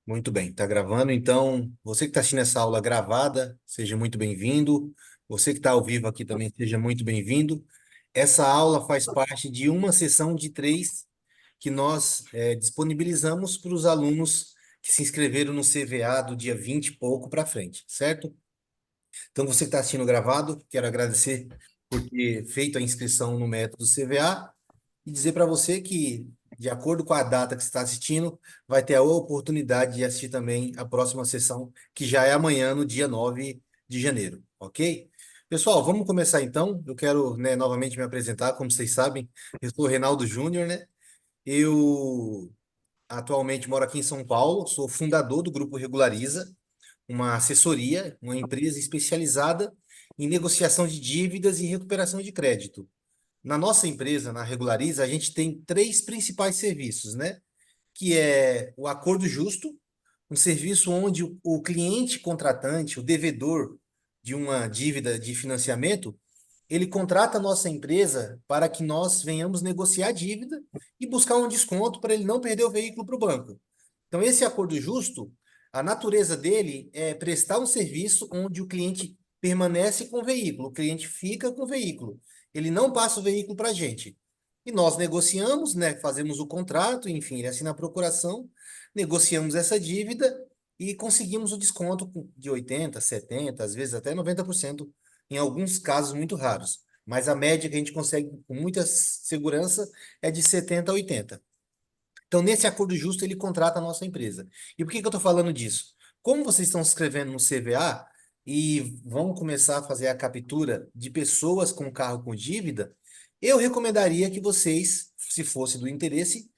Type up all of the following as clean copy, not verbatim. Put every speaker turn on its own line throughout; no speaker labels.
Muito bem, está gravando. Então, você que está assistindo essa aula gravada, seja muito bem-vindo. Você que está ao vivo aqui também, seja muito bem-vindo. Essa aula faz parte de uma sessão de três que nós disponibilizamos para os alunos que se inscreveram no CVA do dia 20 e pouco para frente, certo? Então, você que está assistindo gravado, quero agradecer por ter feito a inscrição no método CVA e dizer para você que, de acordo com a data que você está assistindo, vai ter a oportunidade de assistir também a próxima sessão, que já é amanhã, no dia 9 de janeiro, ok? Pessoal, vamos começar então. Eu quero, né, novamente me apresentar, como vocês sabem, eu sou o Reinaldo Júnior, né? Eu atualmente moro aqui em São Paulo, sou fundador do Grupo Regulariza, uma assessoria, uma empresa especializada em negociação de dívidas e recuperação de crédito. Na nossa empresa, na Regulariza, a gente tem três principais serviços, né? Que é o acordo justo, um serviço onde o cliente contratante, o devedor de uma dívida de financiamento, ele contrata a nossa empresa para que nós venhamos negociar a dívida e buscar um desconto para ele não perder o veículo para o banco. Então, esse acordo justo, a natureza dele é prestar um serviço onde o cliente permanece com o veículo, o cliente fica com o veículo, ele não passa o veículo para a gente. E nós negociamos, né, fazemos o contrato, enfim, ele assina a procuração, negociamos essa dívida e conseguimos o desconto de 80, 70, às vezes até 90%, em alguns casos muito raros. Mas a média que a gente consegue com muita segurança é de 70 a 80. Então, nesse acordo justo, ele contrata a nossa empresa. E por que que eu estou falando disso? Como vocês estão se inscrevendo no CVA e vão começar a fazer a captura de pessoas com carro com dívida, eu recomendaria que vocês, se fosse do interesse,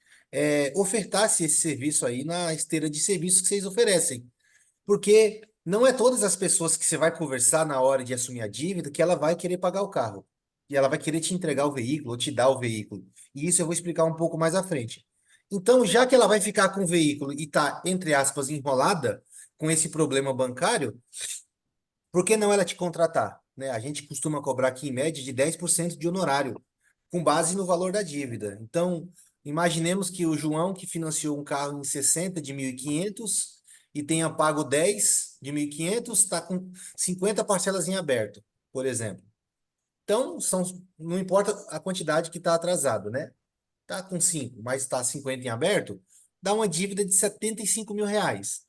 ofertassem esse serviço aí na esteira de serviços que vocês oferecem. Porque não é todas as pessoas que você vai conversar na hora de assumir a dívida que ela vai querer pagar o carro. E ela vai querer te entregar o veículo ou te dar o veículo. E isso eu vou explicar um pouco mais à frente. Então, já que ela vai ficar com o veículo e está, entre aspas, enrolada com esse problema bancário, por que não ela te contratar? Né? A gente costuma cobrar aqui em média de 10% de honorário, com base no valor da dívida. Então, imaginemos que o João, que financiou um carro em 60 de 1.500 e tenha pago 10 de 1.500, está com 50 parcelas em aberto, por exemplo. Então, não importa a quantidade que está atrasado, né? Está com 5, mas está 50 em aberto, dá uma dívida de R$ 75.000.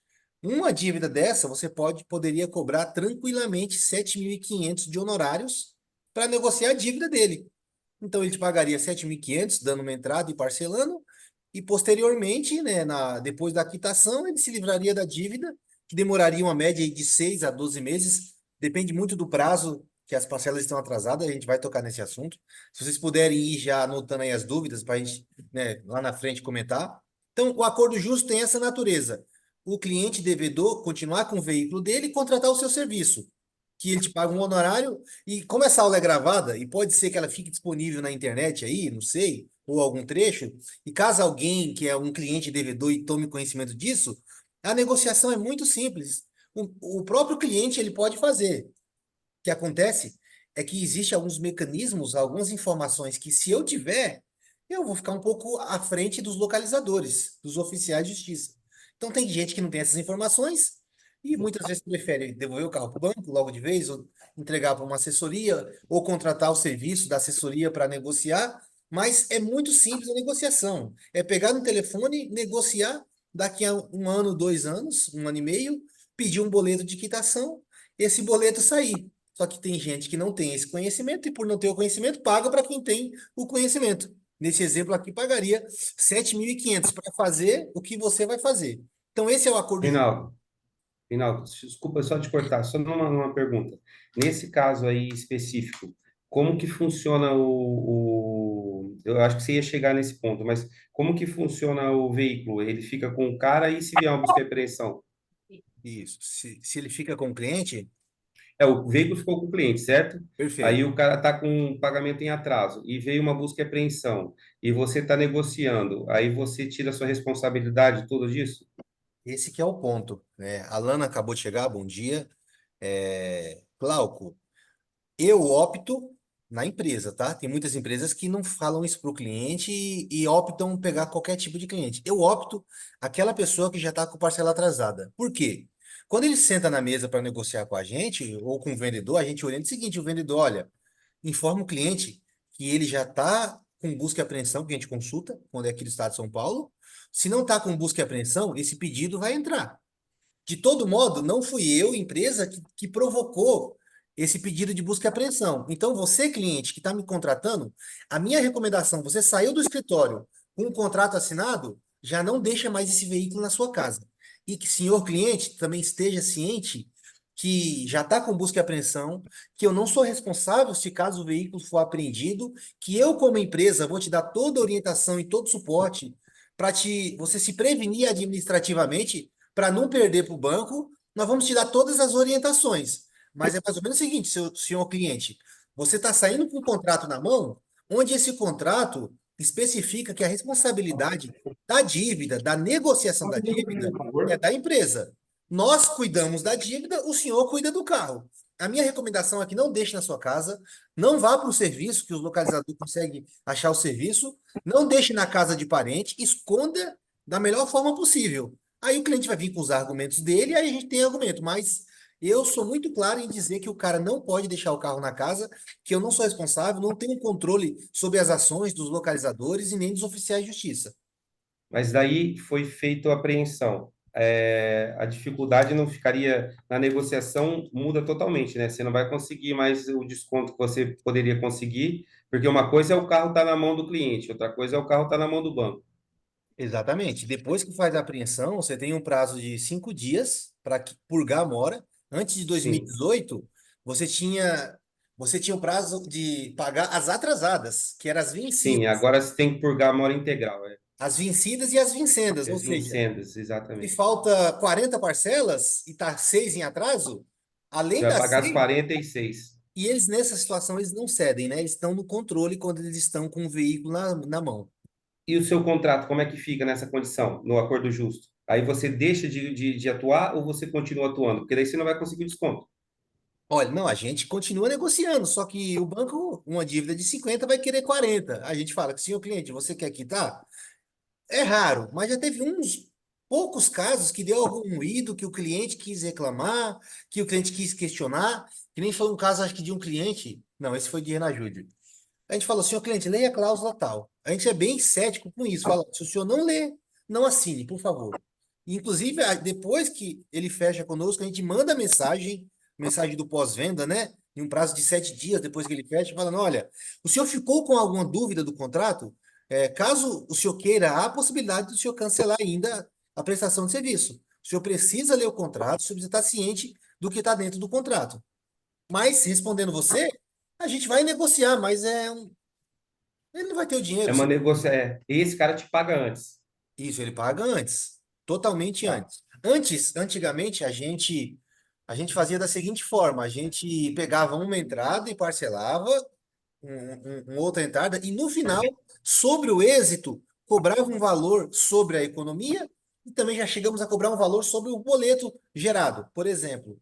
Uma dívida dessa, você poderia cobrar tranquilamente 7.500 de honorários para negociar a dívida dele. Então, ele te pagaria 7.500 dando uma entrada e parcelando, e posteriormente, né, depois da quitação, ele se livraria da dívida, que demoraria uma média aí de 6 a 12 meses, depende muito do prazo que as parcelas estão atrasadas, a gente vai tocar nesse assunto. Se vocês puderem ir já anotando aí as dúvidas para a gente, né, lá na frente comentar. Então, o acordo justo tem essa natureza. O cliente devedor continuar com o veículo dele e contratar o seu serviço, que ele te paga um honorário e como essa aula é gravada, e pode ser que ela fique disponível na internet aí, não sei, ou algum trecho, e caso alguém que é um cliente devedor e tome conhecimento disso, a negociação é muito simples. O próprio cliente ele pode fazer. O que acontece é que existe alguns mecanismos, algumas informações que se eu tiver, eu vou ficar um pouco à frente dos localizadores, dos oficiais de justiça. Então tem gente que não tem essas informações e muitas vezes prefere devolver o carro para o banco logo de vez, ou entregar para uma assessoria, ou contratar o serviço da assessoria para negociar. Mas é muito simples a negociação. É pegar no telefone, negociar daqui a um ano, 2 anos, um ano e meio, pedir um boleto de quitação, esse boleto sair. Só que tem gente que não tem esse conhecimento e, por não ter o conhecimento, paga para quem tem o conhecimento. Nesse exemplo aqui, pagaria 7.500 para fazer o que você vai fazer. Então, esse é o acordo justo.
Reinaldo, Reinaldo, desculpa só te cortar, só numa pergunta. Nesse caso aí específico, como que funciona Eu acho que você ia chegar nesse ponto, mas como que funciona o veículo? Ele fica com o cara e se vier uma busca e apreensão?
Isso. Se ele fica com o cliente,
É, o veículo ficou com o cliente, certo? Aí
perfeito.
o cara está com um pagamento em atraso e veio uma busca e apreensão e você está negociando, aí você tira a sua responsabilidade de tudo disso?
Esse que é o ponto, né? A Lana acabou de chegar, bom dia. Glauco, eu opto. na empresa, tá? Tem muitas empresas que não falam isso para o cliente e optam pegar qualquer tipo de cliente. Eu opto aquela pessoa que já está com parcela atrasada. Por quê? Quando ele senta na mesa para negociar com a gente ou com o vendedor, a gente orienta o seguinte: o vendedor, olha, informa o cliente que ele já está com busca e apreensão, que a gente consulta quando é aqui do estado de São Paulo. Se não está com busca e apreensão, esse pedido vai entrar. De todo modo, não fui eu, empresa, que provocou esse pedido de busca e apreensão. Então, você, cliente, que está me contratando, a minha recomendação, você saiu do escritório com um contrato assinado, já não deixa mais esse veículo na sua casa. E que, senhor cliente, também esteja ciente que já está com busca e apreensão, que eu não sou responsável se caso o veículo for apreendido, que eu, como empresa, vou te dar toda a orientação e todo o suporte para você se prevenir administrativamente para não perder para o banco, nós vamos te dar todas as orientações. Mas é mais ou menos o seguinte, seu senhor cliente, você está saindo com um contrato na mão, onde esse contrato especifica que a responsabilidade da dívida, da negociação da dívida, é da empresa. Nós cuidamos da dívida, o senhor cuida do carro. A minha recomendação é que não deixe na sua casa, não vá para o serviço, que os localizadores conseguem achar o serviço, não deixe na casa de parente, esconda da melhor forma possível. Aí o cliente vai vir com os argumentos dele, aí a gente tem argumento, mas eu sou muito claro em dizer que o cara não pode deixar o carro na casa, que eu não sou responsável, não tenho controle sobre as ações dos localizadores e nem dos oficiais de justiça.
Mas daí foi feita a apreensão. A dificuldade não ficaria na negociação, muda totalmente, né? Você não vai conseguir mais o desconto que você poderia conseguir, porque uma coisa é o carro estar na mão do cliente, outra coisa é o carro estar na mão do banco.
Exatamente. Depois que faz a apreensão, você tem um prazo de 5 dias para purgar a mora. Antes de
Sim,
2018, você tinha, você tinha o prazo de pagar as atrasadas, que eram
sim. Agora você tem que purgar a mora integral,
as vencidas e as vincendas. Ou
as
seja,
vincendas,
se
exatamente.
falta 40 parcelas e está 6 em atraso,
Você
além
vai
das
pagar as
6,
46.
e eles nessa situação eles não cedem, né? Eles estão no controle quando eles estão com o veículo na mão.
E o seu contrato, como é que fica nessa condição, no acordo justo? Aí você deixa de atuar ou você continua atuando? Porque daí você não vai conseguir o desconto.
Olha, não, a gente continua negociando, só que o banco, uma dívida de 50 vai querer 40. A gente fala que, senhor cliente, você quer quitar? É raro, mas já teve uns poucos casos que deu algum ruído, que o cliente quis reclamar, que o cliente quis questionar, que nem foi um caso, acho que de um cliente, não, esse foi de Renajude. A gente falou, senhor cliente, leia a cláusula tal. A gente é bem cético com isso, fala, se o senhor não lê, não assine, por favor. Inclusive, depois que ele fecha conosco, a gente manda mensagem do pós-venda, né? Em um prazo de 7 dias depois que ele fecha, falando, olha, o senhor ficou com alguma dúvida do contrato? Caso o senhor queira, há a possibilidade do senhor cancelar ainda a prestação de serviço. O senhor precisa ler o contrato, o senhor precisa estar ciente do que está dentro do contrato. Mas, respondendo você, a gente vai negociar, mas ele não vai ter o
É
dinheiro.
uma negociação. Esse cara te paga antes.
Isso, ele paga antes, totalmente
Tá.
antes. Antigamente, a gente fazia da seguinte forma: a gente pegava uma entrada e parcelava uma outra entrada, e no final, sobre o êxito, cobrava um valor sobre a economia e também já chegamos a cobrar um valor sobre o boleto gerado. Por exemplo,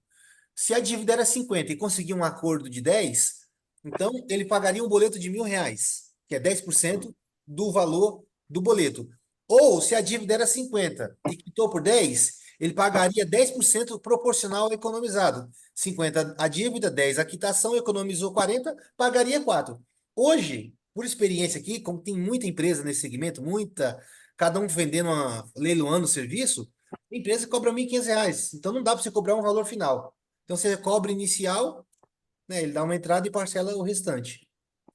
se a dívida era 50 e conseguir um acordo de 10, então ele pagaria um boleto de R$ 1.000, que é 10% do valor do boleto. Ou se a dívida era 50 e quitou por 10, ele pagaria 10% proporcional ao economizado. 50 a dívida, 10 a quitação, economizou 40, pagaria 4. Hoje, por experiência aqui, como tem muita empresa nesse segmento, cada um vendendo, leiloando o serviço, a empresa cobra R$ 1.500. Então não dá para você cobrar um valor final. Então você cobra inicial, né? Ele dá uma entrada e parcela o restante.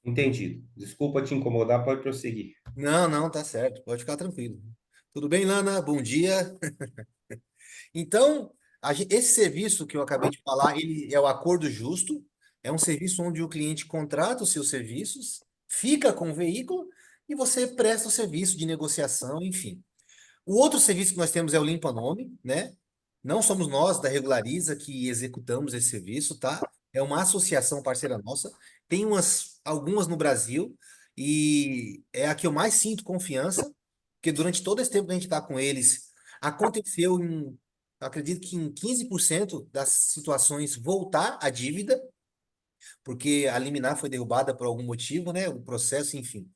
Entendido. Desculpa te incomodar, pode prosseguir.
Não, não, tá certo. Pode ficar tranquilo. Tudo bem, Lana? Bom dia. Então, esse serviço que eu acabei de falar, ele é o acordo justo. É um serviço onde o cliente contrata os seus serviços, fica com o veículo e você presta o serviço de negociação, enfim. O outro serviço que nós temos é o Limpa Nome, né? Não somos nós da Regulariza que executamos esse serviço, tá? É uma associação parceira nossa. Tem algumas no Brasil e é a que eu mais sinto confiança, porque durante todo esse tempo que a gente está com eles, aconteceu acredito que em 15% das situações voltar a dívida. porque a liminar foi derrubada por algum motivo, né? O processo, enfim.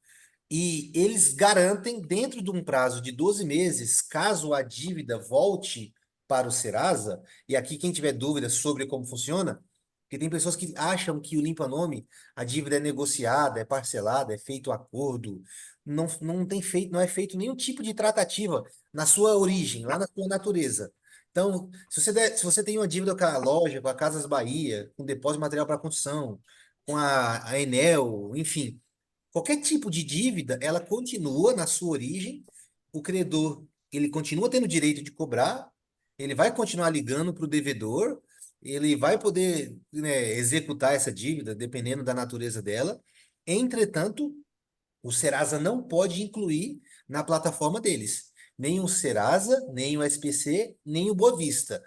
E eles garantem, dentro de um prazo de 12 meses, caso a dívida volte para o Serasa, e aqui quem tiver dúvidas sobre como funciona, porque tem pessoas que acham que o limpa-nome, a dívida é negociada, é parcelada, é feito acordo, não tem feito, não é feito nenhum tipo de tratativa na sua origem, lá na sua natureza. Então, se você tem uma dívida com a loja, com a Casas Bahia, com depósito de material para construção, com a Enel, enfim, qualquer tipo de dívida, ela continua na sua origem, o credor, ele continua tendo o direito de cobrar, ele vai continuar ligando para o devedor, ele vai poder, né, executar essa dívida, dependendo da natureza dela. Entretanto, o Serasa não pode incluir na plataforma deles. Nem o Serasa, nem o SPC, nem o Boa Vista.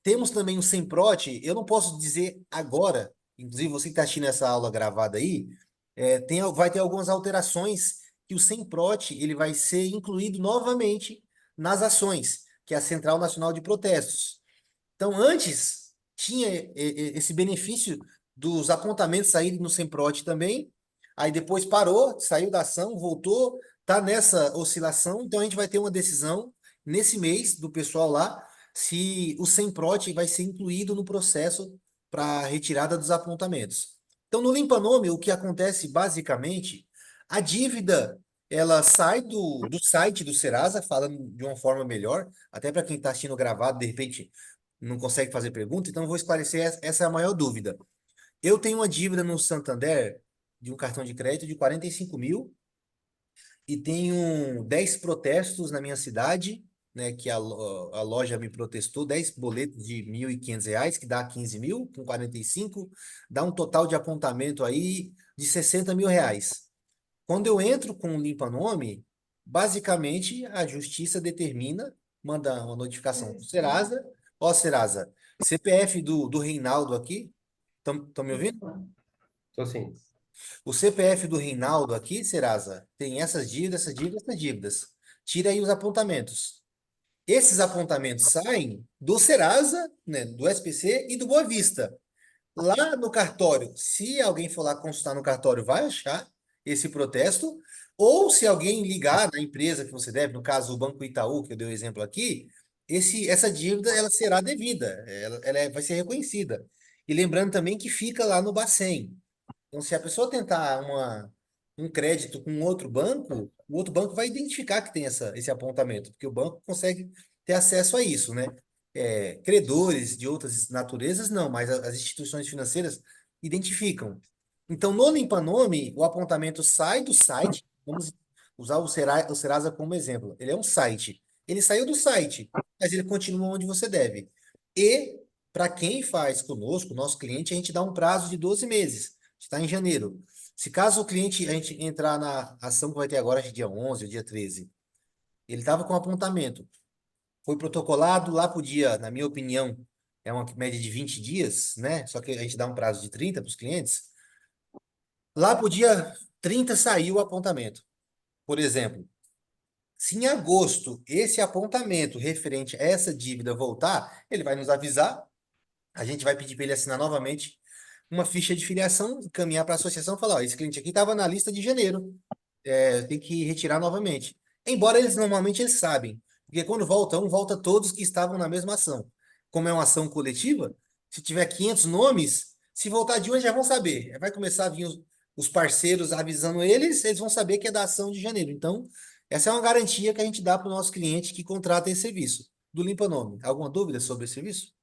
Temos também o Semprote, eu não posso dizer agora, inclusive você que está assistindo essa aula gravada aí, vai ter algumas alterações que o Semprote ele vai ser incluído novamente nas ações, que é a Central Nacional de Protestos. Então, antes, tinha esse benefício dos apontamentos saírem no Semprote também, aí depois parou, saiu da ação, voltou, tá nessa oscilação, então a gente vai ter uma decisão nesse mês do pessoal lá, se o Semprote vai ser incluído no processo para retirada dos apontamentos. Então, no Limpa Nome, o que acontece basicamente, a dívida ela sai do site do Serasa, falando de uma forma melhor, até para quem está assistindo gravado, de repente não consegue fazer pergunta, então eu vou esclarecer essa é a maior dúvida. Eu tenho uma dívida no Santander de um cartão de crédito de 45 mil e tenho 10 protestos na minha cidade, né, que a loja me protestou, 10 boletos de R$ 1.500, que dá 15 mil, com 45, dá um total de apontamento aí de R$ 60.000. Quando eu entro com o limpa-nome, basicamente a justiça determina, manda uma notificação para o Serasa. Ó, Serasa, CPF do Reinaldo aqui, estão me ouvindo?
Então, assim,
O CPF do Reinaldo aqui, Serasa, tem essas dívidas. Tira aí os apontamentos. Esses apontamentos saem do Serasa, né, do SPC e do Boa Vista. Lá no cartório, se alguém for lá consultar no cartório, vai achar esse protesto, ou se alguém ligar na empresa que você deve, no caso o Banco Itaú, que eu dei o exemplo aqui, essa dívida ela será devida, vai ser reconhecida. E lembrando também que fica lá no Bacen. Então, se a pessoa tentar um crédito com outro banco, o outro banco vai identificar que tem esse apontamento, porque o banco consegue ter acesso a isso, né? Credores de outras naturezas, não, mas as instituições financeiras identificam. Então, no Limpa-Nome, o apontamento sai do site, vamos usar o Serasa como exemplo. Ele é um site. Ele saiu do site, mas ele continua onde você deve. E, para quem faz conosco, nosso cliente, a gente dá um prazo de 12 meses. Está em janeiro. Se caso o cliente, a gente entrar na ação que vai ter agora, acho que dia 11 ou dia 13, ele estava com apontamento, foi protocolado lá para o dia, na minha opinião, é uma média de 20 dias, né? Só que a gente dá um prazo de 30 para os clientes. Lá para o dia 30 saiu o apontamento. Por exemplo, se em agosto esse apontamento referente a essa dívida voltar, ele vai nos avisar, a gente vai pedir para ele assinar novamente uma ficha de filiação, encaminhar para a associação e falar: ó, esse cliente aqui estava na lista de janeiro, tem que retirar novamente. Embora eles normalmente eles sabem, porque quando volta um, volta todos que estavam na mesma ação. Como é uma ação coletiva, se tiver 500 nomes, se voltar de um, eles já vão saber. Vai começar a vir os parceiros avisando eles, eles vão saber que é da ação de janeiro. Então, essa é uma garantia que a gente dá para o nosso cliente que contrata esse serviço do Limpa Nome. Alguma dúvida sobre esse serviço?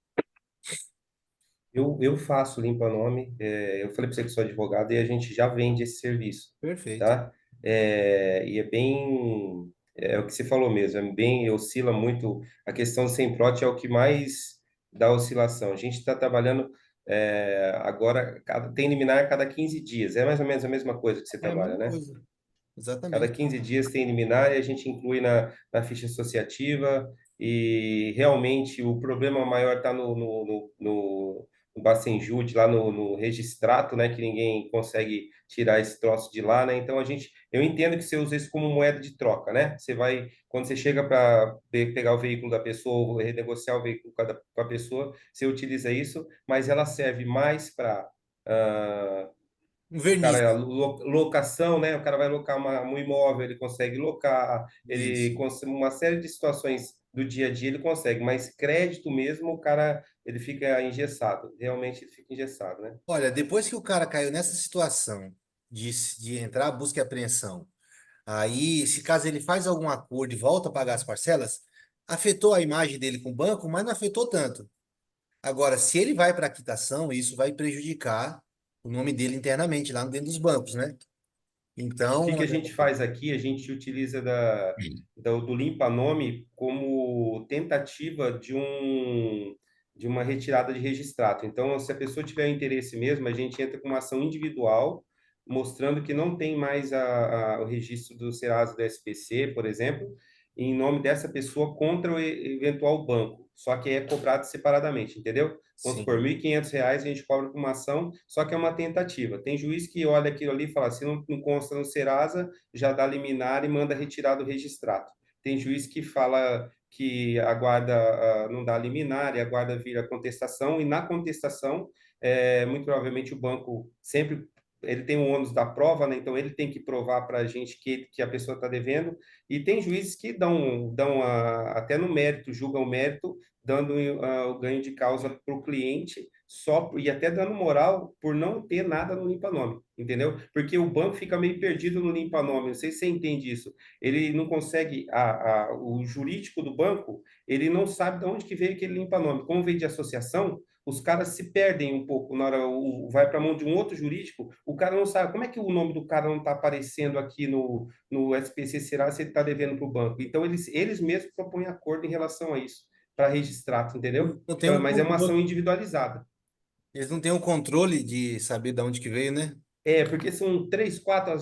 eu faço limpa-nome, eu falei para você que sou advogado e a gente já vende esse serviço,
Perfeito.
tá? E é bem, é o que você falou mesmo, é bem, oscila muito, a questão do Semprot é o que mais dá oscilação. A gente está trabalhando agora, tem liminar a cada 15 dias, é mais ou menos a mesma coisa que você
É a
trabalha,
mesma
né?
coisa.
Cada
Exatamente.
15 dias tem liminar e a gente inclui na ficha associativa e realmente o problema maior está no Bacenjude, lá no Registrato, né, que ninguém consegue tirar esse troço de lá, né? Então eu entendo que você usa isso como moeda de troca, né? Você vai, quando você chega para pegar o veículo da pessoa ou renegociar o veículo com a pessoa, você utiliza isso, mas ela serve mais para
Um
O
verniz.
cara, locação, né? O cara vai locar um imóvel, ele consegue locar,
Isso.
uma série de situações do dia a dia ele consegue, mas crédito mesmo, o cara, ele fica engessado. Realmente ele fica engessado, né?
Olha, depois que o cara caiu nessa situação de entrar busca e apreensão, aí, se caso ele faz algum acordo e volta a pagar as parcelas, afetou a imagem dele com o banco, mas não afetou tanto. Agora, se ele vai para a quitação, isso vai prejudicar o nome dele internamente lá dentro dos bancos, né?
O que
Então,
que a gente faz aqui? A gente utiliza do limpa-nome como tentativa de uma retirada de registrato. Então, se a pessoa tiver interesse mesmo, a gente entra com uma ação individual, mostrando que não tem mais o registro do Serasa do SPC, por exemplo, em nome dessa pessoa contra o eventual banco. Só que é cobrado separadamente, entendeu? Vamos supor,
sim.
R$ 1.500 a gente cobra por uma ação, só que é uma tentativa. Tem juiz que olha aquilo ali e fala, se não consta no Serasa, já dá liminar e manda retirar do registrado. Tem juiz que fala que aguarda, não dá liminar e aguarda vir a contestação, e na contestação, muito provavelmente o banco sempre ele tem o ônus da prova, né? Então ele tem que provar para a gente que a pessoa está devendo, e tem juízes que até no mérito, julgam o mérito, dando o ganho de causa para o cliente, só e até dando moral por não ter nada no limpa-nome, entendeu? Porque o banco fica meio perdido no limpa-nome, não sei se você entende isso. Ele não consegue, o jurídico do banco, ele não sabe de onde que veio aquele limpa-nome. Como veio de associação, os caras se perdem um pouco na hora, vai para a mão de um outro jurídico, o cara não sabe como é que o nome do cara não está aparecendo aqui no SPC Será se ele está devendo para o banco. Então, eles mesmos propõem acordo em relação a isso para registrar, entendeu?
Não tem
Então,
um
mas é uma ação
controle.
individualizada.
Eles não têm um controle de saber de onde que veio, né?
Porque são três, quatro,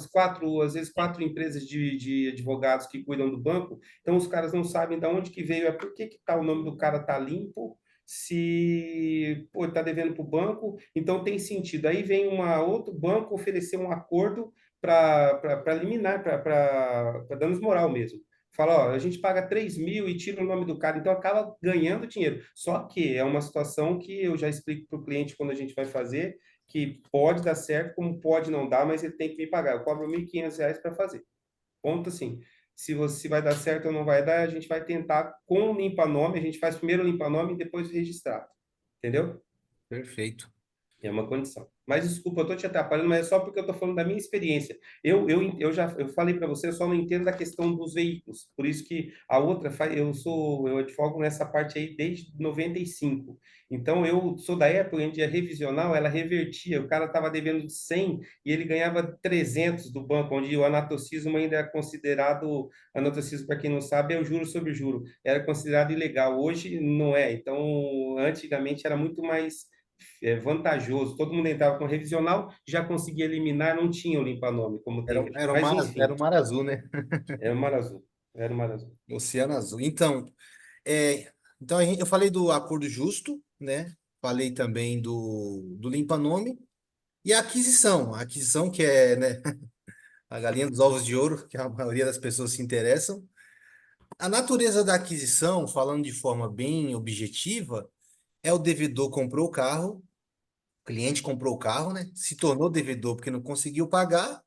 às vezes quatro empresas de advogados que cuidam do banco, então os caras não sabem de onde que veio, por que que tá, o nome do cara tá limpo, se pô, tá devendo para o banco, então tem sentido. Aí vem uma outro banco oferecer um acordo para eliminar, para danos moral mesmo. Fala, ó, a gente paga 3.000 e tira o nome do cara, então acaba ganhando dinheiro. Só que é uma situação que eu já explico para o cliente quando a gente vai fazer, que pode dar certo, como pode não dar, mas ele tem que me pagar. Eu cobro R$ 1.500 para fazer. Ponto assim. Se vai dar certo ou não vai dar, a gente vai tentar com o limpa-nome, a gente faz primeiro o limpa-nome e depois o registrado. Entendeu?
Perfeito.
É uma condição. Mas desculpa, eu estou te atrapalhando, mas é só porque eu estou falando da minha experiência. Eu falei para você, eu só não entendo da questão dos veículos. Por isso que a outra, eu advogo nessa parte aí desde 95. Então eu sou da época onde a revisional, ela revertia. O cara estava devendo 100 e ele ganhava 300 do banco, onde o anatocismo ainda é considerado, anatocismo, para quem não sabe, é o juro sobre juro. Era considerado ilegal. Hoje não é. Então, antigamente era muito mais vantajoso. Todo mundo entrava com revisional, já conseguia eliminar, não tinha o limpa-nome, como tem hoje. Mas,
Era o
enfim,
mar azul, né?
era o Mar Azul. Era o Mar Azul.
Oceano Azul. Então eu falei do acordo justo, né? Falei também do limpa-nome e a aquisição. A aquisição que é, né, a galinha dos ovos de ouro, que a maioria das pessoas se interessam. A natureza da aquisição, falando de forma bem objetiva, é o devedor comprou o carro, o cliente comprou o carro, né? Se tornou devedor porque não conseguiu pagar,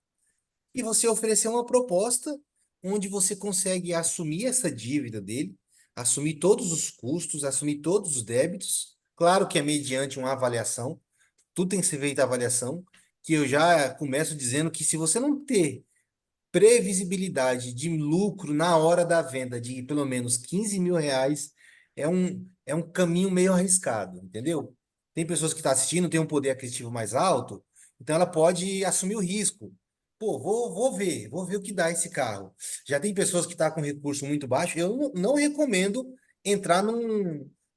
e você ofereceu uma proposta onde você consegue assumir essa dívida dele, assumir todos os custos, assumir todos os débitos. Claro que é mediante uma avaliação, tudo tem que ser feita avaliação, que eu já começo dizendo que se você não ter previsibilidade de lucro na hora da venda de pelo menos R$ 15.000 é um caminho meio arriscado, entendeu? Tem pessoas que estão assistindo, têm um poder aquisitivo mais alto, então ela pode assumir o risco. Pô, vou ver o que dá esse carro. Já tem pessoas que estão com recurso muito baixo, eu não recomendo entrar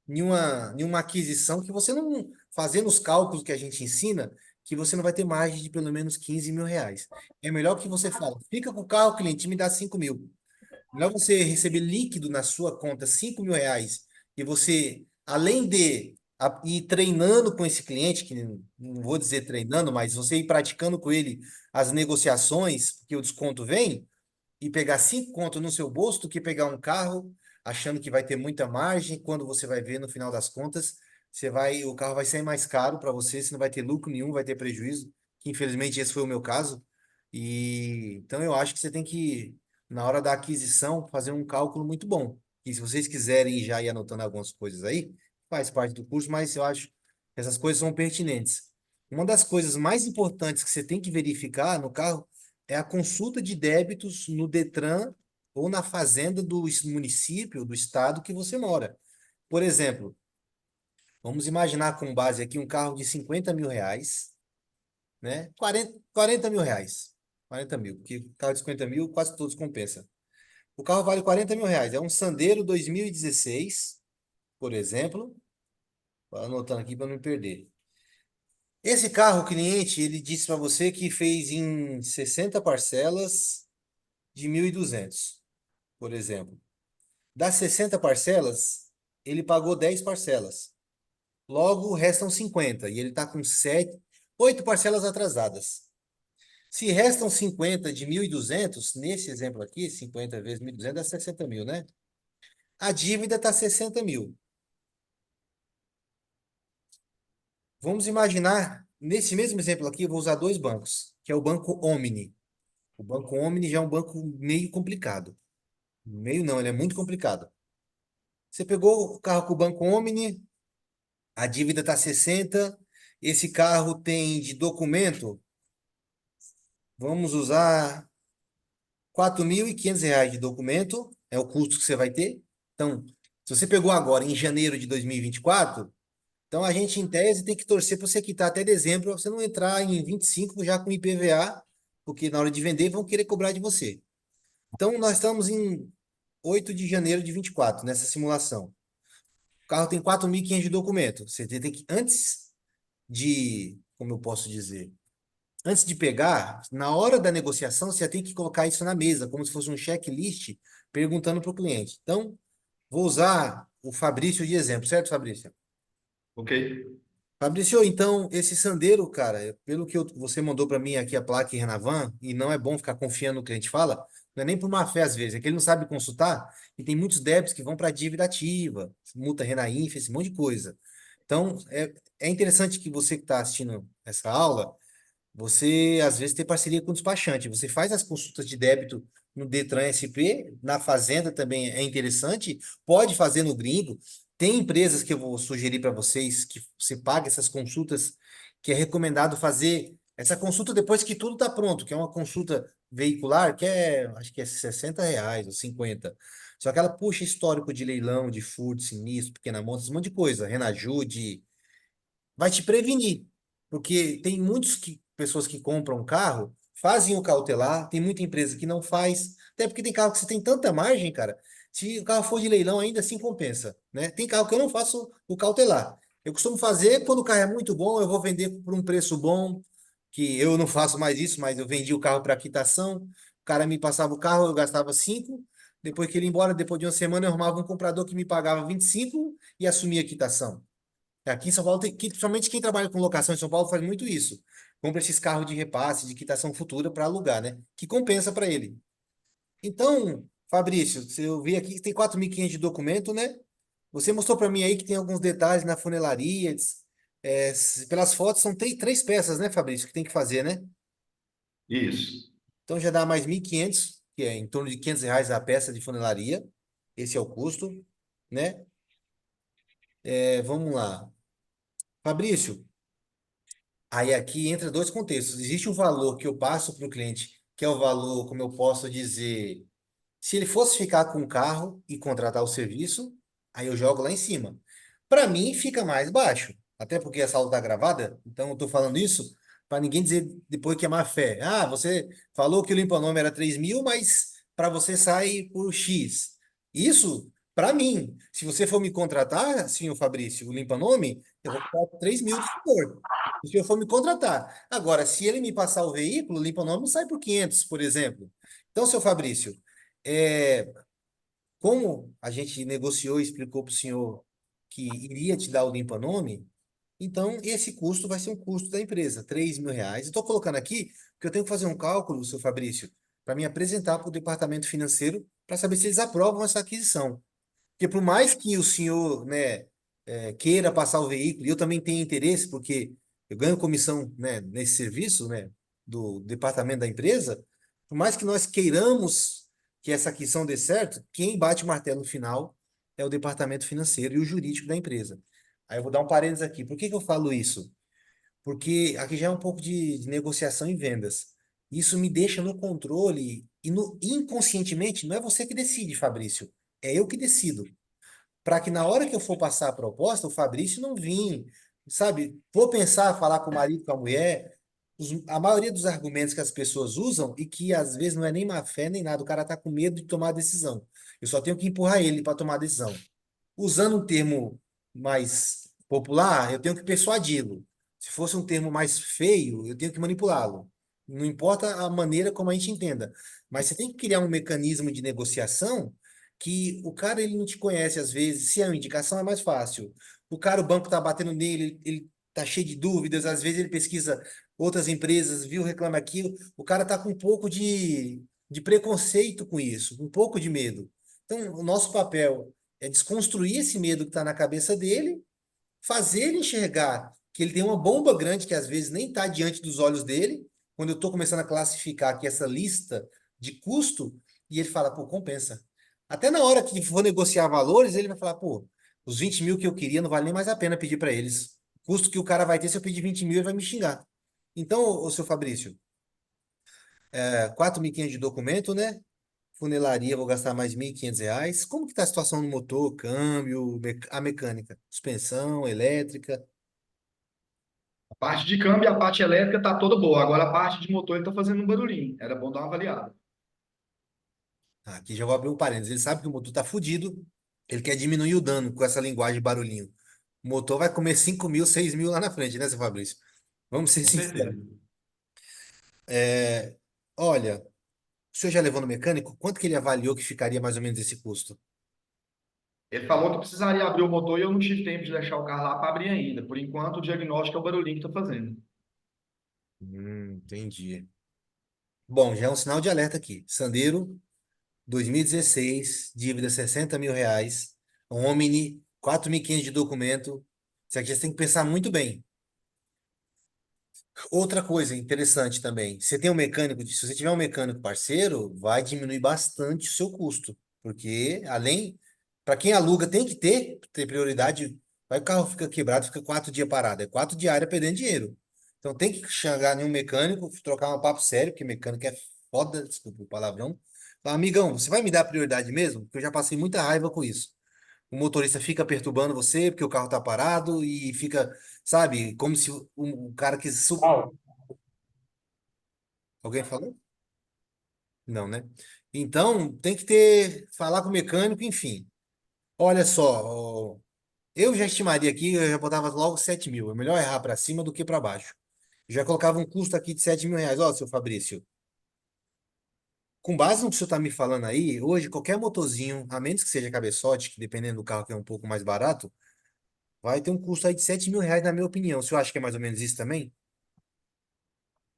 em uma aquisição que você não, fazendo os cálculos que a gente ensina, que você não vai ter margem de pelo menos R$ 15.000. É melhor que você fale, fica com o carro, cliente, me dá 5.000. Melhor você receber líquido na sua conta R$ 5.000 e você, além de ir treinando com esse cliente, que não vou dizer treinando, mas você ir praticando com ele as negociações, porque o desconto vem, e pegar 5 contos no seu bolso do que pegar um carro achando que vai ter muita margem, quando você vai ver no final das contas, o carro vai sair mais caro para você não vai ter lucro nenhum, vai ter prejuízo, que infelizmente esse foi o meu caso. E então eu acho que você tem que, na hora da aquisição, fazer um cálculo muito bom. E se vocês quiserem já ir anotando algumas coisas aí, faz parte do curso, mas eu acho que essas coisas são pertinentes. Uma das coisas mais importantes que você tem que verificar no carro é a consulta de débitos no Detran ou na fazenda do município, do estado que você mora. Por exemplo, vamos imaginar com base aqui um carro de 50 mil reais, né? 40 mil reais. 40 mil, porque carro de 50 mil quase todos compensa. O carro vale 40 mil reais. É um Sandero 2016, por exemplo. Tô anotando aqui para não me perder. Esse carro, o cliente, ele disse para você que fez em 60 parcelas de 1.200, por exemplo. Das 60 parcelas, ele pagou 10 parcelas. Logo, restam 50 e ele está com 8 parcelas atrasadas. Se restam 50 de 1.200 nesse exemplo aqui, 50 vezes 1.200 dá 60 mil, né? A dívida está 60 mil. Vamos imaginar, nesse mesmo exemplo aqui, eu vou usar dois bancos, que é o Banco Omni. O Banco Omni já é um banco meio complicado. Meio não, ele é muito complicado. Você pegou o carro com o Banco Omni, a dívida está 60, esse carro tem de documento, vamos usar R$ 4.500 de documento, é o custo que você vai ter. Então, se você pegou agora em janeiro de 2024, então a gente, em tese, tem que torcer para você quitar até dezembro, para você não entrar em 25 já com IPVA, porque na hora de vender vão querer cobrar de você. Então, nós estamos em 8 de janeiro de 24 nessa simulação. O carro tem 4.500 de documento. Você tem que, antes de, como eu posso dizer, antes de pegar, na hora da negociação, você tem que colocar isso na mesa, como se fosse um checklist, perguntando para o cliente. Então, vou usar o Fabrício de exemplo, certo, Fabrício?
Ok.
Fabrício, então, esse Sandero, cara, pelo que você mandou para mim aqui a placa em Renavan, e não é bom ficar confiando no que a gente fala, não é nem por má fé às vezes, é que ele não sabe consultar, e tem muitos débitos que vão para dívida ativa, multa Renainf, esse monte de coisa. Então, é interessante que você que está assistindo essa aula, você, às vezes, tem parceria com o despachante. Você faz as consultas de débito no Detran SP, na Fazenda também é interessante, pode fazer no Gringo. Tem empresas que eu vou sugerir para vocês que você paga essas consultas, que é recomendado fazer essa consulta depois que tudo está pronto, que é uma consulta veicular, que é, acho que é R$ 60 ou 50. Só que ela puxa histórico de leilão, de furto, sinistro, pequena monta, esse monte de coisa. Renajude, vai te prevenir. Porque tem pessoas que compram carro, fazem o cautelar, tem muita empresa que não faz, até porque tem carro que você tem tanta margem, cara. Se o carro for de leilão, ainda assim compensa, né? Tem carro que eu não faço o cautelar. Eu costumo fazer quando o carro é muito bom, eu vou vender por um preço bom, que eu não faço mais isso, mas eu vendi o carro para quitação. O cara me passava o carro, eu gastava 5. Depois que ele ia embora, depois de uma semana, eu arrumava um comprador que me pagava 25 e assumia a quitação. Aqui em São Paulo, principalmente quem trabalha com locação em São Paulo faz muito isso. Compra esses carros de repasse, de quitação futura para alugar, né? Que compensa para ele. Então, Fabrício, eu vi aqui que tem 4.500 de documento, né? Você mostrou para mim aí que tem alguns detalhes na funelaria. Pelas fotos, são três peças, né, Fabrício, que tem que fazer, né?
Isso.
Então já dá mais 1.500, que é em torno de R$ 500 a peça de funelaria. Esse é o custo, né? Vamos lá. Fabrício, aí aqui entra dois contextos. Existe um valor que eu passo para o cliente, que é o valor, como eu posso dizer, se ele fosse ficar com o carro e contratar o serviço, aí eu jogo lá em cima. Para mim, fica mais baixo. Até porque essa aula está gravada, então eu estou falando isso para ninguém dizer depois que é má fé. Ah, você falou que o limpa-nome era 3.000, mas para você sai por X. Isso, para mim. Se você for me contratar, senhor Fabrício, o limpa-nome, eu vou cobrar 3.000 de favor. Se o senhor for me contratar. Agora, se ele me passar o veículo, o limpa-nome sai por 500, por exemplo. Então, senhor Fabrício, é, como a gente negociou e explicou para o senhor que iria te dar o limpa-nome, então esse custo vai ser um custo da empresa, R$ 3.000. Estou colocando aqui porque eu tenho que fazer um cálculo, seu Fabrício, para me apresentar para o departamento financeiro para saber se eles aprovam essa aquisição. Porque por mais que o senhor, né, queira passar o veículo, e eu também tenho interesse, porque eu ganho comissão, né, nesse serviço, né, do departamento da empresa, por mais que nós queiramos que essa aquisição dê certo, quem bate o martelo no final é o departamento financeiro e o jurídico da empresa. Aí eu vou dar um parênteses aqui. Por que que eu falo isso? Porque aqui já é um pouco de negociação e vendas. Isso me deixa no controle e inconscientemente não é você que decide, Fabrício, é eu que decido para que na hora que eu for passar a proposta, o Fabrício não vir, sabe? Vou pensar, falar com o marido, com a mulher, a maioria dos argumentos que as pessoas usam e que às vezes não é nem má fé nem nada, o cara tá com medo de tomar a decisão. Eu só tenho que empurrar ele para tomar a decisão. Usando um termo mais popular, eu tenho que persuadi-lo. Se fosse um termo mais feio, eu tenho que manipulá-lo. Não importa a maneira como a gente entenda, mas você tem que criar um mecanismo de negociação que o cara ele não te conhece às vezes. Se é uma indicação, é mais fácil. O cara, o banco tá batendo nele, ele tá cheio de dúvidas, às vezes ele pesquisa outras empresas, viu, reclama aquilo. O cara tá com um pouco de preconceito com isso, um pouco de medo. Então, o nosso papel é desconstruir esse medo que está na cabeça dele, fazer ele enxergar que ele tem uma bomba grande que às vezes nem está diante dos olhos dele. Quando eu estou começando a classificar aqui essa lista de custo, e ele fala, pô, compensa. Até na hora que for negociar valores, ele vai falar, pô, os 20 mil que eu queria não vale nem mais a pena pedir para eles. O custo que o cara vai ter se eu pedir 20 mil, ele vai me xingar. Então, ô, seu Fabrício, 4.500 de documento, né? Funilaria, vou gastar mais R$ 1.500. Como que tá a situação no motor, câmbio, a mecânica? Suspensão, elétrica?
A parte de câmbio e a parte elétrica tá toda boa. Agora a parte de motor ele tá fazendo um barulhinho. Era bom dar uma avaliada.
Aqui já vou abrir um parênteses. Ele sabe que o motor tá fudido. Ele quer diminuir o dano com essa linguagem de barulhinho. O motor vai comer 5 mil, 6 mil lá na frente, né, seu Fabrício? Vamos ser
Com
sinceros.
certeza.
É, olha, o senhor já levou no mecânico? Quanto que ele avaliou que ficaria mais ou menos esse custo?
Ele falou que precisaria abrir o motor e eu não tive tempo de deixar o carro lá para abrir ainda. Por enquanto, o diagnóstico é o barulhinho que tá fazendo.
Entendi. Bom, já é um sinal de alerta aqui. Sandero 2016, dívida R$ 60.000, Omni, 4.500 de documento. Isso aqui você tem que pensar muito bem. Outra coisa interessante também, você tem um mecânico, se você tiver um mecânico parceiro, vai diminuir bastante o seu custo, porque além, para quem aluga tem que ter prioridade, vai o carro fica quebrado, fica 4 dias parado, é 4 diárias perdendo dinheiro. Então tem que chegar em um mecânico, trocar um papo sério, porque mecânico é foda, desculpa o palavrão. Falar, amigão, você vai me dar prioridade mesmo? Porque eu já passei muita raiva com isso. O motorista fica perturbando você porque o carro tá parado e fica, sabe, como se o cara quis.
Paulo,
Alguém falou? Não, né? Então, tem que ter, falar com o mecânico, enfim. Olha só, ó, eu já estimaria aqui, eu já botava logo 7 mil. É melhor errar para cima do que para baixo. Já colocava um custo aqui de R$ 7.000. Ó, seu Fabrício, com base no que o senhor está me falando aí, hoje qualquer motorzinho, a menos que seja cabeçote, que dependendo do carro que é um pouco mais barato, vai ter um custo aí de R$ 7.000, na minha opinião. O senhor acha que é mais ou menos isso também?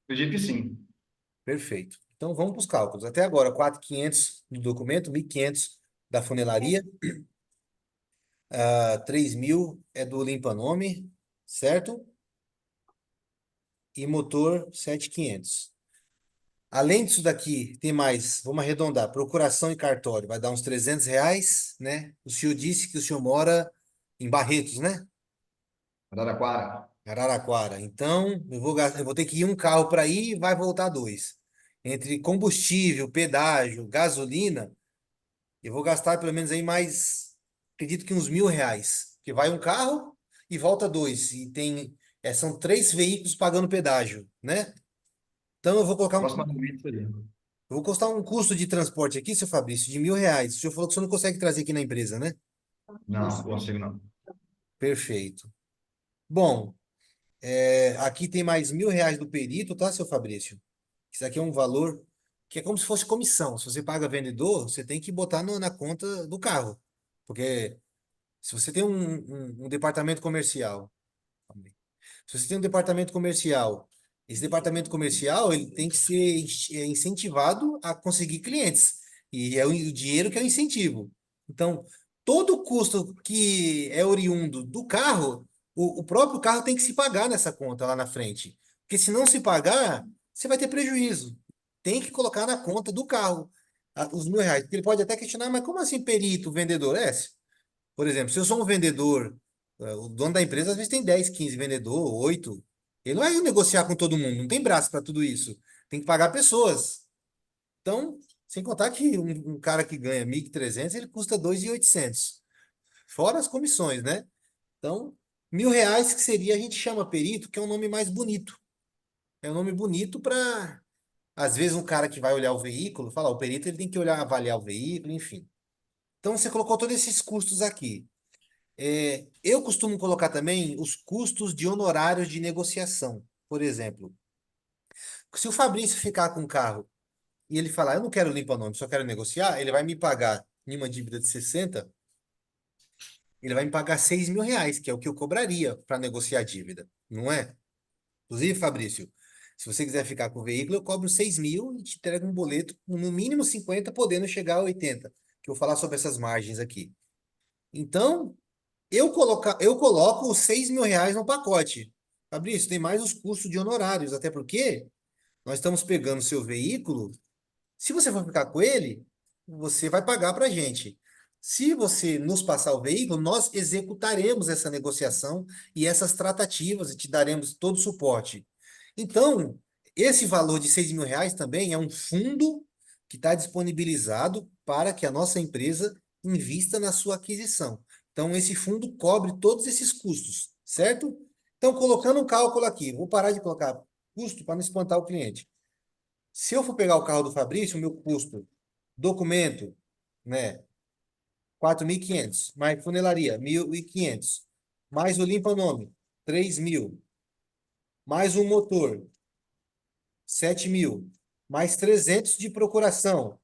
acredito que sim.
Perfeito. Então vamos para os cálculos. Até agora, 4.500 do documento, 1.500 da funilaria. 3 mil é do limpa-nome, certo? E motor 7.500. Além disso daqui, tem mais, vamos arredondar, procuração e cartório, vai dar uns R$ 300, né? O senhor disse que o senhor mora em Barretos, né?
Araraquara.
Araraquara. Então, eu vou ter que ir um carro para ir e vai voltar dois. Entre combustível, pedágio, gasolina, eu vou gastar pelo menos aí mais, acredito que uns R$ 1.000, que vai um carro e volta dois. E tem, são 3 veículos pagando pedágio, né? Então
Aproximadamente isso aí.
eu vou custar um custo de transporte aqui, seu Fabrício, de R$ 1.000. O senhor falou que o senhor não consegue trazer aqui na empresa, né?
Não, não consigo não.
Perfeito. Bom, aqui tem mais R$ 1.000 do perito, tá, seu Fabrício? Isso aqui é um valor que é como se fosse comissão. Se você paga vendedor, você tem que botar na conta do carro. Porque se você tem um departamento comercial, se você tem um departamento comercial, esse departamento comercial ele tem que ser incentivado a conseguir clientes. E é o dinheiro que é o incentivo. Então, todo custo que é oriundo do carro, o próprio carro tem que se pagar nessa conta lá na frente. Porque se não se pagar, você vai ter prejuízo. Tem que colocar na conta do carro os R$ 1.000. Porque ele pode até questionar, mas como assim perito, vendedor? Por exemplo, se eu sou um vendedor, o dono da empresa às vezes tem 10, 15 vendedor, 8. Ele não vai negociar com todo mundo, não tem braço para tudo isso. Tem que pagar pessoas. Então, sem contar que um cara que ganha 1.300 ele custa 2.800 fora as comissões, né? Então, R$ 1.000 que seria, a gente chama perito, que é um nome mais bonito. É um nome bonito para, às vezes, um cara que vai olhar o veículo, falar, o perito ele tem que olhar, avaliar o veículo, enfim. Então, você colocou todos esses custos aqui. Eu costumo colocar também os custos de honorários de negociação. Por exemplo, se o Fabrício ficar com o carro e ele falar, eu não quero limpa nome, só quero negociar, ele vai me pagar em uma dívida de 60, ele vai me pagar R$ 6.000, que é o que eu cobraria para negociar a dívida, não é? Inclusive, Fabrício, se você quiser ficar com o veículo, eu cobro 6.000 e te entrego um boleto com no mínimo 50, podendo chegar a 80, que eu vou falar sobre essas margens aqui. Então, eu coloco os R$ 6.000 no pacote. Fabrício, tem mais os custos de honorários, até porque nós estamos pegando seu veículo. Se você for ficar com ele, você vai pagar para a gente. Se você nos passar o veículo, nós executaremos essa negociação e essas tratativas e te daremos todo o suporte. Então, esse valor de R$ 6.000 também é um fundo que está disponibilizado para que a nossa empresa invista na sua aquisição. Então, esse fundo cobre todos esses custos, certo? Então, colocando um cálculo aqui, vou parar de colocar custo para não espantar o cliente. Se eu for pegar o carro do Fabrício, o meu custo, documento, né, 4.500, mais funilaria, 1.500, mais o limpa-nome, 3.000, mais o motor, 7.000, mais 300 de procuração,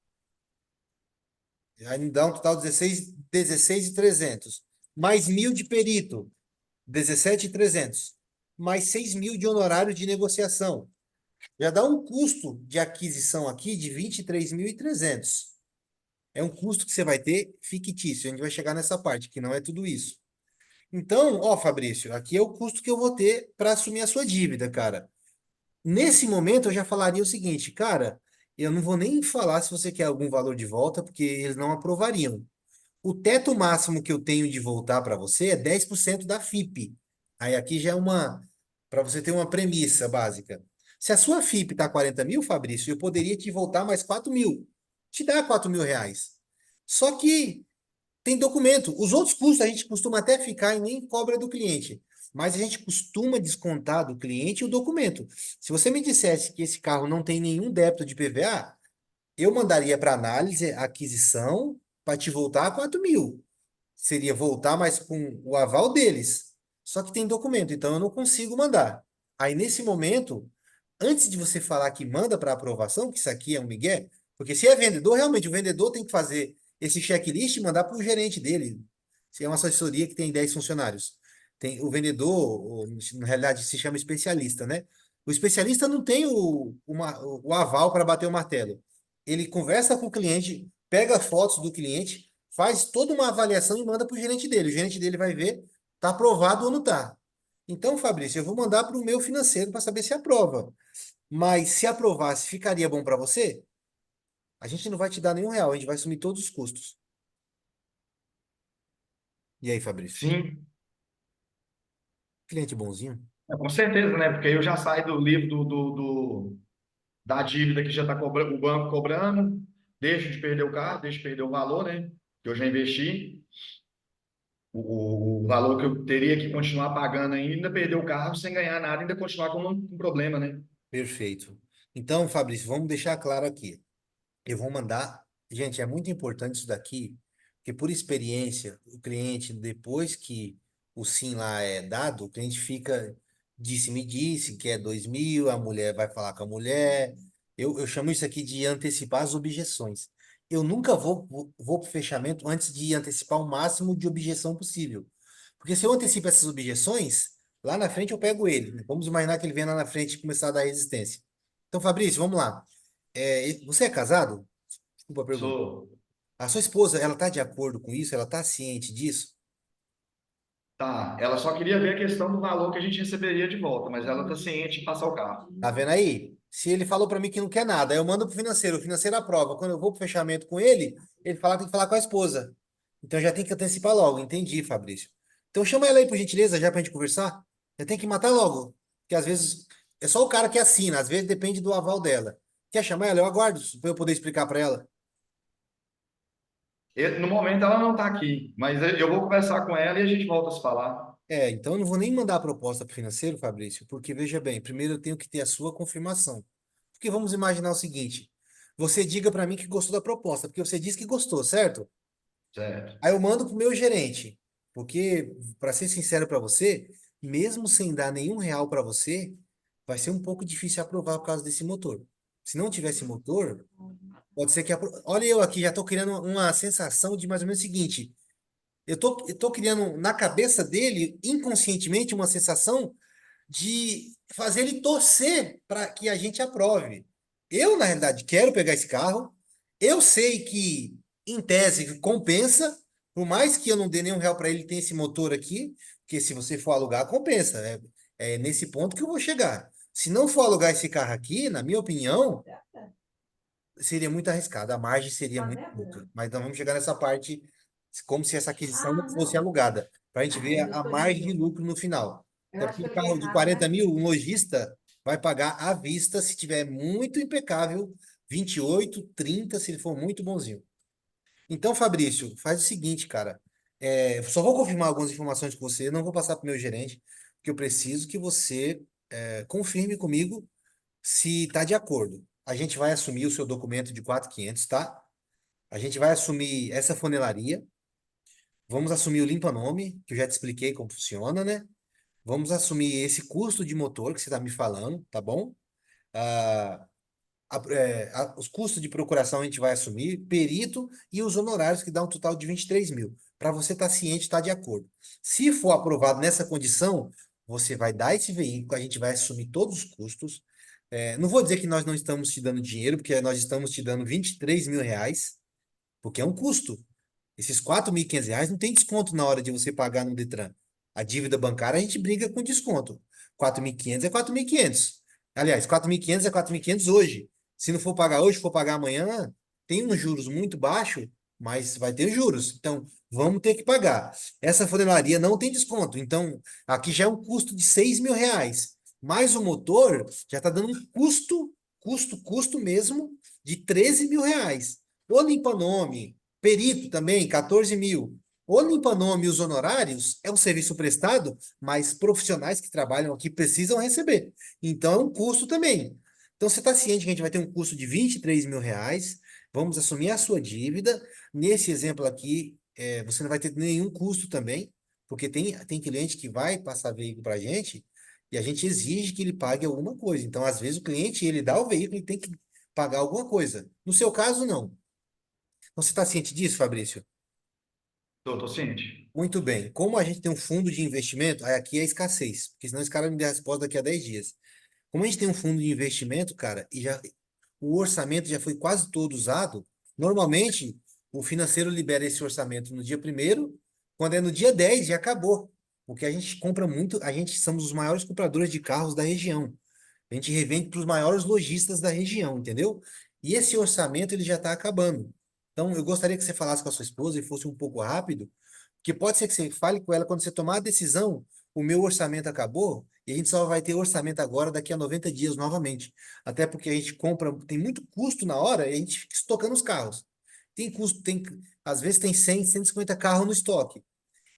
aí me dá um total de 16.300, mais 1.000 de perito, 17.300, mais 6.000 de honorário de negociação. Já dá um custo de aquisição aqui de 23.300. É um custo que você vai ter fictício. A gente vai chegar nessa parte, que não é tudo isso. Então, ó, Fabrício, aqui é o custo que eu vou ter para assumir a sua dívida, cara. Nesse momento, eu já falaria o seguinte, cara, eu não vou nem falar se você quer algum valor de volta, porque eles não aprovariam. O teto máximo que eu tenho de voltar para você é 10% da FIP. Aí aqui já é para você ter uma premissa básica. Se a sua FIP está 40.000, Fabrício, eu poderia te voltar mais 4.000. Te dá R$ 4.000. Só que tem documento. Os outros custos a gente costuma até ficar e nem cobra do cliente. Mas a gente costuma descontar do cliente o documento. Se você me dissesse que esse carro não tem nenhum débito de PVA, eu mandaria para análise a aquisição para te voltar a 4.000. Seria voltar, mas com o aval deles. Só que tem documento, então eu não consigo mandar. Aí, nesse momento, antes de você falar que manda para aprovação, que isso aqui é um migué, porque se é vendedor, realmente o vendedor tem que fazer esse checklist e mandar para o gerente dele. Se é uma assessoria que tem 10 funcionários. Tem o vendedor, na realidade, se chama especialista, né? O especialista não tem o aval para bater o martelo. Ele conversa com o cliente, pega fotos do cliente, faz toda uma avaliação e manda para o gerente dele. O gerente dele vai ver, tá aprovado ou não tá. Então, Fabrício, eu vou mandar para o meu financeiro para saber se aprova. Mas se aprovasse, ficaria bom para você? A gente não vai te dar nenhum real, a gente vai assumir todos os custos. E aí, Fabrício?
Sim,
Cliente bonzinho?
com certeza, né? Porque aí eu já saio do livro da dívida que já está o banco cobrando, deixo de perder o carro, deixo de perder o valor, né? Que eu já investi, o valor que eu teria que continuar pagando ainda, perder o carro sem ganhar nada, ainda continuar com um problema, né?
Perfeito. Então, Fabrício, vamos deixar claro aqui. Eu vou mandar. Gente, é muito importante isso daqui, porque por experiência, o cliente, depois que o sim lá é dado, o cliente fica, disse-me disse, que é 2.000, a mulher vai falar com a mulher. Eu chamo isso aqui de antecipar as objeções. Eu nunca vou para o fechamento antes de antecipar o máximo de objeção possível. Porque se eu antecipo essas objeções, lá na frente eu pego ele. Vamos imaginar que ele venha lá na frente e começar a dar resistência. Então, Fabrício, vamos lá. Você é casado? Desculpa a pergunta.
Sou.
A sua esposa, ela tá de acordo com isso? Ela tá ciente disso?
Tá, ela só queria ver a questão do valor que a gente receberia de volta, mas ela tá ciente de passar o carro.
Tá vendo aí? Se ele falou para mim que não quer nada, aí eu mando pro financeiro, o financeiro aprova. Quando eu vou pro fechamento com ele fala que tem que falar com a esposa. Então já tem que antecipar logo. Entendi, Fabrício. Então chama ela aí, por gentileza, já pra gente conversar. Já tem que matar logo. Porque às vezes é só o cara que assina, às vezes depende do aval dela. Quer chamar ela? Eu aguardo para eu poder explicar para ela.
No momento ela não tá aqui, mas eu vou conversar com ela e a gente volta a se falar.
É, então eu não vou nem mandar a proposta para o financeiro, Fabrício, porque veja bem, primeiro eu tenho que ter a sua confirmação. Porque vamos imaginar o seguinte: você diga para mim que gostou da proposta, porque você disse que gostou, certo?
Certo.
Aí eu mando pro meu gerente, porque, para ser sincero para você, mesmo sem dar nenhum real para você, vai ser um pouco difícil aprovar por causa desse motor. Se não tivesse motor, pode ser que. Olha, eu aqui já estou criando uma sensação de mais ou menos o seguinte: eu tô criando na cabeça dele, inconscientemente, uma sensação de fazer ele torcer para que a gente aprove. Eu, na realidade, quero pegar esse carro. Eu sei que, em tese, compensa, por mais que eu não dê nenhum real para ele, tem esse motor aqui, porque se você for alugar, compensa. É nesse ponto que eu vou chegar. Se não for alugar esse carro aqui, na minha opinião, seria muito arriscado. A margem seria muito pouca. Mas nós vamos chegar nessa parte, como se essa aquisição não fosse alugada, para a gente ver a margem de lucro no final. Até porque um carro de 40 mil, um lojista vai pagar à vista se tiver muito impecável, 28, 30, se ele for muito bonzinho. Então, Fabrício, faz o seguinte, cara. Só vou confirmar algumas informações com você, não vou passar para o meu gerente, porque eu preciso que você confirme comigo se está de acordo. A gente vai assumir o seu documento de 4.500, tá? A gente vai assumir essa funelaria. Vamos assumir o limpa-nome, que eu já te expliquei como funciona, né? Vamos assumir esse custo de motor que você está me falando, tá bom? Ah, os custos de procuração a gente vai assumir, perito e os honorários, que dá um total de 23 mil. Para você estar ciente, estar de acordo. Se for aprovado nessa condição, você vai dar esse veículo, a gente vai assumir todos os custos. Não vou dizer que nós não estamos te dando dinheiro, porque nós estamos te dando 23 mil reais, porque é um custo. Esses 4.500 reais não tem desconto na hora de você pagar no Detran. A dívida bancária a gente briga com desconto. 4.500 é 4.500. Aliás, 4.500 é 4.500 hoje. Se não for pagar hoje, for pagar amanhã, tem uns juros muito baixos, mas vai ter juros. Então, vamos ter que pagar. Essa funilaria não tem desconto. Então, aqui já é um custo de 6 mil reais. Mais o motor já está dando um custo mesmo, de 13 mil reais. O limpa-nome, perito também, 14 mil. O limpa-nome e os honorários é um serviço prestado, mas profissionais que trabalham aqui precisam receber. Então, é um custo também. Então, você está ciente que a gente vai ter um custo de 23 mil reais, vamos assumir a sua dívida. Nesse exemplo aqui, você não vai ter nenhum custo também, porque tem cliente que vai passar veículo para a gente e a gente exige que ele pague alguma coisa. Então, às vezes, o cliente, ele dá o veículo e tem que pagar alguma coisa. No seu caso, não. Você está ciente disso, Fabrício?
Tô ciente.
Muito bem. Como a gente tem um fundo de investimento, aí aqui é escassez, porque senão esse cara me dá a resposta daqui a 10 dias. Como a gente tem um fundo de investimento, cara, e já o orçamento já foi quase todo usado, normalmente o financeiro libera esse orçamento no dia primeiro, quando é no dia 10 já acabou. Porque a gente compra muito, a gente somos os maiores compradores de carros da região. A gente revende para os maiores lojistas da região, entendeu? E esse orçamento ele já está acabando. Então, eu gostaria que você falasse com a sua esposa e fosse um pouco rápido, porque pode ser que você fale com ela quando você tomar a decisão, o meu orçamento acabou e a gente só vai ter orçamento agora daqui a 90 dias novamente. Até porque a gente compra, tem muito custo na hora e a gente fica estocando os carros. Tem custo, às vezes tem 100, 150 carros no estoque.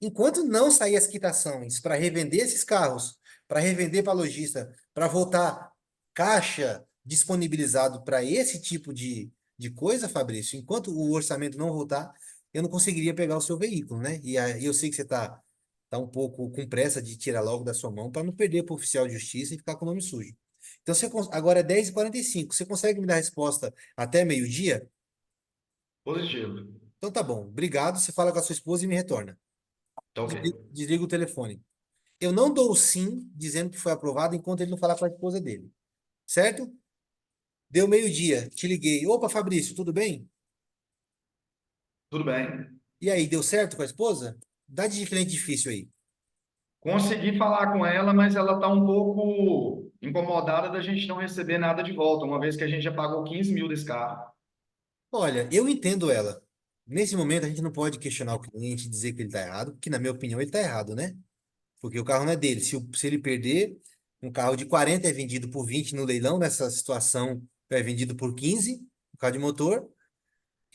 Enquanto não sair as quitações para revender esses carros, para revender para lojista, para voltar caixa disponibilizado para esse tipo de coisa, Fabrício, enquanto o orçamento não voltar, eu não conseguiria pegar o seu veículo, né? E aí eu sei que você tá um pouco com pressa de tirar logo da sua mão para não perder para o oficial de justiça e ficar com o nome sujo. Então, agora é 10h45. Você consegue me dar a resposta até meio-dia?
Positivo.
Então tá bom. Obrigado. Você fala com a sua esposa e me retorna.
Tá ok.
Desliga o telefone. Eu não dou o sim dizendo que foi aprovado enquanto ele não falar com a esposa dele. Certo? Deu meio-dia, te liguei. Opa, Fabrício, tudo bem?
Tudo bem.
E aí, deu certo com a esposa? Dá de cliente difícil aí.
Consegui falar com ela, mas ela está um pouco incomodada da gente não receber nada de volta, uma vez que a gente já pagou 15 mil desse carro.
Olha, eu entendo ela. Nesse momento, a gente não pode questionar o cliente e dizer que ele está errado, porque, na minha opinião, ele está errado, né? Porque o carro não é dele. Se ele perder, um carro de 40 é vendido por 20 no leilão, nessa situação é vendido por 15, o carro de motor,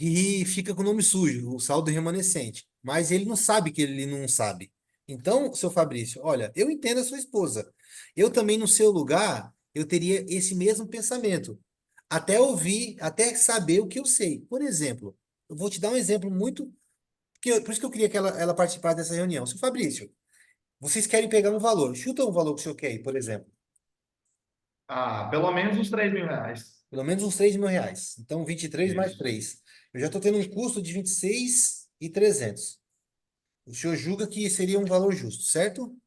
e fica com o nome sujo, o saldo remanescente. Mas ele não sabe que ele não sabe. Então, seu Fabrício, olha, eu entendo a sua esposa. Eu também, no seu lugar, eu teria esse mesmo pensamento. Até ouvir, até saber o que eu sei. Por exemplo, eu vou te dar um exemplo muito. Por isso que eu queria que ela participasse dessa reunião. Seu Fabrício, vocês querem pegar um valor. Chuta um valor que o senhor quer aí, por exemplo.
Ah, pelo menos uns 3 mil reais.
Pelo menos uns 3 mil reais. Então, 23 mais
Isso,
3. Eu já estou tendo um custo de 26.300. O senhor julga que seria um valor justo, certo?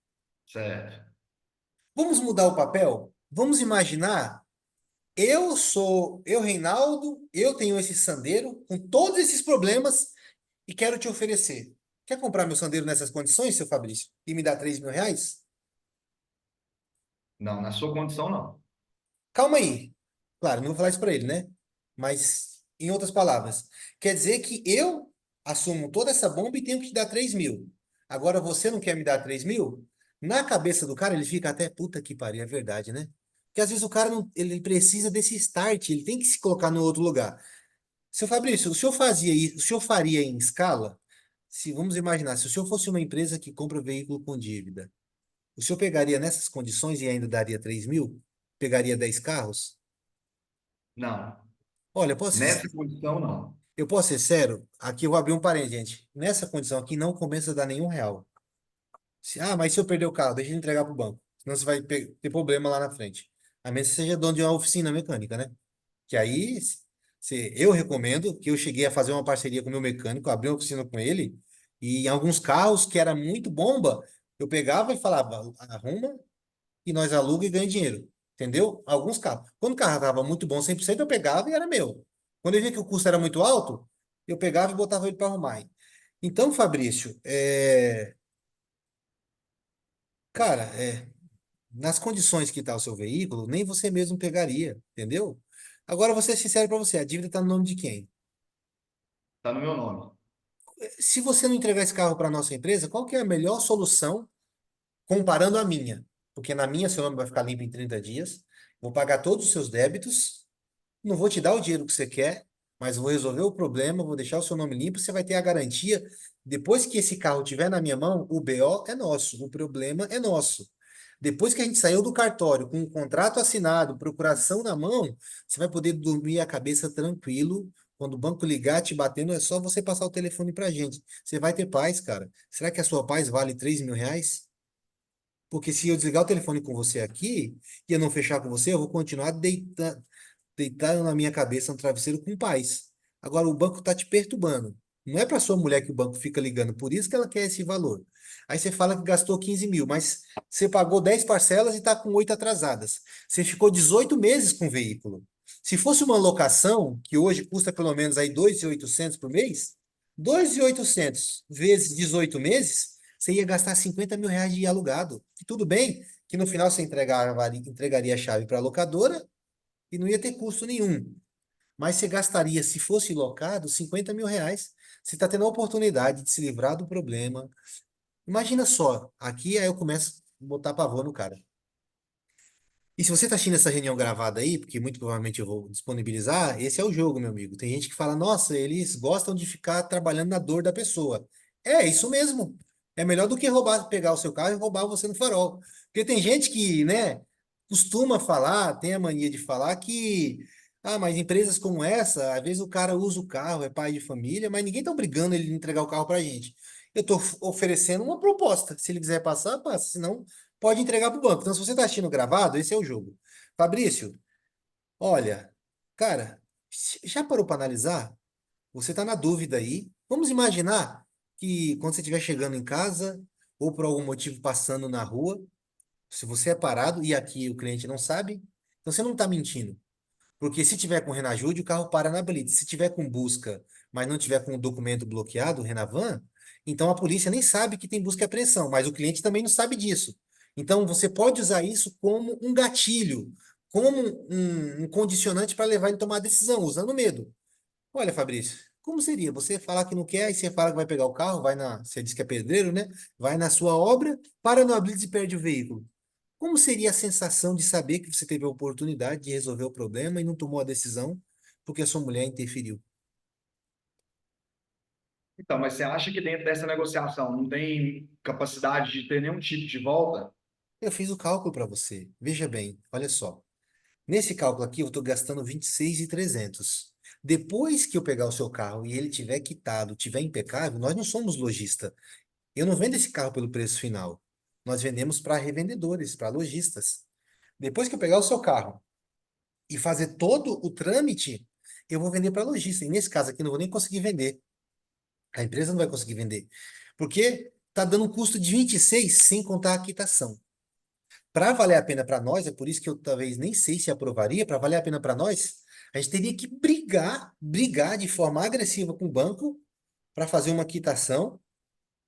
certo.
Vamos mudar o papel? Vamos imaginar, eu, Reinaldo, eu tenho esse Sandero com todos esses problemas e quero te oferecer. Quer comprar meu Sandero nessas condições, seu Fabrício? E me dar 3 mil reais?
Não, na sua condição, não.
Calma aí. Claro, não vou falar isso para ele, né? Mas, em outras palavras, quer dizer que eu assumo toda essa bomba e tenho que te dar 3 mil. Agora você não quer me dar 3 mil? Na cabeça do cara, ele fica até puta que pariu, é verdade, né? Porque às vezes o cara não, ele precisa desse start, ele tem que se colocar no outro lugar. Seu Fabrício, o senhor fazia isso, o senhor faria em escala? Se vamos imaginar, se o senhor fosse uma empresa que compra veículo com dívida, o senhor pegaria nessas condições e ainda daria 3 mil? Pegaria 10 carros?
Não.
Olha,
Nessa condição, não.
eu posso ser sério? Aqui eu vou abrir um parênteses, gente. Nessa condição aqui não compensa dar nenhum real. Mas se eu perder o carro, deixa ele entregar para o banco. Senão você vai ter problema lá na frente. A menos que você seja dono de uma oficina mecânica, né? Que aí, eu recomendo que eu cheguei a fazer uma parceria com o meu mecânico, abri uma oficina com ele, e em alguns carros que era muito bomba, eu pegava e falava, arruma e nós aluga e ganha dinheiro. Entendeu? Alguns carros. Quando o carro estava muito bom, 100% eu pegava e era meu. Quando eu via que o custo era muito alto, eu pegava e botava ele para arrumar. Então, Fabrício, cara, nas condições que está o seu veículo, nem você mesmo pegaria, entendeu? Agora, vou ser sincero para você, a dívida está no nome de quem?
Tá no meu nome.
Se você não entregar esse carro para nossa empresa, qual que é a melhor solução comparando a minha? Porque na minha seu nome vai ficar limpo em 30 dias, vou pagar todos os seus débitos. Não vou te dar o dinheiro que você quer, mas vou resolver o problema, vou deixar o seu nome limpo, você vai ter a garantia. Depois que esse carro estiver na minha mão, o BO é nosso, o problema é nosso. Depois que a gente saiu do cartório com o contrato assinado, procuração na mão, você vai poder dormir a cabeça tranquilo. Quando o banco ligar te batendo, é só você passar o telefone pra gente. Você vai ter paz, cara. Será que a sua paz vale 3 mil reais? Porque se eu desligar o telefone com você aqui e eu não fechar com você, eu vou continuar deitado na minha cabeça no travesseiro com paz. Agora o banco está te perturbando. Não é para sua mulher que o banco fica ligando, por isso que ela quer esse valor. Aí você fala que gastou 15 mil, mas você pagou 10 parcelas e está com 8 atrasadas. Você ficou 18 meses com o veículo. Se fosse uma locação, que hoje custa pelo menos aí 2.800 por mês, 2.800 vezes 18 meses, você ia gastar 50 mil reais de alugado. E tudo bem que no final você entregaria a chave para a locadora e não ia ter custo nenhum. Mas você gastaria, se fosse locado, 50 mil reais. Você está tendo a oportunidade de se livrar do problema. Imagina só, aqui aí eu começo a botar pavor no cara. E se você está assistindo essa reunião gravada aí, porque muito provavelmente eu vou disponibilizar, esse é o jogo, meu amigo. Tem gente que fala, nossa, eles gostam de ficar trabalhando na dor da pessoa. É isso mesmo. É melhor do que roubar, pegar o seu carro e roubar você no farol. Porque tem gente que, né, costuma falar, tem a mania de falar que, mas empresas como essa, às vezes o cara usa o carro, é pai de família, mas ninguém está obrigando ele a entregar o carro para a gente. Eu estou oferecendo uma proposta. Se ele quiser passar, passa. Senão, pode entregar para o banco. Então, se você está assistindo gravado, esse é o jogo. Fabrício, olha, cara, já parou para analisar? Você está na dúvida aí. Vamos imaginar que quando você estiver chegando em casa ou por algum motivo passando na rua, se você é parado e aqui o cliente não sabe, então você não está mentindo. Porque se tiver com Renajude, o carro para na blitz. Se tiver com busca mas não tiver com o documento bloqueado, o Renavan, então a polícia nem sabe que tem busca e apreensão, mas o cliente também não sabe disso. Então você pode usar isso como um gatilho, como um condicionante para levar ele a tomar a decisão, usando medo. Olha, Fabrício, como seria? Você falar que não quer, aí você fala que vai pegar o carro, você diz que é pedreiro, né? Vai na sua obra, para no blitz e perde o veículo. Como seria a sensação de saber que você teve a oportunidade de resolver o problema e não tomou a decisão porque a sua mulher interferiu?
Então, mas você acha que dentro dessa negociação não tem capacidade de ter nenhum tipo de volta?
Eu fiz o cálculo para você. Veja bem, olha só. Nesse cálculo aqui, eu estou gastando 26.300. Depois que eu pegar o seu carro e ele tiver quitado, tiver impecável, nós não somos lojista. Eu não vendo esse carro pelo preço final. Nós vendemos para revendedores, para lojistas. Depois que eu pegar o seu carro e fazer todo o trâmite, eu vou vender para lojista. E nesse caso aqui, eu não vou nem conseguir vender. A empresa não vai conseguir vender. Porque está dando um custo de 26 sem contar a quitação. Para valer a pena para nós, é por isso que eu talvez nem sei se aprovaria, para valer a pena para nós, a gente teria que brigar de forma agressiva com o banco para fazer uma quitação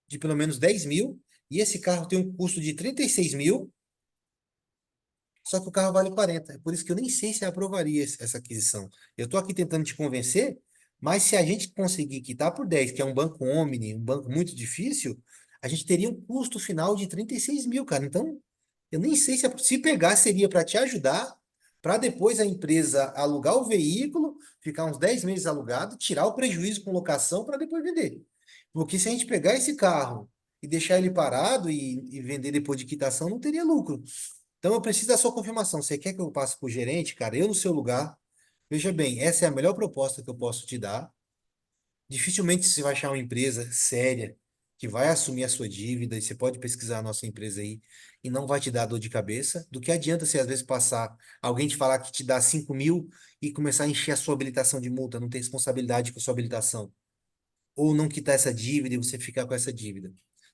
de pelo menos 10 mil, e esse carro tem um custo de 36 mil, só que o carro vale 40. É por isso que eu nem sei se aprovaria essa aquisição. Eu estou aqui tentando te convencer, mas se a gente conseguir quitar por 10, que é um banco Omni, um banco muito difícil, a gente teria um custo final de 36 mil, cara. Então, eu nem sei se pegar seria para te ajudar, para depois a empresa alugar o veículo, ficar uns 10 meses alugado, tirar o prejuízo com locação para depois vender. Porque se a gente pegar esse carro e deixar ele parado e vender depois de quitação, não teria lucro. Então eu preciso da sua confirmação. Você quer que eu passe para o gerente, cara? Eu no seu lugar. Veja bem, essa é a melhor proposta que eu posso te dar. Dificilmente você vai achar uma empresa séria que vai assumir a sua dívida, e você pode pesquisar a nossa empresa aí e não vai te dar dor de cabeça. Do que adianta você às vezes passar, alguém te falar que te dá 5 mil e começar a encher a sua habilitação de multa, não ter responsabilidade com a sua habilitação. Ou não quitar essa dívida e você ficar com essa dívida.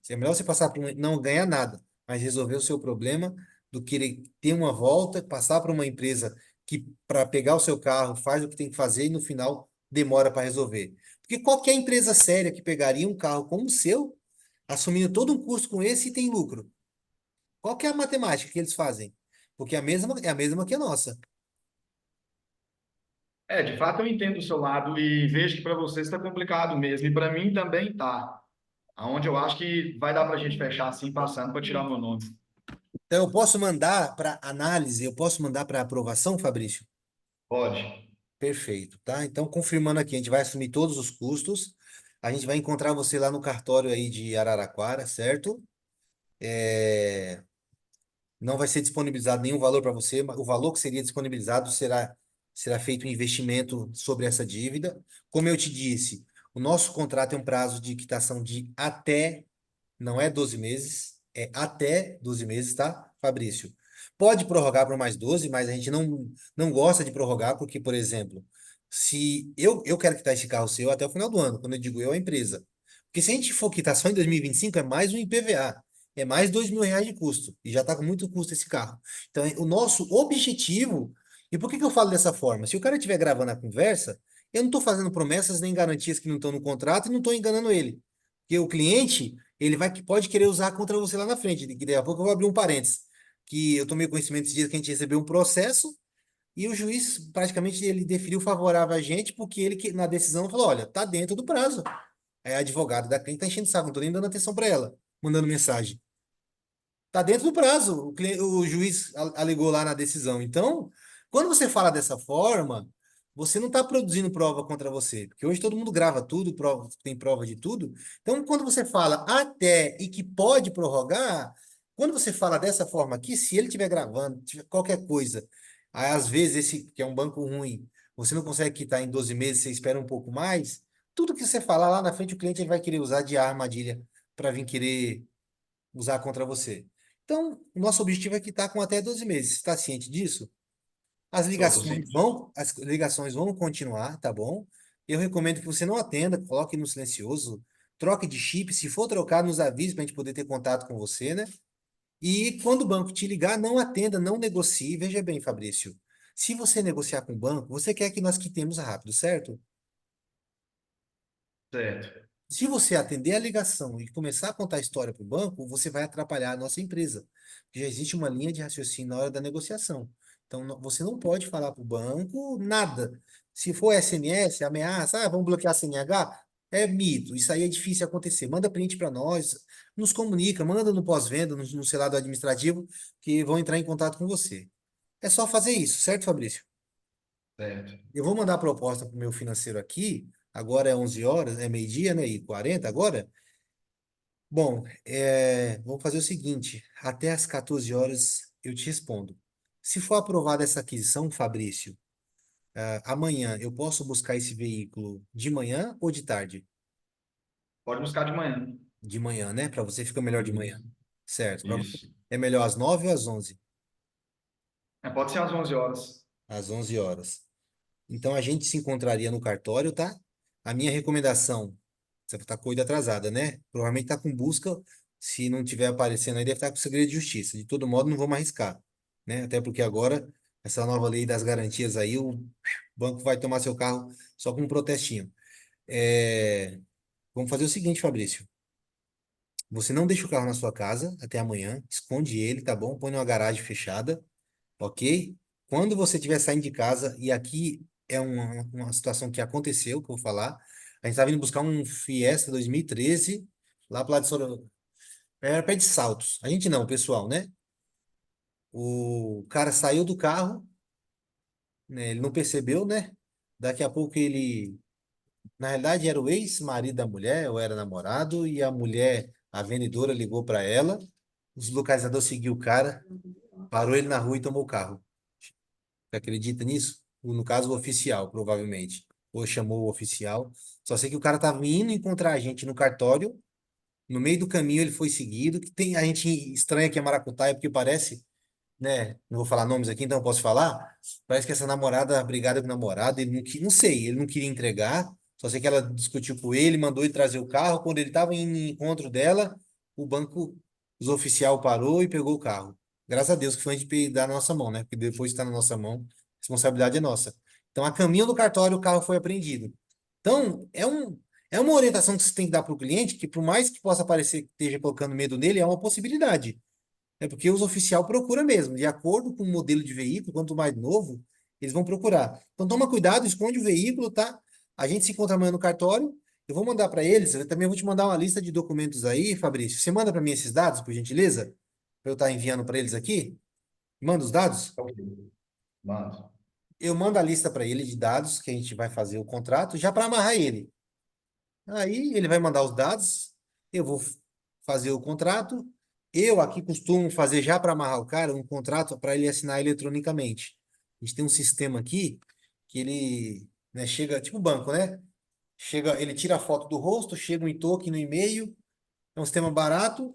É melhor você passar por não ganhar nada, mas resolver o seu problema do que ele ter uma volta, passar para uma empresa que, para pegar o seu carro, faz o que tem que fazer e no final demora para resolver. Porque qualquer empresa séria que pegaria um carro como o seu, assumindo todo um custo com esse e tem lucro. Qual que é a matemática que eles fazem? Porque é a mesma que a nossa.
É, de fato eu entendo o seu lado e vejo que para você está complicado mesmo, e para mim também tá. Aonde eu acho que vai dar para a gente fechar assim, passando para tirar o meu nome.
Então eu posso mandar para análise, eu posso mandar para aprovação, Fabrício?
Pode.
Perfeito, tá? Então, confirmando aqui, a gente vai assumir todos os custos. A gente vai encontrar você lá no cartório aí de Araraquara, certo? É, Não vai ser disponibilizado nenhum valor para você, mas o valor que seria disponibilizado será feito um investimento sobre essa dívida. Como eu te disse, o nosso contrato tem um prazo de quitação de até, não é 12 meses, é até 12 meses, tá, Fabrício? Pode prorrogar por mais 12, mas a gente não gosta de prorrogar, porque, por exemplo, se eu quero quitar esse carro seu até o final do ano, quando eu digo eu, a empresa. Porque se a gente for quitar só em 2025, é mais um IPVA, é mais R$ 2.000 de custo, e já está com muito custo esse carro. Então, o nosso objetivo, e por que que eu falo dessa forma? Se o cara estiver gravando a conversa, eu não estou fazendo promessas nem garantias que não estão no contrato e não estou enganando ele. Porque o cliente, ele pode querer usar contra você lá na frente. Que daqui a pouco eu vou abrir um parênteses. Que eu tomei conhecimento esses dias que a gente recebeu um processo e o juiz praticamente ele deferiu favorável a gente porque ele na decisão falou, olha, tá dentro do prazo. Aí a advogada da cliente tá enchendo o saco, não tô nem dando atenção para ela, mandando mensagem. Tá dentro do prazo. O juiz alegou lá na decisão. Então, quando você fala dessa forma, você não está produzindo prova contra você, porque hoje todo mundo grava tudo, tem prova de tudo. Então, quando você fala até e que pode prorrogar, quando você fala dessa forma aqui, se ele estiver gravando, tiver qualquer coisa, aí, às vezes esse que é um banco ruim, você não consegue quitar em 12 meses, você espera um pouco mais, tudo que você falar lá na frente, o cliente ele vai querer usar de armadilha para vir querer usar contra você. Então, o nosso objetivo é quitar com até 12 meses. Você está ciente disso?
Tô sim.
As ligações vão continuar, tá bom? Eu recomendo que você não atenda, coloque no silencioso, troque de chip. Se for trocar, nos avise para a gente poder ter contato com você, né? E quando o banco te ligar, não atenda, não negocie. Veja bem, Fabrício, se você negociar com o banco, você quer que nós quitemos rápido, certo?
Certo.
Se você atender a ligação e começar a contar a história para o banco, você vai atrapalhar a nossa empresa. Já existe uma linha de raciocínio na hora da negociação. Então, você não pode falar para o banco nada. Se for SMS, ameaça, vamos bloquear a CNH, é mito. Isso aí é difícil acontecer. Manda print para nós, nos comunica, manda no pós-venda, no sei lá do administrativo, que vão entrar em contato com você. É só fazer isso, certo, Fabrício?
Certo.
Eu vou mandar a proposta para o meu financeiro aqui. Agora é 11 horas, é meio-dia, né? E 40 agora. Bom, vamos fazer o seguinte: até às 14 horas eu te respondo. Se for aprovada essa aquisição, Fabrício, amanhã eu posso buscar esse veículo de manhã ou de tarde?
Pode buscar de manhã.
De manhã, né? Para você fica melhor de manhã.
Isso.
Certo. Para você
Isso.
é melhor às 9 ou às 11?
Pode ser às 11 horas.
Às 11 horas. Então a gente se encontraria no cartório, tá? A minha recomendação, você está com coisa atrasada, né? Provavelmente está com busca. Se não tiver aparecendo aí, deve estar com segredo de justiça. De todo modo, não vamos arriscar, né? Até porque agora, essa nova lei das garantias aí, o banco vai tomar seu carro só com um protestinho. Vamos fazer o seguinte, Fabrício. Você não deixa o carro na sua casa até amanhã, esconde ele, tá bom? Põe numa garagem fechada, ok? Quando você estiver saindo de casa, e aqui é uma situação que aconteceu, que eu vou falar, a gente estava vindo buscar um Fiesta 2013, lá para lá de Sorocaba, perto de Saltos. A gente não, o pessoal, né? O cara saiu do carro, né? Ele não percebeu, né? Daqui a pouco ele, na realidade, era o ex-marido da mulher, ou era namorado, e a mulher, a vendedora, ligou para ela, os localizadores seguiu o cara, parou ele na rua e tomou o carro. Você acredita nisso? No caso, o oficial, provavelmente. Ou chamou o oficial. Só sei que o cara tava indo encontrar a gente no cartório. No meio do caminho ele foi seguido. Que tem a gente estranha que é maracutaia, porque parece, né? Não vou falar nomes aqui, então eu posso falar. Parece que essa namorada brigada com o namorado, ele não, não sei, ele não queria entregar. Só sei que ela discutiu com ele, mandou ele trazer o carro. Quando ele estava em encontro dela, o banco, os oficial parou e pegou o carro. Graças a Deus que foi antes de dar na nossa mão, né? Porque depois que está na nossa mão, a responsabilidade é nossa. Então, a caminho do cartório, o carro foi apreendido. Então, é uma orientação que você tem que dar para o cliente, que por mais que possa parecer que esteja colocando medo nele, é uma possibilidade. É porque os oficial procura mesmo, de acordo com o modelo de veículo, quanto mais novo, eles vão procurar. Então toma cuidado, esconde o veículo, tá? A gente se encontra amanhã no cartório. Eu vou mandar para eles, eu também vou te mandar uma lista de documentos aí, Fabrício. Você manda para mim esses dados, por gentileza? Para eu estar enviando para eles aqui? Manda os dados?
Ok. Mano.
Eu mando a lista para ele de dados que a gente vai fazer o contrato, já para amarrar ele. Aí ele vai mandar os dados, eu vou fazer o contrato. Eu aqui costumo fazer já para amarrar o cara um contrato para ele assinar eletronicamente. A gente tem um sistema aqui que ele, né, chega, tipo banco, né? Chega, ele tira a foto do rosto, chega um token no e-mail, é um sistema barato,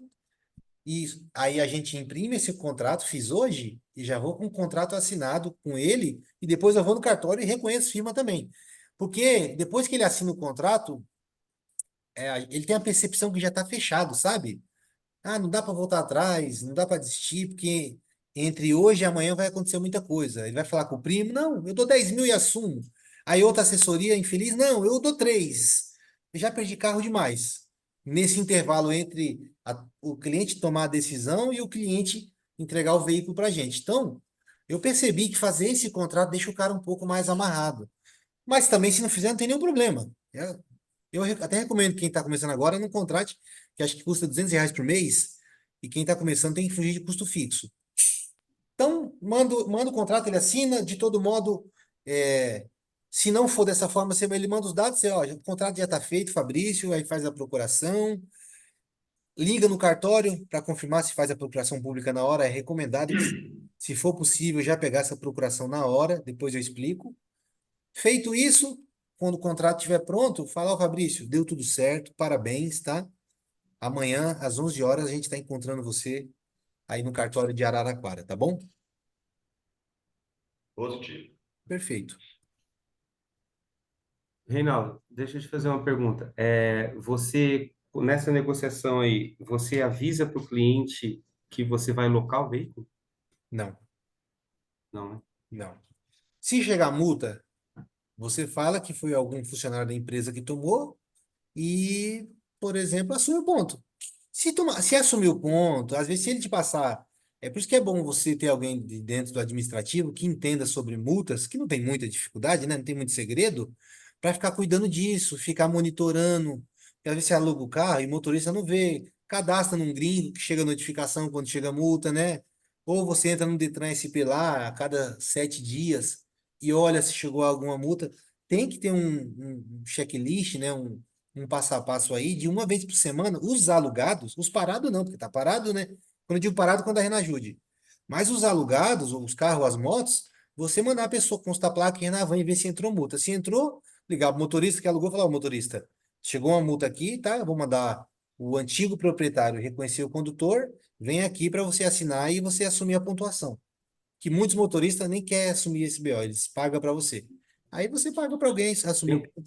e aí a gente imprime esse contrato, fiz hoje, e já vou com o contrato assinado com ele, e depois eu vou no cartório e reconheço firma também. Porque depois que ele assina o contrato, ele tem a percepção que já está fechado, sabe? Ah, não dá para voltar atrás, não dá para desistir, porque entre hoje e amanhã vai acontecer muita coisa. Ele vai falar com o primo, não, eu dou 10 mil e assumo. Aí outra assessoria infeliz, não, eu dou 3. Eu já perdi carro demais. Nesse intervalo entre o cliente tomar a decisão e o cliente entregar o veículo para a gente. Então, eu percebi que fazer esse contrato deixa o cara um pouco mais amarrado. Mas também, se não fizer, não tem nenhum problema. Eu até recomendo quem está começando agora não contrate, que acho que custa R$ 200 por mês, e quem está começando tem que fugir de custo fixo. Então, manda o contrato, ele assina, de todo modo, se não for dessa forma, ele manda os dados, ó, o contrato já está feito, Fabrício, aí faz a procuração, liga no cartório para confirmar se faz a procuração pública na hora, é recomendado que, se for possível, já pegar essa procuração na hora, depois eu explico. Feito isso, quando o contrato estiver pronto, fala, ó, Fabrício, deu tudo certo, parabéns, tá? Amanhã, às 11 horas, a gente está encontrando você aí no cartório de Araraquara, tá bom?
Positivo.
Perfeito.
Reinaldo, deixa eu te fazer uma pergunta. Você, nessa negociação aí, você avisa para o cliente que você vai locar o veículo?
Não,
Não, né?
não. Se chegar multa, você fala que foi algum funcionário da empresa que tomou, e, por exemplo, assume o ponto. Se assumir o ponto, às vezes se ele te passar, é por isso que é bom você ter alguém dentro do administrativo que entenda sobre multas, que não tem muita dificuldade, né? Não tem muito segredo, para ficar cuidando disso, ficar monitorando. Porque às vezes você aluga o carro e o motorista não vê, cadastra num gringo que chega a notificação quando chega a multa, né? Ou você entra no Detran SP lá a cada 7 dias e olha se chegou alguma multa. Tem que ter um checklist, né? Um passo a passo aí de uma vez por semana, os alugados, os parados não, porque tá parado, né? Quando eu digo parado, quando a Renajude. Mas os alugados, os carros, as motos, você mandar a pessoa constar a placa e na van e ver se entrou multa. Se entrou, ligar pro motorista que alugou e falar, ô motorista, chegou uma multa aqui, tá? Eu vou mandar o antigo proprietário reconhecer o condutor, vem aqui para você assinar e você assumir a pontuação. Que muitos motoristas nem querem assumir esse BO, eles pagam para você. Aí você paga para alguém assumir o
Den-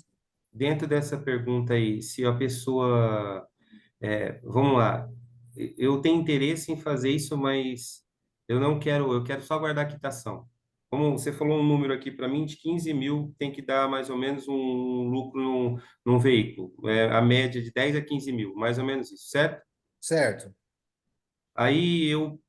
Dentro dessa pergunta aí, se a pessoa, vamos lá, eu tenho interesse em fazer isso, mas eu não quero, eu quero só guardar a quitação. Como você falou um número aqui para mim de 15 mil, tem que dar mais ou menos um lucro num veículo, a média de 10 a 15 mil, mais ou menos isso, certo?
certo?
Aí eu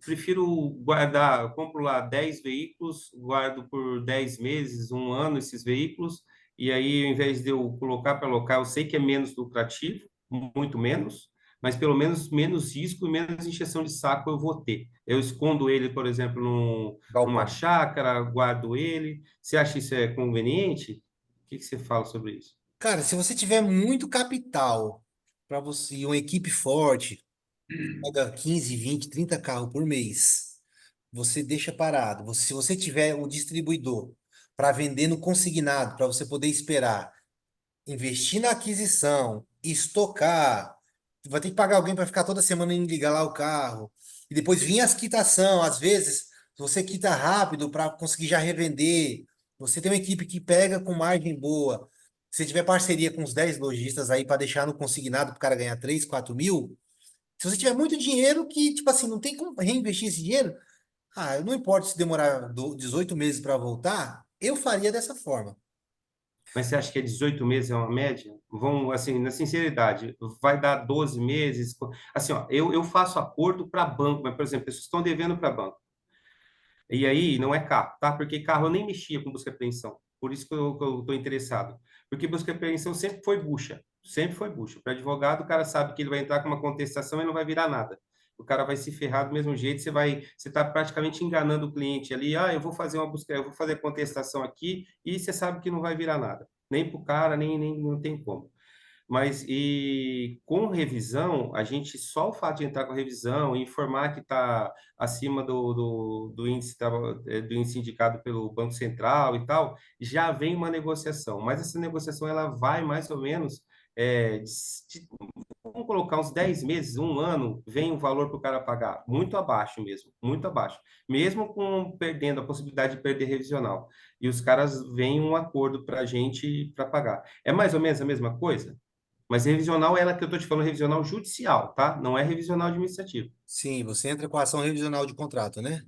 prefiro guardar, eu compro lá 10 veículos, guardo por 10 meses, um ano esses veículos, e aí ao invés de eu colocar para alocar, eu sei que é menos lucrativo, muito menos, mas pelo menos menos risco e menos encheção de saco eu vou ter. Eu escondo ele, por exemplo, numa
Galpão.
chácara, guardo ele. Você acha isso é conveniente? O que que você fala sobre isso?
Cara, se você tiver muito capital para você, e uma equipe forte, paga 15, 20, 30 carros por mês, você deixa parado. Se você tiver um distribuidor para vender no consignado, para você poder esperar, investir na aquisição, estocar, vai ter que pagar alguém para ficar toda semana indo ligar lá o carro, e depois vir as quitação, às vezes, você quita rápido para conseguir já revender. Você tem uma equipe que pega com margem boa. Se tiver parceria com uns 10 lojistas aí para deixar no consignado para o cara ganhar 3, 4 mil, se você tiver muito dinheiro que, tipo assim, não tem como reinvestir esse dinheiro, não importa se demorar 18 meses para voltar, eu faria dessa forma.
Mas você acha que 18 meses é uma média? Vão, assim, na sinceridade, vai dar 12 meses? Assim, ó, eu faço acordo para banco, mas, por exemplo, pessoas estão devendo para banco. E aí, não é carro, tá? Porque carro eu nem mexia com busca e apreensão. Por isso que eu estou interessado. Porque busca e apreensão sempre foi bucha. Sempre foi bucha. Para advogado, o cara sabe que ele vai entrar com uma contestação e não vai virar nada. O cara vai se ferrar do mesmo jeito, você está praticamente enganando o cliente ali. Ah, eu vou fazer uma busca, eu vou fazer contestação aqui, e você sabe que não vai virar nada. Nem para o cara, nem não tem como. Mas e com revisão, a gente só o fato de entrar com a revisão e informar que está acima do índice do índice indicado pelo Banco Central e tal, já vem uma negociação. Mas essa negociação ela vai mais ou menos vamos colocar uns 10 meses, um ano, vem o valor para o cara pagar, muito abaixo mesmo, muito abaixo, mesmo com perdendo a possibilidade de perder revisional. E os caras vêm um acordo para a gente para pagar. É mais ou menos a mesma coisa? Mas revisional é ela que eu estou te falando, revisional judicial, tá? Não é revisional administrativo.
Sim, você entra com a ação revisional de contrato, né?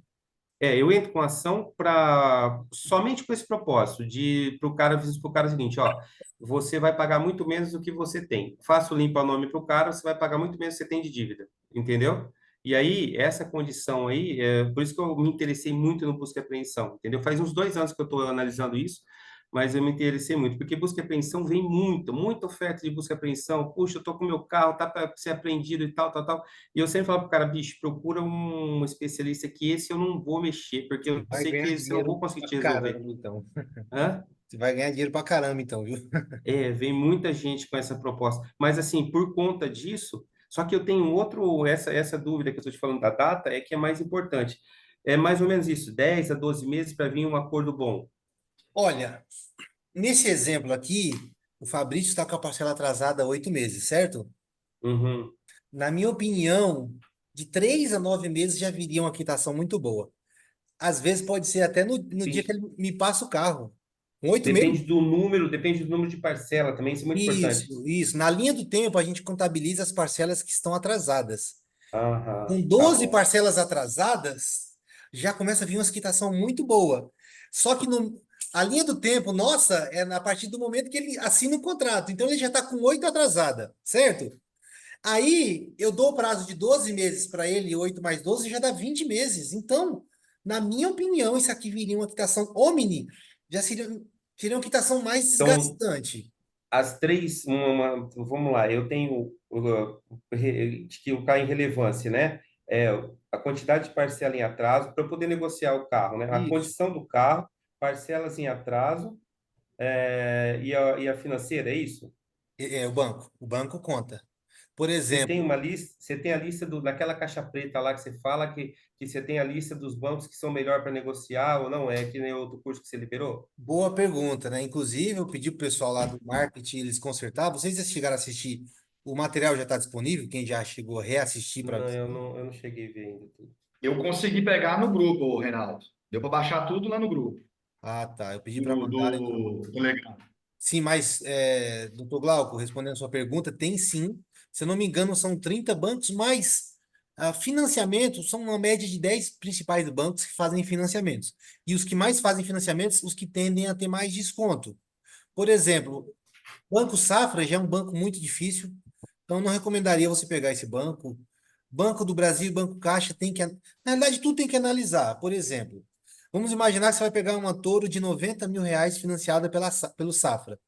Eu entro com ação para somente com esse propósito de para o cara seguinte, ó, você vai pagar muito menos do que você tem. Faço limpa nome para o cara, você vai pagar muito menos do que você tem de dívida, entendeu? E aí essa condição aí, por isso que eu me interessei muito no busca e apreensão, entendeu? Faz uns 2 anos que eu estou analisando isso, mas eu me interessei muito, porque busca e apreensão vem muita oferta de busca e apreensão. Puxa, eu tô com meu carro, tá para ser apreendido e tal, tal, tal. E eu sempre falo pro cara, bicho, procura um especialista que esse eu não vou mexer, porque eu
Vai
sei que
ganhar
esse eu vou
dinheiro
conseguir
pra
te resolver.
caramba, então.
Hã?
Você vai ganhar dinheiro pra caramba, então, viu?
Vem muita gente com essa proposta. Mas assim, por conta disso, só que eu tenho essa dúvida que eu estou te falando da data, é que é mais importante. É mais ou menos isso, 10 a 12 meses para vir um acordo bom.
Olha, nesse exemplo aqui, o Fabrício está com a parcela atrasada há 8 meses, certo?
Uhum.
Na minha opinião, de 3 a 9 meses já viria uma quitação muito boa. Às vezes pode ser até no dia que ele me passa o carro. Com 8 meses?
Depende do número de parcela também, isso é muito importante.
Isso, isso. Na linha do tempo, a gente contabiliza as parcelas que estão atrasadas. Com
Aham, tá
12
bom.
parcelas atrasadas, já começa a vir uma quitação muito boa. Só que A linha do tempo, nossa, é a partir do momento que ele assina o contrato. Então ele já está com 8 atrasada, certo? Aí eu dou o prazo de 12 meses para ele, 8 mais 12 já dá 20 meses. Então, na minha opinião, isso aqui viria uma quitação omni, seria uma quitação mais
Então,
desgastante.
as três, vamos lá, eu tenho que o carro em relevância, né? É, a quantidade de parcela em atraso para eu poder negociar o carro, né? A
Isso.
condição do carro, parcelas em atraso, e a financeira, é isso?
É, o banco conta. Por
Você tem
exemplo,
uma lista, você tem a lista daquela caixa preta lá que você fala que você tem a lista dos bancos que são melhor para negociar ou não é, que nem outro curso que você liberou?
boa pergunta, né? Inclusive, eu pedi pro pessoal lá do marketing eles consertar. Vocês já chegaram a assistir? O material já está disponível? Quem já chegou a reassistir para
Não,
ver?
eu não cheguei a ver ainda tudo.
Eu consegui pegar no grupo, Reinaldo. Deu para baixar tudo lá no grupo
Ah, tá. Eu pedi para
do,
mandarem no grupo.
do Telegram.
Sim, mas, doutor Glauco, respondendo a sua pergunta, tem sim. Se eu não me engano, são 30 bancos, mas financiamentos são uma média de 10 principais bancos que fazem financiamentos. E os que mais fazem financiamentos, os que tendem a ter mais desconto. Por exemplo, Banco Safra já é um banco muito difícil, então eu não recomendaria você pegar esse banco. Banco do Brasil e Banco Caixa tem que. Na verdade, tudo tem que analisar. Por exemplo, vamos imaginar que você vai pegar uma Toro de R$ 90.000 financiada pelo Safra.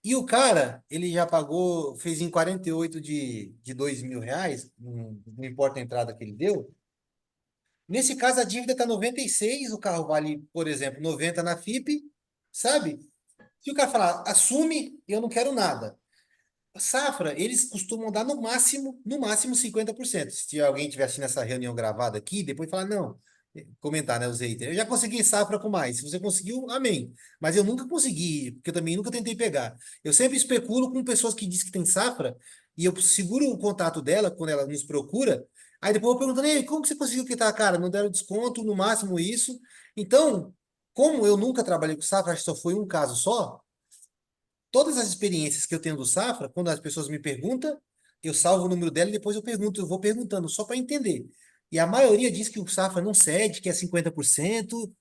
E o cara, ele já pagou, fez em 48 de R$ 2.000, não importa a entrada que ele deu. Nesse caso, a dívida está 96, o carro vale, por exemplo, 90 na FIP, sabe? Se o cara falar, assume, eu não quero nada. A Safra, eles costumam dar no máximo 50%. Se alguém tiver assistindo essa reunião gravada aqui, depois falar, não, comentar, né, os haters. Eu já consegui Safra com mais. Se você conseguiu, amém. Mas eu nunca consegui, porque eu também nunca tentei pegar. Eu sempre especulo com pessoas que dizem que tem Safra, e eu seguro o contato dela quando ela nos procura. Aí depois eu pergunto, ei, como que você conseguiu quitar, cara? Não deram desconto, no máximo isso. Então, como eu nunca trabalhei com Safra, acho que só foi um caso só, todas as experiências que eu tenho do Safra, quando as pessoas me perguntam, eu salvo o número dela e depois eu pergunto, eu vou perguntando só para entender. E a maioria diz que o Safra não cede, que é 50%.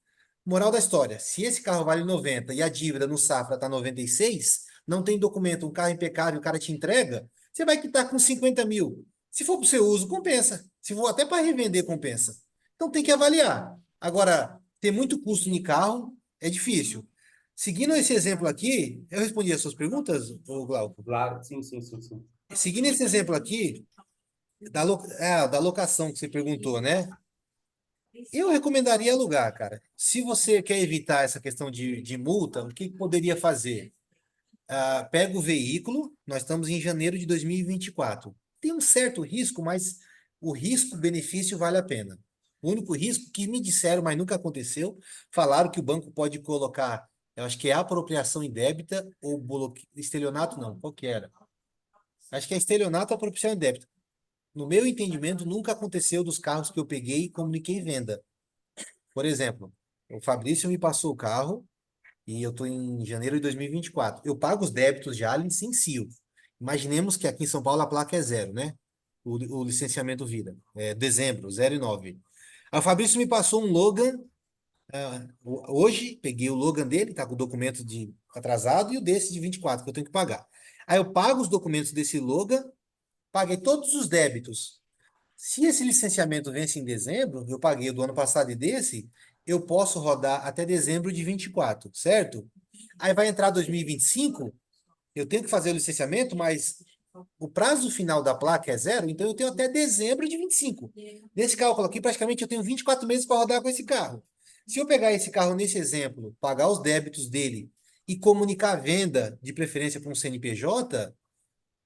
Moral da história, se esse carro vale 90 e a dívida no Safra está 96, não tem documento, um carro impecável, o cara te entrega, você vai quitar com 50 mil. Se for para o seu uso, compensa. Se for até para revender, compensa. Então tem que avaliar. Agora, ter muito custo em carro é difícil. Seguindo esse exemplo aqui, eu respondi as suas perguntas, ô Glauco?
Claro, sim, sim, sim, sim.
Seguindo esse exemplo aqui, da locação que você perguntou, né? Eu recomendaria alugar, cara. Se você quer evitar essa questão de multa, o que poderia fazer? Pega o veículo, nós estamos em janeiro de 2024. Tem um certo risco, mas o risco-benefício vale a pena. O único risco que me disseram, mas nunca aconteceu, falaram que o banco pode colocar, eu acho que é apropriação indébita ou estelionato, não, qual que era? Acho que é estelionato ou apropriação indébita. No meu entendimento, nunca aconteceu dos carros que eu peguei e comuniquei venda. Por exemplo, o Fabrício me passou o carro, e eu estou em janeiro de 2024. Eu pago os débitos já licencio. Imaginemos que aqui em São Paulo a placa é zero, né? O licenciamento vira. É dezembro, 0,9. Aí o Fabrício me passou um Logan. Hoje, peguei o Logan dele, tá com o documento de atrasado, e o desse de 24, que eu tenho que pagar. Aí eu pago os documentos desse Logan, paguei todos os débitos. Se esse licenciamento vence em dezembro, eu paguei o do ano passado e desse, eu posso rodar até dezembro de 24, certo? Aí vai entrar 2025, eu tenho que fazer o licenciamento, mas o prazo final da placa é zero, então eu tenho até dezembro de 25. Nesse cálculo aqui, praticamente eu tenho 24 meses para rodar com esse carro. Se eu pegar esse carro nesse exemplo, pagar os débitos dele e comunicar a venda, de preferência para um CNPJ,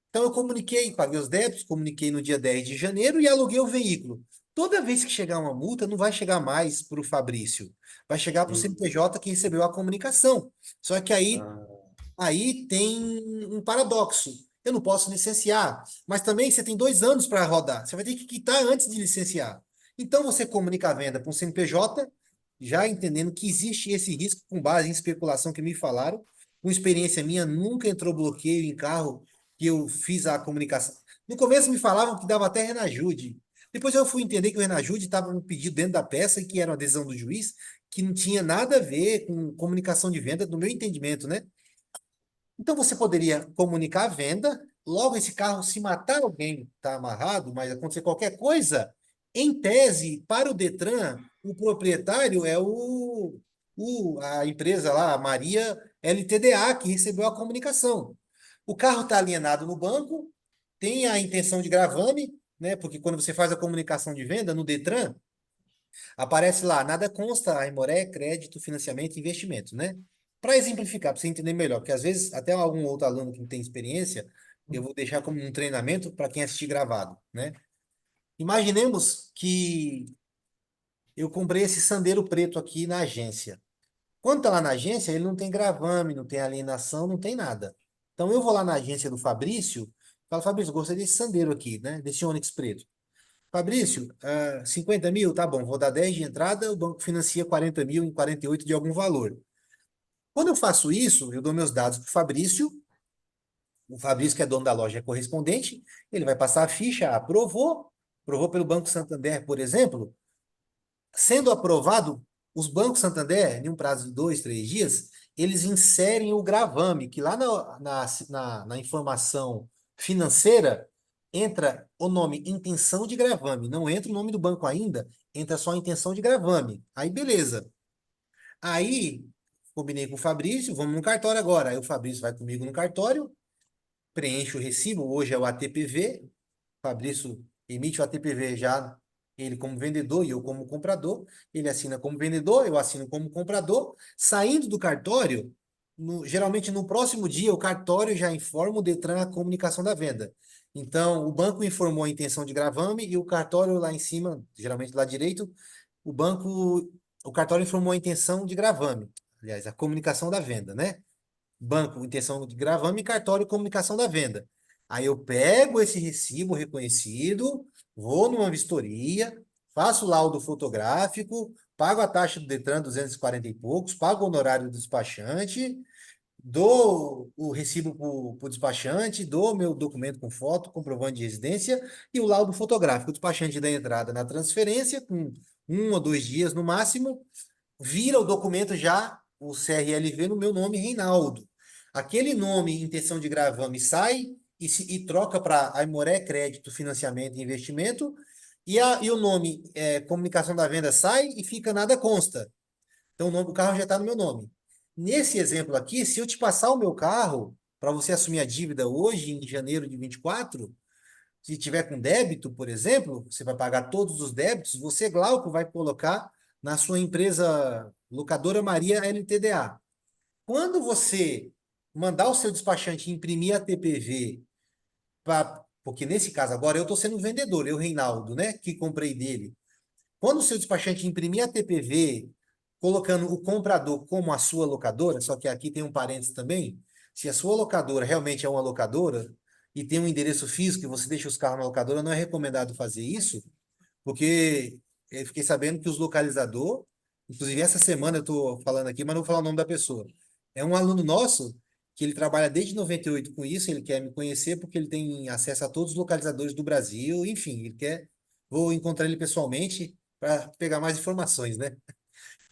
então eu comuniquei, paguei os débitos, comuniquei no dia 10 de janeiro e aluguei o veículo. Toda vez que chegar uma multa, não vai chegar mais para o Fabrício, vai chegar para o
Hum.
CNPJ que recebeu a comunicação. Só que aí,
Ah,
aí tem um paradoxo. Eu não posso licenciar, mas também você tem 2 anos para rodar. Você vai ter que quitar antes de licenciar. Então você comunica a venda para um CNPJ, já entendendo que existe esse risco com base em especulação que me falaram. Com experiência minha, nunca entrou bloqueio em carro que eu fiz a comunicação. No começo me falavam que dava até Renajude. Depois eu fui entender que o Renajude estava um pedido dentro da peça e que era uma decisão do juiz, que não tinha nada a ver com comunicação de venda, no meu entendimento, né? Então você poderia comunicar a venda, logo esse carro, se matar alguém, está amarrado, mas acontecer qualquer coisa, em tese, para o Detran, o proprietário é a empresa lá, a Maria LTDA, que recebeu a comunicação. O carro está alienado no banco, tem a intenção de gravame, né? Porque quando você faz a comunicação de venda no Detran, aparece lá, nada consta, Aimoré, crédito, financiamento e investimento, né? Para exemplificar, para você entender melhor, porque às vezes até algum outro aluno que não tem experiência, eu vou deixar como um treinamento para quem assistir gravado, né? Imaginemos que eu comprei esse Sandero preto aqui na agência. Quando tá lá na agência, ele não tem gravame, não tem alienação, não tem nada. Então eu vou lá na agência do Fabrício, falo, Fabrício, gostei desse Sandero aqui, né? Desse Onix preto. Fabrício, 50 mil, tá bom, vou dar 10 de entrada, o banco financia 40 mil em 48 de algum valor. Quando eu faço isso, eu dou meus dados para o Fabrício, que é dono da loja, é correspondente, ele vai passar a ficha, aprovou pelo Banco Santander, por exemplo, sendo aprovado, os bancos Santander, em um prazo de 2, 3 dias, eles inserem o gravame, que lá na informação financeira entra o nome intenção de gravame, não entra o nome do banco ainda, entra só a intenção de gravame. Aí, beleza. Aí, combinei com o Fabrício, vamos no cartório agora. Aí o Fabrício vai comigo no cartório, preenche o recibo, hoje é o ATPV, Fabrício emite o ATPV já, ele como vendedor e eu como comprador, ele assina como vendedor, eu assino como comprador. Saindo do cartório, geralmente no próximo dia, o cartório já informa o Detran a comunicação da venda. Então, o banco informou a intenção de gravame e o cartório lá em cima, geralmente lá direito, o cartório informou a intenção de gravame. Aliás, a comunicação da venda, né? Banco, intenção de gravame, cartório, comunicação da venda. Aí eu pego esse recibo reconhecido, vou numa vistoria, faço o laudo fotográfico, pago a taxa do Detran, 240 e poucos, pago o honorário do despachante, dou o recibo para o despachante, dou meu documento com foto, comprovante de residência e o laudo fotográfico. O despachante dá entrada na transferência, com 1 ou 2 dias no máximo, vira o documento já, o CRLV, no meu nome, Reinaldo. Aquele nome, intenção de gravame, sai e troca para Aimoré Crédito, Financiamento e Investimento, e o nome, Comunicação da Venda, sai e fica nada consta. Então, o nome do carro já está no meu nome. Nesse exemplo aqui, se eu te passar o meu carro, para você assumir a dívida hoje, em janeiro de 24, se tiver com débito, por exemplo, você vai pagar todos os débitos, você, Glauco, vai colocar na sua empresa locadora Maria LTDA. Quando você mandar o seu despachante imprimir a TPV, porque nesse caso agora eu estou sendo vendedor, eu, Reinaldo, né, que comprei dele. Quando o seu despachante imprimir a TPV, colocando o comprador como a sua locadora, só que aqui tem um parênteses também, se a sua locadora realmente é uma locadora e tem um endereço físico e você deixa os carros na locadora, não é recomendado fazer isso, porque eu fiquei sabendo que os localizador, inclusive essa semana eu estou falando aqui, mas não vou falar o nome da pessoa. É um aluno nosso que ele trabalha desde 98 com isso, ele quer me conhecer porque ele tem acesso a todos os localizadores do Brasil, enfim, ele quer, vou encontrar ele pessoalmente para pegar mais informações, né?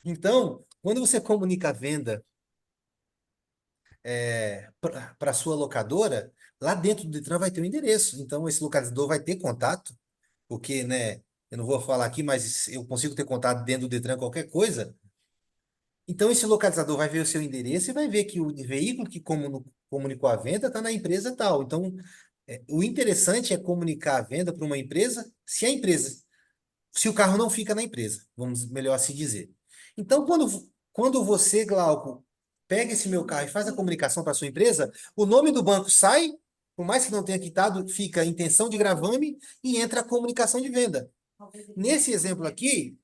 Então, quando você comunica a venda para sua locadora, lá dentro do Detran vai ter um endereço. Então, esse localizador vai ter contato, porque, né, eu não vou falar aqui, mas eu consigo ter contato dentro do Detran qualquer coisa. Então, esse localizador vai ver o seu endereço e vai ver que o veículo que comunicou a venda está na empresa tal. Então, o interessante é comunicar a venda para uma empresa, se o carro não fica na empresa, vamos melhor assim dizer. Então, quando você, Glauco, pega esse meu carro e faz a comunicação para sua empresa, o nome do banco sai, por mais que não tenha quitado, fica intenção de gravame e entra a comunicação de venda. Nesse exemplo aqui,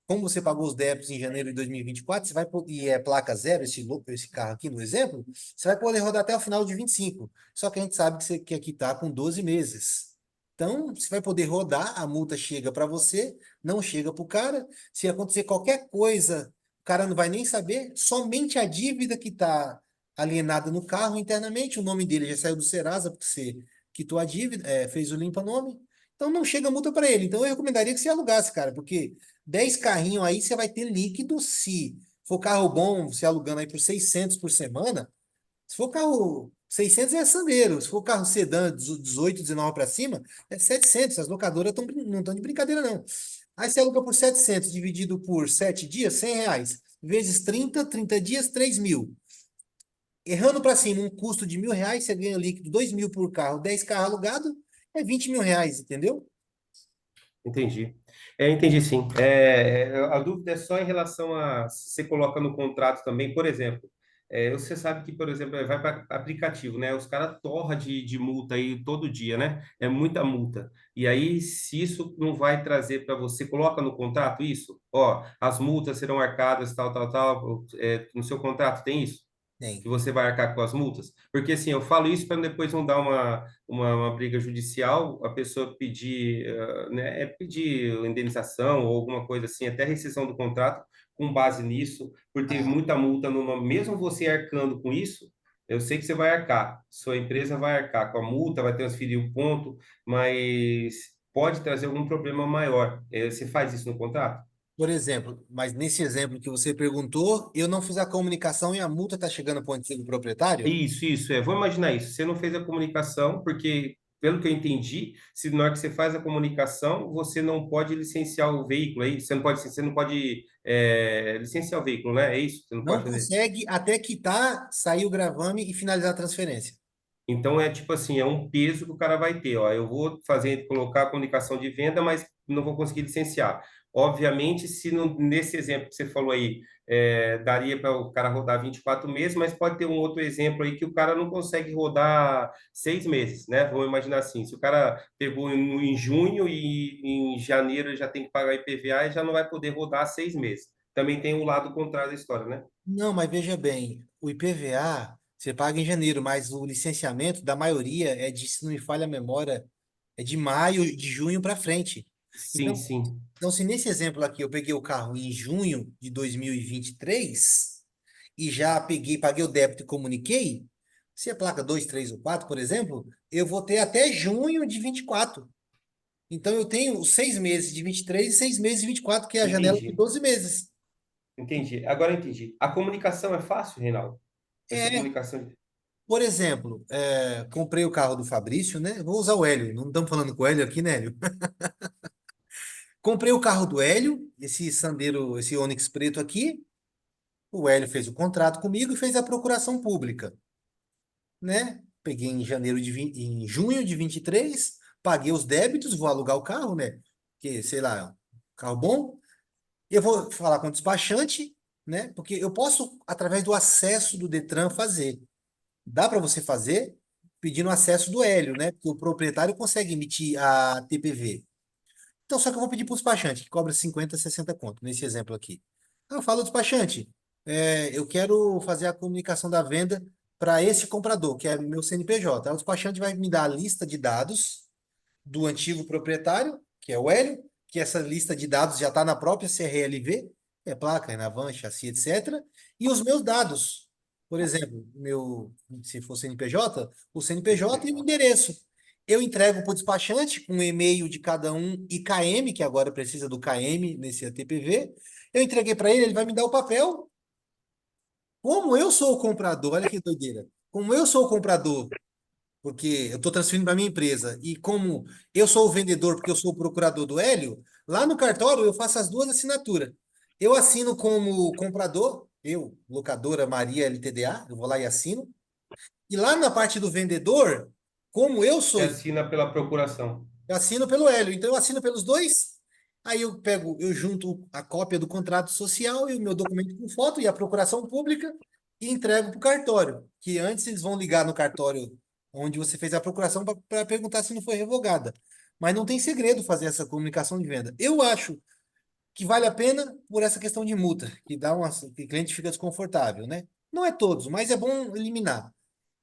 como você pagou os débitos em janeiro de 2024, você vai e é placa zero, esse carro aqui no exemplo, você vai poder rodar até o final de 25. Só que a gente sabe que você quer quitar com 12 meses. Então, você vai poder rodar, a multa chega para você, não chega para o cara. Se acontecer qualquer coisa, o cara não vai nem saber, somente a dívida que está alienada no carro internamente, o nome dele já saiu do Serasa, porque você quitou a dívida, fez o limpa-nome, Então não chega multa para ele. Então eu recomendaria que você alugasse, cara, porque 10 carrinhos aí você vai ter líquido se for carro bom, você alugando aí por 600 por semana. Se for carro 600 é sandeiro. Se for carro sedã 18, 19 para cima, é 700. As locadoras não estão de brincadeira, não. Aí você aluga por 700 dividido por 7 dias, R$ 100. Vezes 30 dias, 3.000. Errando para cima, um custo de R$ 1.000, você ganha líquido 2.000 por carro, 10 carros alugados, é R$ 20.000, entendeu?
Entendi. Entendi sim. A dúvida é só em relação a se você coloca no contrato também, por exemplo, você sabe que, por exemplo, vai para aplicativo, né? Os caras torram de multa aí todo dia, né? É muita multa. E aí, se isso não vai trazer para você, coloca no contrato isso? Ó, as multas serão arcadas, tal, tal, tal. No seu contrato tem isso?
Tem.
Que você vai arcar com as multas? Porque assim, eu falo isso para depois não dar uma briga judicial, a pessoa pedir, né, pedir indenização ou alguma coisa assim, até rescisão do contrato, com base nisso, por ter
Ah,
muita multa no nome. Mesmo você arcando com isso, eu sei que você vai arcar, sua empresa vai arcar com a multa, vai transferir o ponto, mas pode trazer algum problema maior. Você faz isso no contrato?
por exemplo, mas nesse exemplo que você perguntou, eu não fiz a comunicação e a multa está chegando para o antigo proprietário?
Isso, Vou imaginar isso. Você não fez a comunicação, porque, pelo que eu entendi, se na hora que você faz a comunicação, você não pode licenciar o veículo, é isso? Você não pode licenciar o veículo, né? É isso? Você não
Não
pode fazer.
consegue até quitar, sair o gravame e finalizar a transferência.
Então é tipo assim, é um peso que o cara vai ter, ó. Eu vou fazer, colocar a comunicação de venda, mas não vou conseguir licenciar. Obviamente, se nesse exemplo que você falou aí, daria para o cara rodar 24 meses, mas pode ter um outro exemplo aí que o cara não consegue rodar 6 meses, né? Vamos imaginar assim, se o cara pegou em junho e em janeiro ele já tem que pagar IPVA e já não vai poder rodar 6 meses. Também tem o lado contrário da história, né?
Não, mas veja bem, o IPVA você paga em janeiro, mas o licenciamento da maioria é de, se não me falha a memória, é de maio, de junho para frente.
Sim,
Então,
sim.
então, se nesse exemplo aqui eu peguei o carro em junho de 2023 e já peguei, paguei o débito e comuniquei, se a placa 2, 3 ou 4, por exemplo, eu vou ter até junho de 24. Então eu tenho os 6 meses de 23 e 6 meses de 24, que é a janela de
Entendi.
12 meses.
Entendi. Agora entendi. A comunicação é fácil, Reinaldo? Essa
É,
comunicação.
por exemplo, comprei o carro do Fabrício, né? Vou usar o Hélio, não estamos falando com o Hélio aqui, né, Hélio? Comprei o carro do Hélio, esse Sandero, esse Onix preto aqui. O Hélio fez o contrato comigo e fez a procuração pública, né? Peguei em em junho de 23, paguei os débitos, vou alugar o carro, né? Porque, sei lá, carro bom. Eu vou falar com o despachante, né? Porque eu posso, através do acesso do Detran, fazer. Dá para você fazer pedindo acesso do Hélio, né? Porque o proprietário consegue emitir a TPV. Então, só que eu vou pedir para o despachante, que cobra 50, 60 conto, nesse exemplo aqui. Aí eu falo, despachante, eu quero fazer a comunicação da venda para esse comprador, que é meu CNPJ. Aí o despachante vai me dar a lista de dados do antigo proprietário, que é o Hélio, que essa lista de dados já está na própria CRLV, é placa, é Enavan, chassi, etc. E os meus dados, por exemplo, se for CNPJ, o CNPJ e o endereço. Eu entrego para o despachante com um e-mail de cada um e KM, que agora precisa do KM nesse ATPV. Eu entreguei para ele, ele vai me dar o papel. Como eu sou o comprador, olha que doideira. Como eu sou o comprador porque eu estou transferindo para minha empresa, e como eu sou o vendedor, porque eu sou o procurador do Hélio, lá no cartório eu faço as duas assinaturas. Eu assino como comprador, eu, locadora Maria LTDA, eu vou lá e assino. E lá na parte do vendedor, como eu
Você
sou,
assina pela procuração.
eu assino pelo Hélio. Então eu assino pelos dois. Aí eu junto a cópia do contrato social e o meu documento com foto e a procuração pública e entrego para o cartório. Que antes eles vão ligar no cartório onde você fez a procuração para perguntar se não foi revogada. Mas não tem segredo fazer essa comunicação de venda. Eu acho que vale a pena por essa questão de multa, que o cliente fica desconfortável, né? Não é todos, mas é bom eliminar.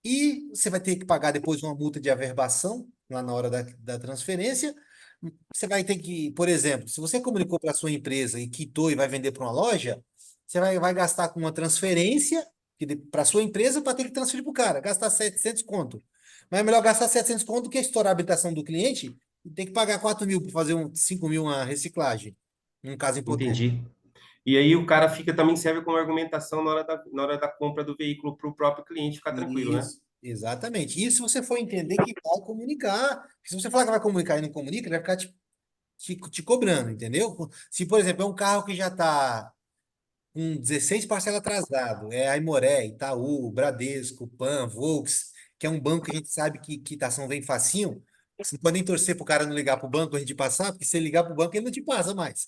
E você vai ter que pagar depois uma multa de averbação lá na hora da transferência. Você vai ter que, por exemplo, se você comunicou para a sua empresa e quitou e vai vender para uma loja, você vai gastar com uma transferência para a sua empresa para ter que transferir para o cara, gastar 700 conto. Mas é melhor gastar 700 conto do que estourar a habilitação do cliente tem que pagar 4 mil para fazer 5 mil uma reciclagem, num caso hipotético.
Entendi. E aí o cara fica também serve como argumentação na hora da compra do veículo para o próprio cliente ficar tranquilo, né?
Isso, exatamente. E se você for entender que vai comunicar, porque se você falar que vai comunicar e não comunica, ele vai ficar te cobrando, entendeu? Se, por exemplo, é um carro que já está com 16 parcelas atrasado, é Aimoré, Itaú, Bradesco, Pan, Volks, que é um banco que a gente sabe que quitação vem facinho, você não pode nem torcer para o cara não ligar para o banco antes de passar, porque se ele ligar para o banco, ele não te passa mais.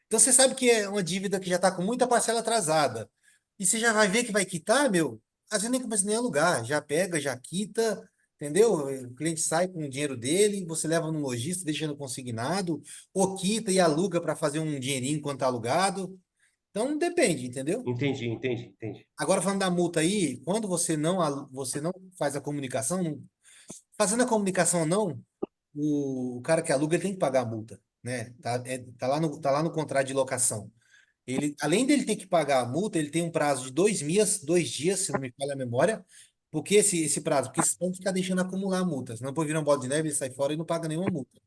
Então você sabe que é uma dívida que já está com muita parcela atrasada. E você já vai ver que vai quitar, meu, às vezes nem começa nem a alugar, já pega, já quita, entendeu? O cliente sai com o dinheiro dele, você leva no lojista, deixa no consignado, ou quita e aluga para fazer um dinheirinho enquanto tá alugado. Então depende, entendeu?
Entendi, entendi, entendi.
Agora falando da multa aí, quando você não faz a comunicação, fazendo a comunicação ou não, o cara que aluga ele tem que pagar a multa, né? Tá lá no contrato de locação. Ele, além dele ter que pagar a multa, ele tem um prazo de 2 dias, se não me falha a memória. Por que esse prazo? Porque senão ficar deixando acumular multas. Não pode virar uma bola de neve, ele sai fora e não paga nenhuma multa.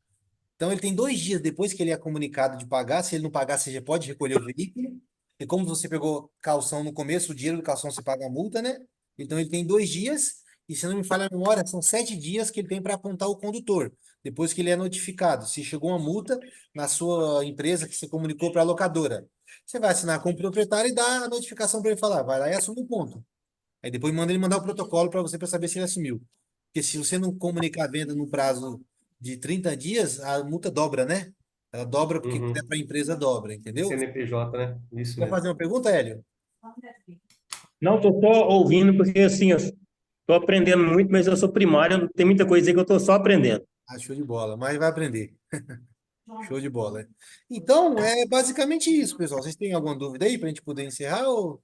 Então ele tem 2 dias depois que ele é comunicado de pagar. Se ele não pagar, você já pode recolher o veículo. E como você pegou calção no começo, o dinheiro do calção você paga a multa, né? Então ele tem 2 dias. E se não me falha a memória, são 7 dias que ele tem para apontar o condutor. Depois que ele é notificado. Se chegou uma multa na sua empresa que você comunicou para a locadora. Você vai assinar com o proprietário e dá a notificação para ele falar, vai lá e assume o ponto. Aí depois manda ele mandar o protocolo para você para saber se ele assumiu. Porque se você não comunicar a venda no prazo de 30 dias, a multa dobra, né? Ela dobra porque quiser
Uhum.
para a empresa dobra,
O
entendeu?
CNPJ, né? Isso
Quer
mesmo.
fazer uma pergunta, Hélio?
Não, tô só ouvindo, porque assim, eu tô aprendendo muito, mas eu sou primário, tem muita coisa aí que eu tô só aprendendo.
Ah, show de bola, mas vai aprender. Show de bola. Então, é basicamente isso, pessoal. Vocês têm alguma dúvida aí para a gente poder encerrar? Ou...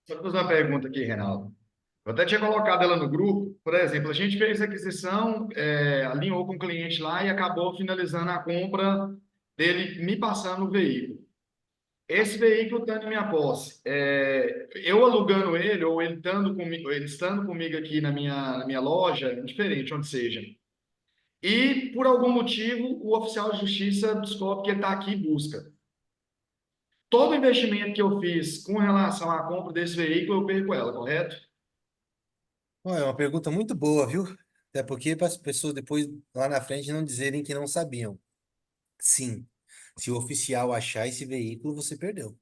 Só para fazer uma pergunta aqui, Reinaldo. Eu até tinha colocado ela no grupo. Por exemplo, a gente fez a aquisição, alinhou com o cliente lá e acabou finalizando a compra dele me passando o veículo. Esse veículo está em minha posse. Eu alugando ele ou ele estando comigo, ele estando comigo aqui na minha loja, indiferente onde seja. E por algum motivo o oficial de justiça descobre que ele está aqui e busca. Todo investimento que eu fiz com relação à compra desse veículo, eu perco ela, correto?
Ó, é uma pergunta muito boa, viu? Até porque para as pessoas depois, lá na frente, não dizerem que não sabiam. Sim. Se o oficial achar esse veículo, você perdeu.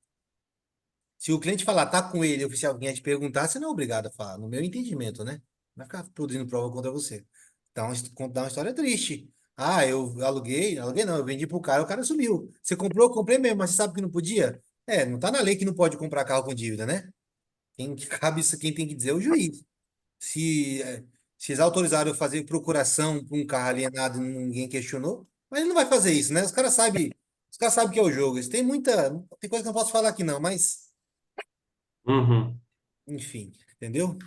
Se o cliente falar, tá com ele, e o oficial vier te perguntar, você não é obrigado a falar, no meu entendimento, né? Não vai ficar produzindo prova contra você. Dá uma história triste. Ah, eu aluguei não, eu vendi pro cara, o cara sumiu. Você comprou, eu comprei mesmo, mas você sabe que não podia? É, não tá na lei que não pode comprar carro com dívida, né? Quem que cabe isso, quem tem que dizer é o juiz. Se, se eles autorizaram eu fazer procuração para um carro alienado e ninguém questionou, mas ele não vai fazer isso, né? Os caras sabem que é o jogo. Tem tem coisa que eu não posso falar aqui não, mas
Uhum.
enfim, entendeu?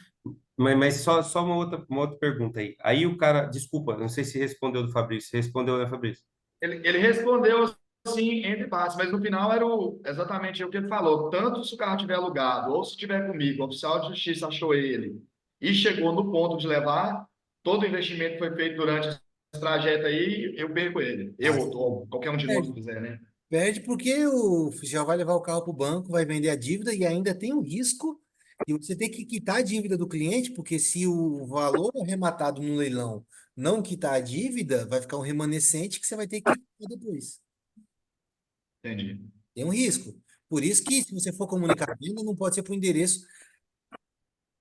Mas só uma outra pergunta aí. Aí o cara, desculpa, não sei se respondeu do Fabrício. Respondeu, né, Fabrício?
Ele respondeu assim, entre partes, mas no final era exatamente o que ele falou. Tanto se o carro tiver alugado ou se tiver comigo, o oficial de justiça achou ele e chegou no ponto de levar, todo o investimento que foi feito durante esse trajeto aí, eu perco ele. Eu
Assim,
ou qualquer um de nós
perde.
quiser, né?
Perde porque o oficial vai levar o carro para o banco, vai vender a dívida e ainda tem um risco de você ter que quitar a dívida do cliente, porque se o valor arrematado no leilão não quitar a dívida, vai ficar um remanescente que você vai ter que quitar depois.
Entendi.
Tem um risco. Por isso que, se você for comunicar a venda, não pode ser por endereço.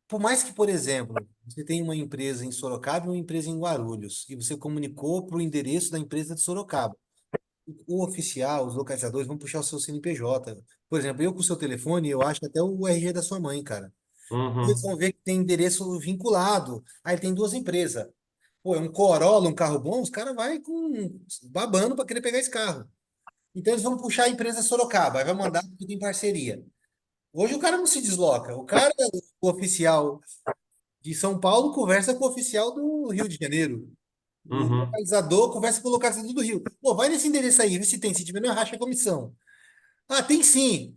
Por mais que, por exemplo, você tenha uma empresa em Sorocaba e uma empresa em Guarulhos, e você comunicou para o endereço da empresa de Sorocaba. O oficial, os localizadores vão puxar o seu CNPJ. Por exemplo, eu com o seu telefone, eu acho até o RG da sua mãe, cara. Eles
Uhum.
vão ver que tem endereço vinculado. Aí tem duas empresas. Pô, é um Corolla, um carro bom, os caras vai com babando para querer pegar esse carro. Então eles vão puxar a empresa Sorocaba, aí vai mandar porque tem parceria. Hoje o cara não se desloca. O oficial de São Paulo conversa com o oficial do Rio de Janeiro. O
Uhum.
localizador conversa com o localizador do Rio. Pô, vai nesse endereço aí, vê se tem. Se tiver, não racha a comissão. Ah, tem sim.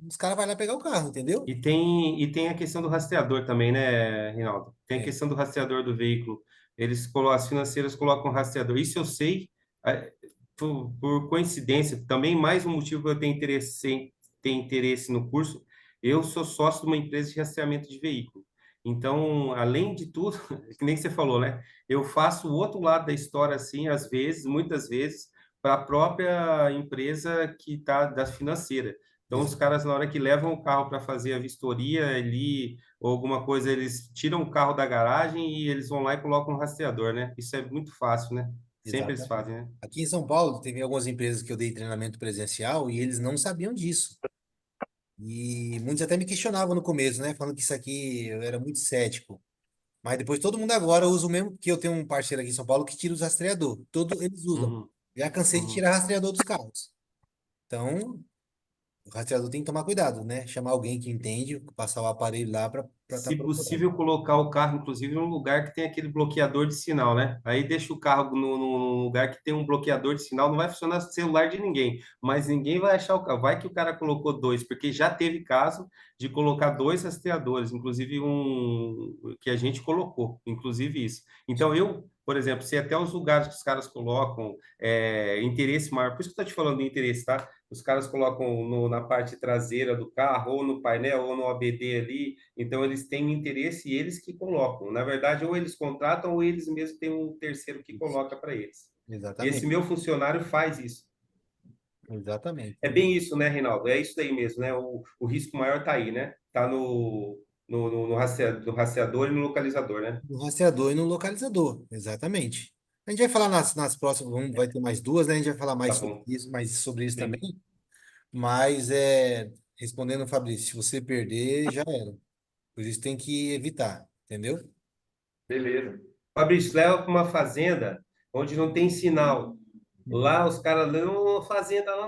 Os caras vão lá pegar o carro, entendeu?
E tem a questão do rastreador também, né, Reinaldo? Tem a
É.
questão do rastreador do veículo. As financeiras colocam rastreador. Isso eu sei, Ah, por coincidência, também mais um motivo que eu tenho interesse no curso, eu sou sócio de uma empresa de rastreamento de veículo. Então, além de tudo, que nem você falou, né? Eu faço o outro lado da história, assim, às vezes, muitas vezes, para a própria empresa que está da financeira. Então, os
Exato.
caras, na hora que levam o carro para fazer a vistoria ali, ou alguma coisa, eles tiram o carro da garagem e eles vão lá e colocam um rastreador, né? Isso é muito fácil, né? Sempre eles
Exatamente.
fazem, né?
Aqui em São Paulo, teve algumas empresas que eu dei treinamento presencial e eles não sabiam disso. E muitos até me questionavam no começo, né? Falando que isso aqui eu era muito cético. Mas depois todo mundo agora usa o mesmo, porque eu tenho um parceiro aqui em São Paulo que tira os rastreador. Todo eles usam.
Uhum,
Já cansei de
uhum.
tirar rastreador dos carros. Então, o rastreador tem que tomar cuidado, né? Chamar alguém que entende, passar o aparelho lá para estar
Se
procurando.
possível, colocar o carro, inclusive, num lugar que tem aquele bloqueador de sinal, né? Aí deixa o carro num lugar que tem um bloqueador de sinal, não vai funcionar o celular de ninguém, mas ninguém vai achar o carro. Vai que o cara colocou dois, porque já teve caso de colocar dois rastreadores, inclusive um que a gente colocou, inclusive isso. Então, eu, por exemplo, sei até os lugares que os caras colocam interesse maior, por isso que eu estou te falando de interesse, tá? Os caras colocam na parte traseira do carro, ou no painel, ou no OBD ali. Então, eles têm interesse e eles que colocam. Na verdade, ou eles contratam, ou eles mesmos têm um terceiro que
Isso.
coloca para eles. Esse
Exatamente.
meu funcionário faz isso.
Exatamente.
É bem isso, né, Reinaldo? É isso daí mesmo, né? O risco maior está aí, né? Está no rastreador e no localizador, né?
No rastreador e no localizador. Exatamente. A gente vai falar nas próximas, vai ter mais duas, né? A gente vai falar
Tá bom.
mais sobre isso também.
Sim.
Mas respondendo, Fabrício, se você perder, já era. Por isso tem que evitar, entendeu?
Beleza. Fabrício, leva para uma fazenda onde não tem sinal.
Uhum.
Lá os caras, numa fazenda, lá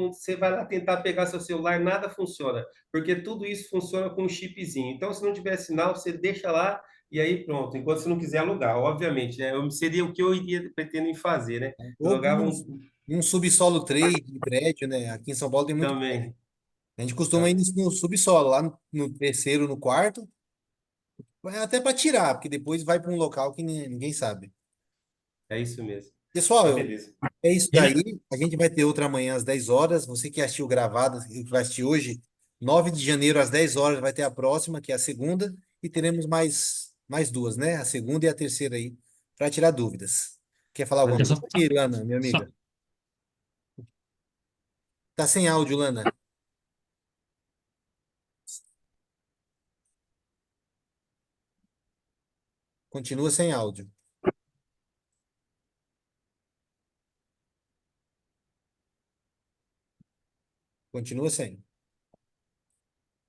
você vai lá tentar pegar seu celular, nada funciona, porque tudo isso funciona com um chipzinho. Então, se não tiver sinal, você deixa lá e aí pronto. Enquanto você não quiser alugar, obviamente, né? Seria o que eu iria pretendo em fazer, né? Eu
Ou
alugava
um subsolo 3 de prédio, né? Aqui em São Paulo tem muito prédio.
também.
A gente costuma ir
Tá?
no subsolo, lá no terceiro, no quarto, até para tirar, porque depois vai para um local que ninguém sabe.
É isso mesmo.
Pessoal,
Tá, beleza.
é isso
Ele-
daí. A gente vai ter outra amanhã às 10 horas. Você que assistiu gravado e que vai assistir hoje, 9 de janeiro às 10 horas vai ter a próxima, que é a segunda, e teremos mais duas, né? A segunda e a terceira aí, para tirar dúvidas. Quer falar alguma
Eu
coisa,
só,
Lana, minha
só,
amiga? Tá sem áudio, Lana. Continua sem áudio. Continua sem.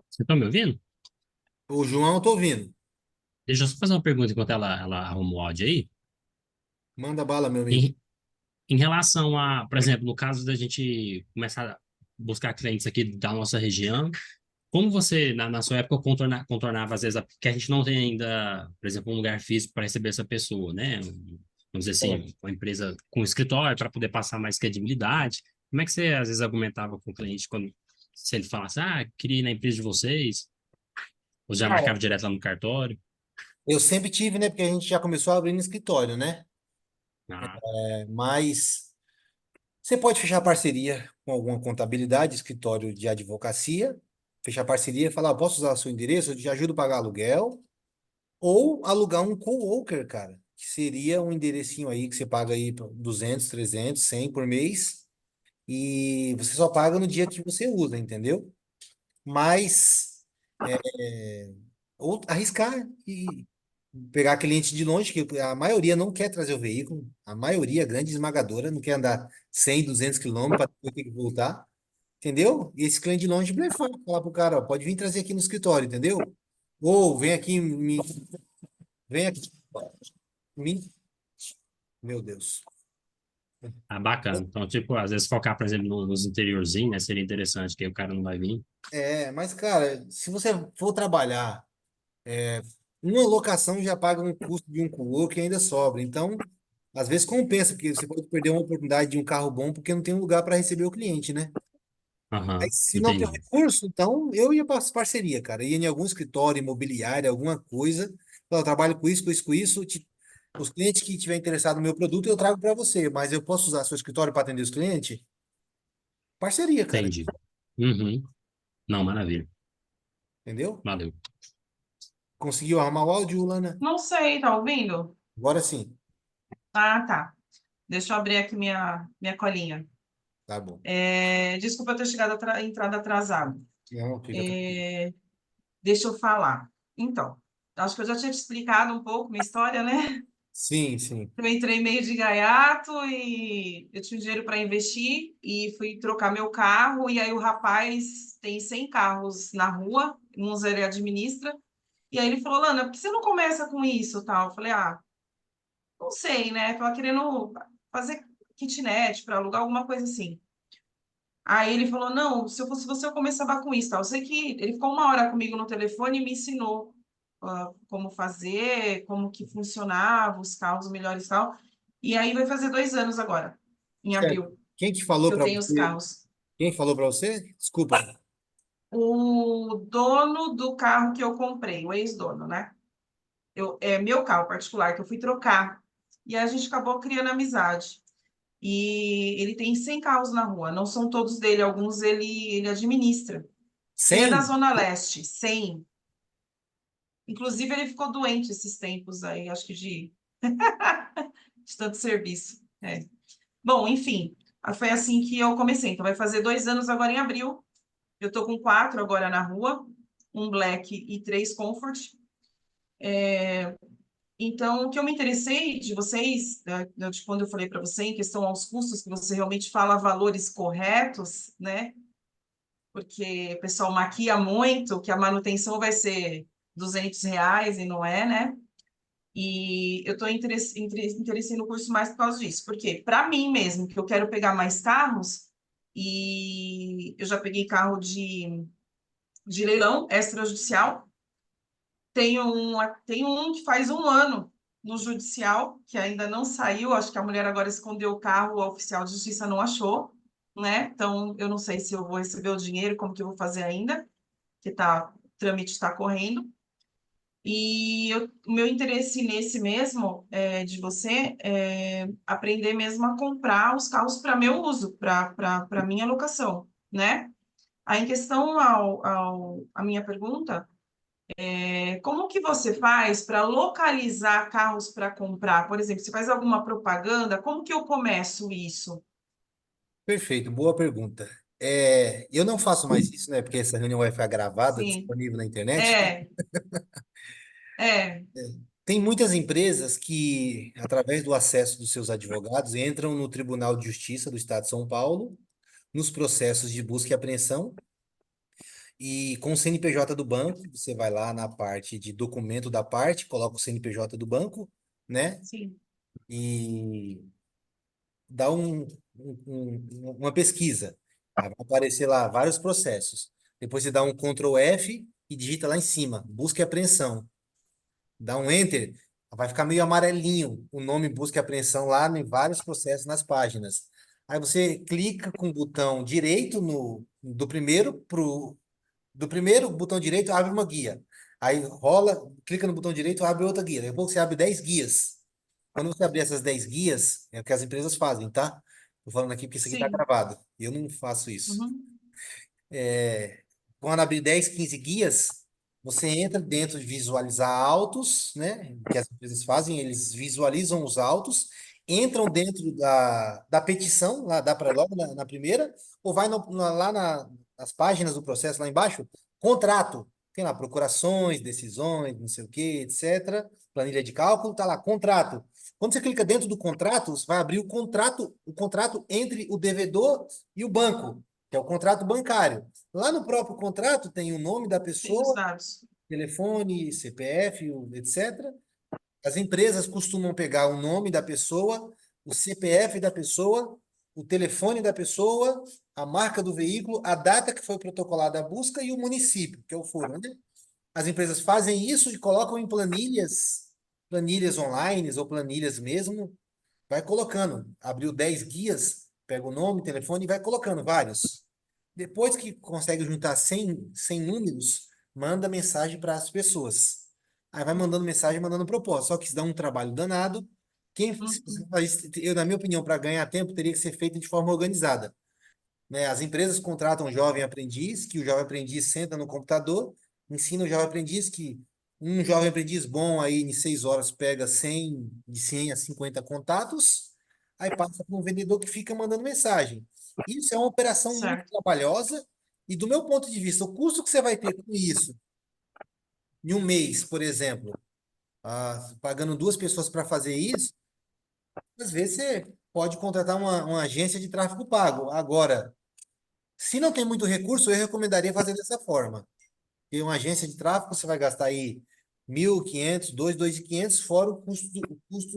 Você tá me ouvindo?
O João, eu tô ouvindo.
Deixa eu só fazer uma pergunta enquanto ela arruma o áudio aí.
Manda bala, meu amigo.
Em, em relação a, por exemplo, no caso da gente começar a buscar clientes aqui da nossa região, como você, na sua época, contornava, às vezes, que a gente não tem ainda, por exemplo, um lugar físico para receber essa pessoa, né? Vamos dizer
É.
assim, uma empresa com escritório para poder passar mais credibilidade. Como é que você, às vezes, argumentava com o cliente quando, se ele falasse, queria ir na empresa de vocês, ou já
Cara,
marcava direto lá no cartório?
eu sempre tive, né? Porque a gente já começou a abrir no escritório, né?
Ah,
Mas você pode fechar parceria com alguma contabilidade, escritório de advocacia, fechar parceria e falar, posso usar o seu endereço, eu te ajudo a pagar aluguel, ou alugar um coworker, cara, que seria um enderecinho aí que você paga aí por 200, 300, 100 por mês, e você só paga no dia que você usa, entendeu? Mas ou arriscar e pegar cliente de longe, que a maioria não quer trazer o veículo, a maioria, a grande esmagadora, não quer andar 100, 200 quilômetros para depois ter que voltar, entendeu? E esse cliente de longe blefar, falar pro cara, ó, pode vir trazer aqui no escritório, entendeu? Ou vem aqui, me, meu Deus.
bacana. Então, tipo, às vezes focar, por exemplo, nos interiorzinhos, né? Seria interessante, que aí o cara não vai vir.
Mas cara, se você for trabalhar, uma locação já paga um custo de um coworking e ainda sobra. Então, às vezes compensa, porque você pode perder uma oportunidade de um carro bom porque não tem um lugar para receber o cliente, né? Aí,
Aham,
se não tem o
entendi.
recurso, então eu ia para parceria, cara. Ia em algum escritório imobiliário, alguma coisa. Falar, eu trabalho com isso, com isso, com isso. Os clientes que tiver interessado no meu produto, eu trago para você, mas eu posso usar seu escritório para atender os clientes? Parceria, cara.
Entendi. Uhum. Não, maravilha.
Entendeu?
Valeu.
Conseguiu arrumar o áudio, Lana?
Não sei, tá ouvindo?
Agora sim.
Ah, tá. Deixa eu abrir aqui minha colinha.
Tá bom.
Desculpa eu ter entrado atrasado.
Não, fica tranquilo.
Deixa eu falar. Então, acho que eu já tinha te explicado um pouco minha história, né?
Sim, sim.
Eu entrei meio de gaiato e eu tinha dinheiro para investir e fui trocar meu carro. E aí o rapaz tem 100 carros na rua, uns ele administra. E aí ele falou, Lana, por que você não começa com isso, tal? Eu falei, não sei, né? Tava querendo fazer kitnet para alugar alguma coisa assim. Aí ele falou, não, se eu fosse você, eu começava com isso, tal. Eu sei que ele ficou uma hora comigo no telefone e me ensinou como fazer, como que funcionava, os carros melhores e tal. E aí vai fazer 2 anos agora, em
Certo.
abril,
Quem que falou
que eu
para
tenho os
você?
carros.
Quem falou para você? Desculpa.
O dono do carro que eu comprei, o ex-dono, né? É meu carro particular, que eu fui trocar. E aí a gente acabou criando amizade. E ele tem 100 carros na rua, não são todos dele, alguns ele administra. Ele é da
100?
Zona Leste, 100. Inclusive, ele ficou doente esses tempos aí, acho que de tanto serviço. Bom, enfim, foi assim que eu comecei. Então, vai fazer 2 anos agora em abril. Eu tô com 4 agora na rua, um Black e 3 Comfort. Então, o que eu me interessei de vocês, de quando eu falei para você, em questão aos custos, que você realmente fala valores corretos, né? Porque o pessoal maquia muito, que a manutenção vai ser R$ 200 e não é, né? E eu estou interessei no curso mais por causa disso. Porque, para mim mesmo, que eu quero pegar mais carros, e eu já peguei carro de leilão extrajudicial, tem um que faz 1 ano no judicial, que ainda não saiu, acho que a mulher agora escondeu o carro, o oficial de justiça não achou, né? Então, eu não sei se eu vou receber o dinheiro, como que eu vou fazer ainda, que o trâmite está correndo. E o meu interesse nesse mesmo, de você, é aprender mesmo a comprar os carros para meu uso, para minha locação, né? Aí, em questão a minha pergunta, como que você faz para localizar carros para comprar? Por exemplo, você faz alguma propaganda, como que eu começo isso?
Perfeito, boa pergunta. Eu não faço mais isso, né? Porque essa reunião vai ficar gravada,
Sim,
disponível na internet.
é, é,
Tem muitas empresas que, através do acesso dos seus advogados, entram no Tribunal de Justiça do Estado de São Paulo, nos processos de busca e apreensão, e com o CNPJ do banco, você vai lá na parte de documento da parte, coloca o CNPJ do banco, né?
sim,
E dá uma pesquisa. Aí vai aparecer lá vários processos. Depois você dá um Ctrl F e digita lá em cima, busca e apreensão. Dá um Enter, vai ficar meio amarelinho o nome busca e apreensão lá em vários processos nas páginas. Aí você clica com o botão direito do primeiro botão direito abre uma guia. Aí rola, clica no botão direito, abre outra guia. Depois você abre 10 guias. Quando você abrir essas 10 guias, é o que as empresas fazem, tá? Tô falando aqui porque isso aqui tá
sim,
gravado. Eu não faço isso.
uhum,
É, quando abrir 10, 15 guias, você entra dentro de visualizar autos, né? Que as empresas fazem, eles visualizam os autos, entram dentro da petição, lá dá para logo na primeira, ou vai nas páginas do processo lá embaixo, contrato. Tem lá procurações, decisões, não sei o quê, etc. Planilha de cálculo, tá lá, contrato. Quando você clica dentro do contrato, você vai abrir o contrato entre o devedor e o banco, que é o contrato bancário. Lá no próprio contrato tem o nome da
tem os
pessoa,
dados.
telefone, CPF, etc. As empresas costumam pegar o nome da pessoa, o CPF da pessoa, o telefone da pessoa, a marca do veículo, a data que foi protocolada a busca e o município, que é o foro, né? As empresas fazem isso e colocam em planilhas online ou planilhas mesmo, vai colocando. Abriu 10 guias, pega o nome, telefone e vai colocando vários. Depois que consegue juntar 100 números, manda mensagem para as pessoas. Aí vai mandando mensagem, mandando proposta. Só que isso dá um trabalho danado. Se você
Uhum.
faz isso, na minha opinião, para ganhar tempo, teria que ser feito de forma organizada, né? As empresas contratam um jovem aprendiz, que o jovem aprendiz senta no computador, ensina o jovem aprendiz que um jovem aprendiz bom aí em 6 horas pega 100, de 100 a 50 contatos, aí passa para um vendedor que fica mandando mensagem. Isso é uma operação muito
Certo.
trabalhosa e do meu ponto de vista, o custo que você vai ter com isso em um mês, por exemplo, pagando 2 pessoas para fazer isso, às vezes você pode contratar uma agência de tráfego pago. Agora, se não tem muito recurso, eu recomendaria fazer dessa forma. Ter uma agência de tráfego, você vai gastar aí 1.500, 2.500, fora o custo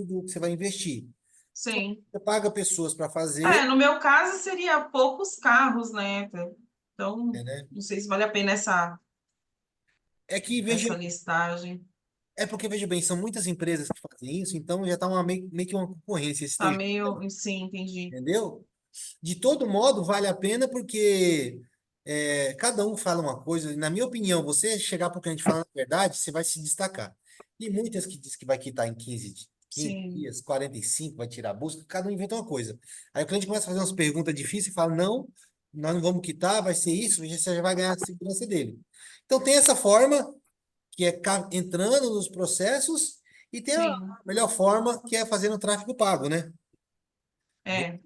do que você vai investir.
Sim.
Você paga pessoas para fazer,
No meu caso seria poucos carros, né? Então,
né?
não sei se vale a pena
É que veja,
essa listagem.
é porque veja bem, são muitas empresas que fazem isso, então já está meio que uma concorrência esse
Tá
TJ,
meio, sim, entendi.
entendeu? De todo modo, vale a pena porque cada um fala uma coisa. Na minha opinião, você chegar para o cliente falando a verdade, você vai se destacar. E muitas que diz que vai quitar em 15
Sim,
dias, 45, vai tirar a busca, cada um inventa uma coisa. Aí o cliente começa a fazer umas perguntas difíceis e fala, não, nós não vamos quitar, vai ser isso, você já vai ganhar a segurança dele. Então tem essa forma, que é entrando nos processos, e tem a
sim,
melhor forma, que é fazendo tráfego pago, né?
é,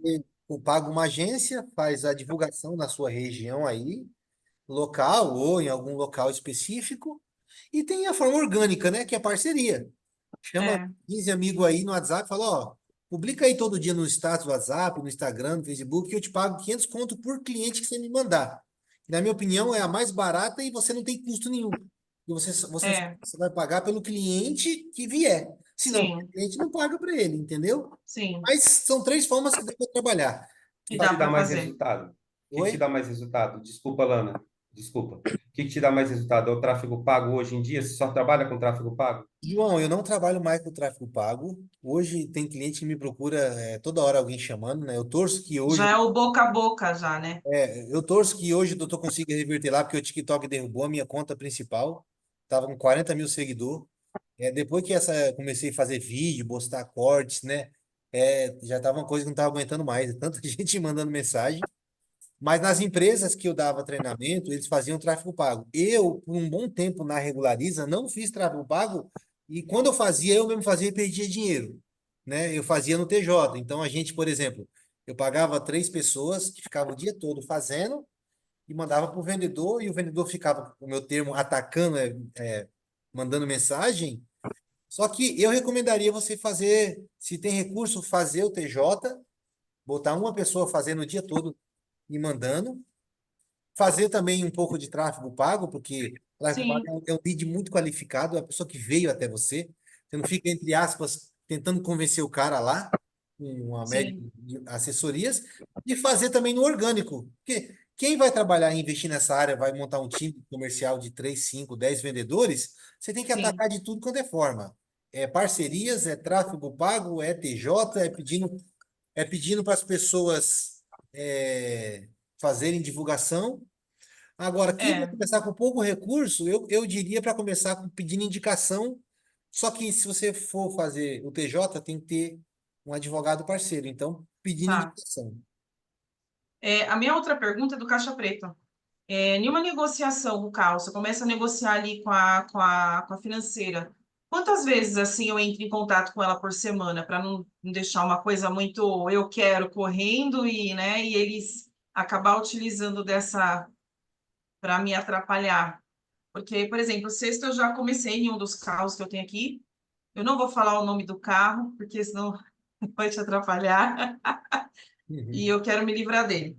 Paga uma agência, faz a divulgação na sua região aí, local ou em algum local específico, e tem a forma orgânica, né, que é parceria. Chama
é,
15 amigos aí no WhatsApp, fala, ó, publica aí todo dia no status do WhatsApp, no Instagram, no Facebook, que eu te pago 500 conto por cliente que você me mandar. Na minha opinião, é a mais barata e você não tem custo nenhum. E
é,
você vai pagar pelo cliente que vier. Senão, o
sim,
cliente não paga para ele, entendeu?
sim,
Mas são 3 formas que dá para trabalhar.
O
e
que
dá
te dá
para
mais
fazer.
resultado? O que te
Oi?
dá mais resultado? Desculpa, Lana. Desculpa. O que te dá mais resultado? É o tráfego pago hoje em dia? Você só trabalha com tráfego pago?
João, eu não trabalho mais com tráfego pago. Hoje tem cliente que me procura toda hora alguém chamando, né?
Já é o boca a boca já, né?
Eu torço que hoje o doutor consiga reverter lá, porque o TikTok derrubou a minha conta principal. Tava com 40 mil seguidores. Depois que comecei a fazer vídeo, postar cortes, né? Já tava uma coisa que não tava aguentando mais. Tanta gente mandando mensagem. Mas nas empresas que eu dava treinamento, eles faziam tráfego pago. Eu, por um bom tempo na Regulariza, não fiz tráfego pago e quando eu fazia, eu mesmo fazia e perdia dinheiro, né? Eu fazia no TJ. Então a gente, por exemplo, eu pagava 3 pessoas que ficavam o dia todo fazendo e mandava para o vendedor e o vendedor ficava, o meu termo, atacando, mandando mensagem. Só que eu recomendaria você fazer, se tem recurso, fazer o TJ, botar uma pessoa fazendo o dia todo e mandando. Fazer também um pouco de tráfego pago, porque tráfego pago
Sim,
é um lead muito qualificado, é a pessoa que veio até você. Você não fica, entre aspas, tentando convencer o cara lá, com uma média
sim,
de assessorias, e fazer também no orgânico. Porque quem vai trabalhar e investir nessa área, vai montar um time comercial de 3, 5, 10 vendedores, você tem que
sim,
atacar de tudo quanto é forma. É parcerias, é tráfego pago, é TJ, é pedindo para as pessoas fazerem divulgação. Agora, quem vai
é,
começar com pouco recurso, eu diria para começar pedindo indicação. Só que se você for fazer o TJ, tem que ter um advogado parceiro. Então, pedindo
tá.
indicação.
A minha outra pergunta é do Caixa Preta. Em uma negociação, o Carl, você começa a negociar ali com a financeira. Quantas vezes assim eu entro em contato com ela por semana para não deixar uma coisa muito eu quero correndo e, né, e eles acabar utilizando dessa para me atrapalhar? Porque, por exemplo, sexta eu já comecei em um dos carros que eu tenho aqui. Eu não vou falar o nome do carro, porque senão vai te atrapalhar e
Uhum.
eu quero me livrar dele.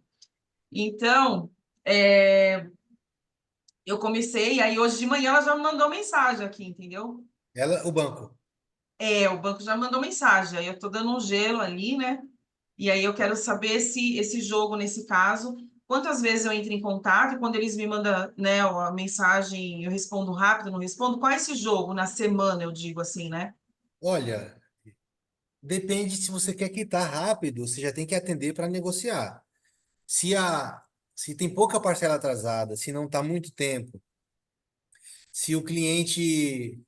Então, é, eu comecei, aí hoje de manhã ela já me mandou mensagem aqui, entendeu?
O banco.
O banco já mandou mensagem, aí eu tô dando um gelo ali, né? E aí eu quero saber se esse jogo, nesse caso, quantas vezes eu entro em contato e quando eles me mandam, né, a mensagem, eu respondo rápido, não respondo. Qual é esse jogo na semana, eu digo assim, né?
Olha, depende se você quer quitar rápido, você já tem que atender para negociar. Se a, se tem pouca parcela atrasada, se não está muito tempo, se o cliente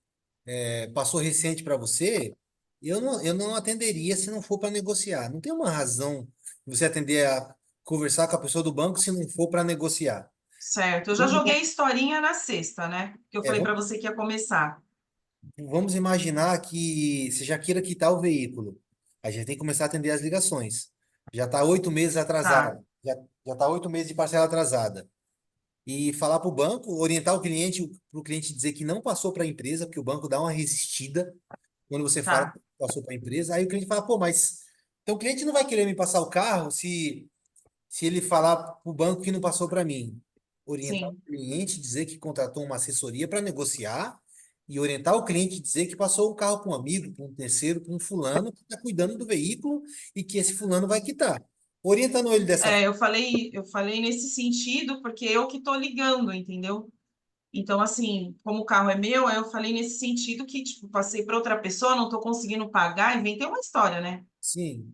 passou recente para você, eu não atenderia se não for para negociar. Não tem uma razão de você atender a conversar com a pessoa do banco se não for para negociar.
Certo. Eu já
Vamos,
joguei a historinha na sexta, né? Que eu
é,
falei para
vamos,
você que ia começar.
vamos imaginar que você já queira quitar o veículo. A gente tem que começar a atender as ligações. Já está 8 meses
Tá,
atrasado. Já está 8 meses de parcela atrasada. E falar para o banco, orientar o cliente, para o cliente dizer que não passou para a empresa, porque o banco dá uma resistida quando você fala que
tá.
passou para a empresa. Aí o cliente fala, pô, mas então o cliente não vai querer me passar o carro se ele falar para o banco que não passou para mim. Orientar o
Sim.
cliente, dizer que contratou uma assessoria para negociar e orientar o cliente dizer que passou o carro para um amigo, para um terceiro, para um fulano que está cuidando do veículo e que esse fulano vai quitar. Orientando ele dessa forma.
Eu falei nesse sentido porque eu que tô ligando, entendeu? Então, assim, como o carro é meu, aí eu falei nesse sentido que, tipo, passei para outra pessoa, não tô conseguindo pagar, inventei uma história, né?
Sim.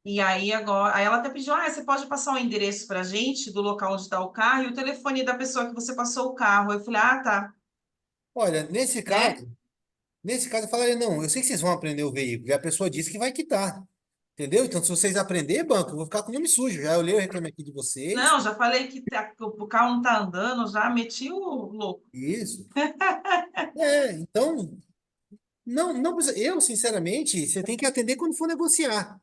E aí agora, aí ela até pediu, você pode passar o endereço pra gente do local onde está o carro e o telefone da pessoa que você passou o carro. Eu falei, tá,
Olha,
né?
nesse caso eu falaria, não, eu sei que vocês vão aprender o veículo, e a pessoa disse que vai quitar. Entendeu? Então, se vocês aprender, banco, eu vou ficar com o nome sujo. Já olhei o reclame aqui de vocês.
Não, já falei que o carro não tá andando, já meti o louco.
Isso. Então, não precisa. Eu, sinceramente, você tem que atender quando for negociar.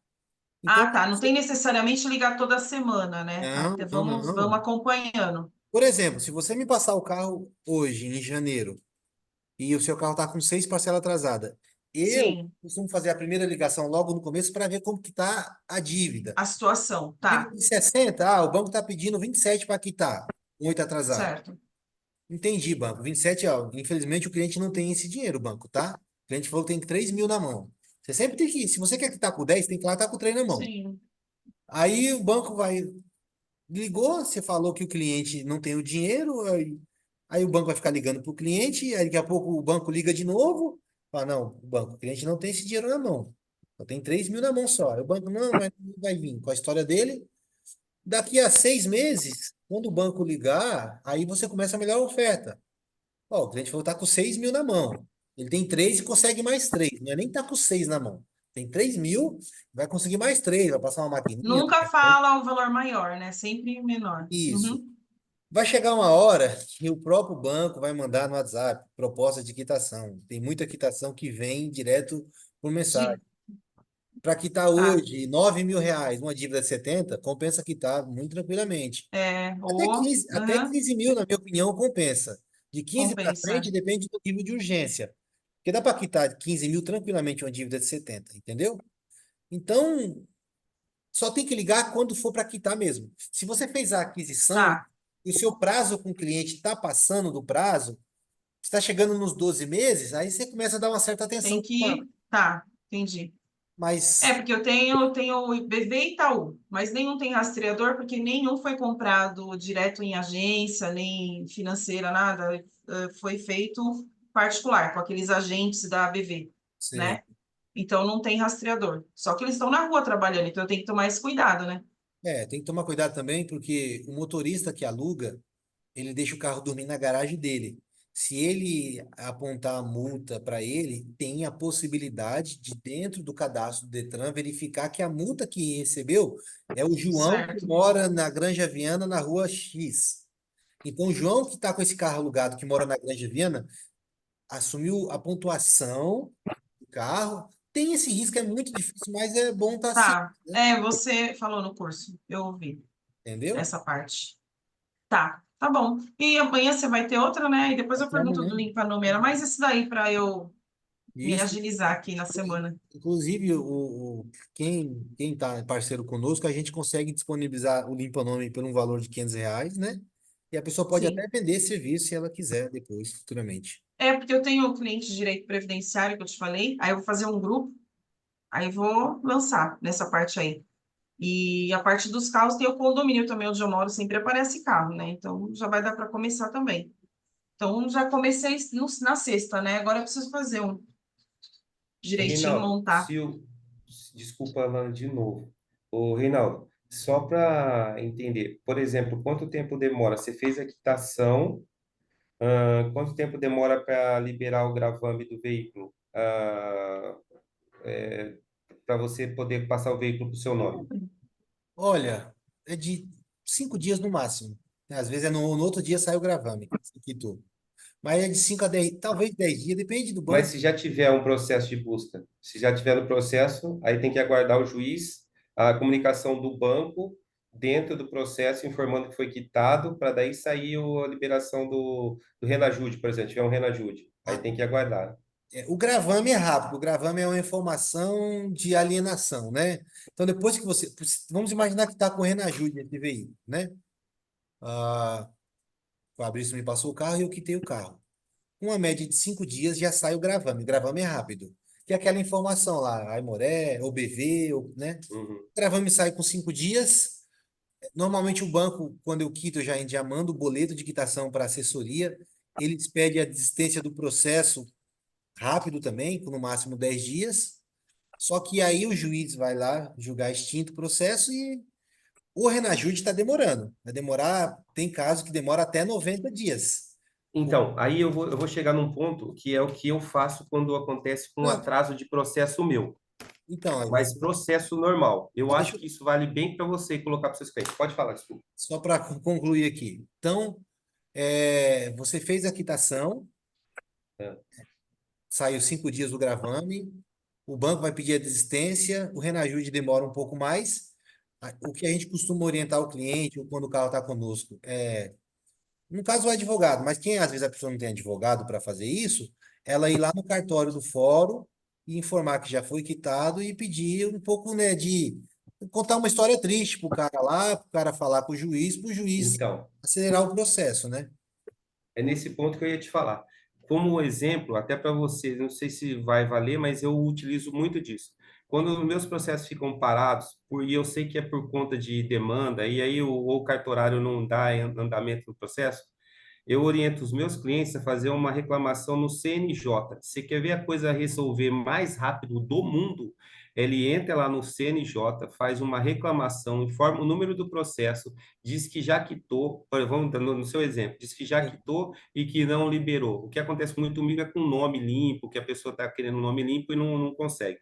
Então,
Tá, não tem necessariamente ligar toda semana, né?
não,
Até
não,
vamos
não.
acompanhando.
Por exemplo, se você me passar o carro hoje, em janeiro, e o seu carro está com 6 parcelas atrasadas, eu
Sim,
costumo fazer a primeira ligação logo no começo para ver como que está a dívida.
a situação,
Dívida
tá,
de 60, o banco está pedindo 27 para quitar, 8 atrasado.
certo.
Entendi, banco. 27, infelizmente o cliente não tem esse dinheiro, banco, tá? O cliente falou que tem 3 mil na mão. Você sempre tem que, se você quer quitar com 10, tem que ir lá estar com 3 na mão.
Sim.
Aí o banco ligou, você falou que o cliente não tem o dinheiro, aí o banco vai ficar ligando para o cliente, aí daqui a pouco o banco liga de novo, fala, não, o cliente não tem esse dinheiro na mão. Só tem 3 mil na mão só. Aí o banco, não, mas não vai vir. Com a história dele, daqui a 6 meses, quando o banco ligar, aí você começa a melhor oferta. Ó, o cliente falou que tá com 6 mil na mão. Ele tem 3 e consegue mais 3. Não é nem tá com 6 na mão. Tem 3 mil, vai conseguir mais 3. Vai passar uma maquininha.
Nunca fala um valor maior, né? Sempre menor.
Isso.
Uhum.
Vai chegar uma hora que o próprio banco vai mandar no WhatsApp proposta de quitação. Tem muita quitação que vem direto por mensagem.
De,
Para quitar
tá.
hoje 9 mil reais, uma dívida de 70, compensa quitar muito tranquilamente. Até
Ou,
15, até 15 mil, na minha opinião, compensa. De 15 para
compensa.
frente depende do nível de urgência. Porque dá para quitar de 15 mil tranquilamente uma dívida de 70, entendeu? Então, só tem que ligar quando for para quitar mesmo. Se você fez a aquisição
Tá.
e o seu prazo com o cliente está passando do prazo, está chegando nos 12 meses, aí você começa a dar uma certa
Tem
atenção.
que. Tá, entendi.
Mas,
Porque eu tenho o BV e Itaú, mas nenhum tem rastreador, porque nenhum foi comprado direto em agência, nem financeira, nada. Foi feito particular, com aqueles agentes da BV,
sim,
né? Então não tem rastreador. Só que eles estão na rua trabalhando, então eu tenho que tomar esse cuidado, né?
tem que tomar cuidado também, porque o motorista que aluga, ele deixa o carro dormir na garagem dele. Se ele apontar a multa para ele, tem a possibilidade de, dentro do cadastro do Detran, verificar que a multa que recebeu é o João que
Certo.
mora na Granja Viana, na rua X. Então, o João que está com esse carro alugado, que mora na Granja Viana, assumiu a pontuação do carro. Tem esse risco, é muito difícil, mas é bom estar ciente,
Tá.
né?
Você falou no curso, eu ouvi
Entendeu?
essa parte. Tá bom. E amanhã você vai ter outra, né? E depois eu
Até
pergunto
amanhã.
do limpa número, mas esse daí para eu me
Isso.
agilizar aqui na semana.
Inclusive, quem tá parceiro conosco, a gente consegue disponibilizar o Limpa-Nome por um valor de R$ 500, né? E a pessoa pode até
Sim.
vender esse serviço se ela quiser depois, futuramente.
Porque eu tenho o cliente de direito previdenciário que eu te falei, aí eu vou fazer um grupo, aí vou lançar nessa parte aí. E a parte dos carros tem o condomínio também, onde eu moro, sempre aparece carro, né? Então já vai dar para começar também. Então já comecei na sexta, né? Agora eu preciso fazer um direitinho,
Reinaldo,
montar.
desculpa, Alan, de novo. Ô, Reinaldo, só para entender, por exemplo, quanto tempo demora? Você fez a quitação, Quanto tempo demora para liberar o gravame do veículo? Para você poder passar o veículo para o seu nome?
Olha, é de 5 dias no máximo. Às vezes no outro dia sai o gravame, você quitou. Mas é de 5 a 10, talvez 10 dias, depende do
Mas
banco.
se já tiver um processo de busca, se já tiver no processo, aí tem que aguardar o juiz, a comunicação do banco dentro do processo, informando que foi quitado, para daí sair a liberação do Renajude, por exemplo, tiver um Renajude. Aí
Ah,
tem que aguardar.
o gravame é rápido, o gravame é uma informação de alienação, né? Então, depois que você. Vamos imaginar que está correndo ajuda esse veículo, né? Ah, o Fabrício me passou o carro e eu quitei o carro. Uma média de 5 dias já sai o gravame. O gravame é rápido. Que é aquela informação lá, Aimoré, OBV, né?
Uhum.
O gravame sai com 5 dias. Normalmente o banco, quando eu quito, eu já mando o boleto de quitação para a assessoria. Eles pedem a desistência do processo rápido também, com no máximo 10 dias. Só que aí o juiz vai lá julgar extinto o processo e o Renajude está demorando. Vai demorar, tem caso que demora até 90 dias.
Então, aí eu vou chegar num ponto que é o que eu faço quando acontece um
Não,
atraso de processo meu,
então, aí
mas processo normal. Eu
deixa
acho que isso vale bem para você colocar para seus clientes. Pode falar, desculpa.
só para concluir aqui. Então, você fez a quitação,
É.
saiu 5 dias do gravame, o banco vai pedir a desistência, o Renajude demora um pouco mais. O que a gente costuma orientar o cliente, ou quando o carro está conosco, no caso, o advogado, mas quem às vezes a pessoa não tem advogado para fazer isso, ela ir lá no cartório do fórum e informar que já foi quitado e pedir um pouco, né, de contar uma história triste pro cara lá, pro cara falar com o juiz, pro juiz
Então,
acelerar o processo, né?
é nesse ponto que eu ia te falar. Como exemplo, até para você, não sei se vai valer, mas eu utilizo muito disso. Quando os meus processos ficam parados, e eu sei que é por conta de demanda, e aí o cartorário não dá andamento no processo, eu oriento os meus clientes a fazer uma reclamação no CNJ. Você quer ver a coisa resolver mais rápido do mundo? Ele entra lá no CNJ, faz uma reclamação, informa o número do processo, diz que já quitou, vamos no seu exemplo, diz que já quitou e que não liberou. O que acontece muito comigo é com nome limpo, que a pessoa está querendo um nome limpo e não consegue.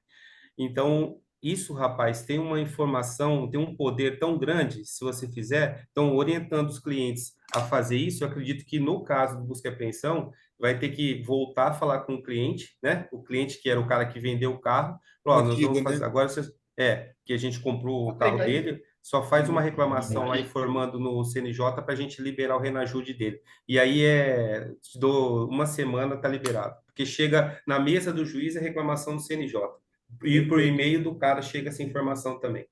Então, isso, rapaz, tem uma informação, tem um poder tão grande, se você fizer. Então, orientando os clientes a fazer isso, eu acredito que no caso do busca e apreensão, vai ter que voltar a falar com o cliente, né? O cliente que era o cara que vendeu o carro,
O
falou, ó, nós
antigo,
vamos
né?
fazer, agora você, que a gente comprou o carro
Aceita aí.
dele, só faz uma reclamação lá informando no CNJ para a gente liberar o Renajude dele. E aí te dou uma semana, tá liberado. Porque chega na mesa do juiz a reclamação do CNJ. E por
Perfeito.
e-mail do cara chega essa informação também.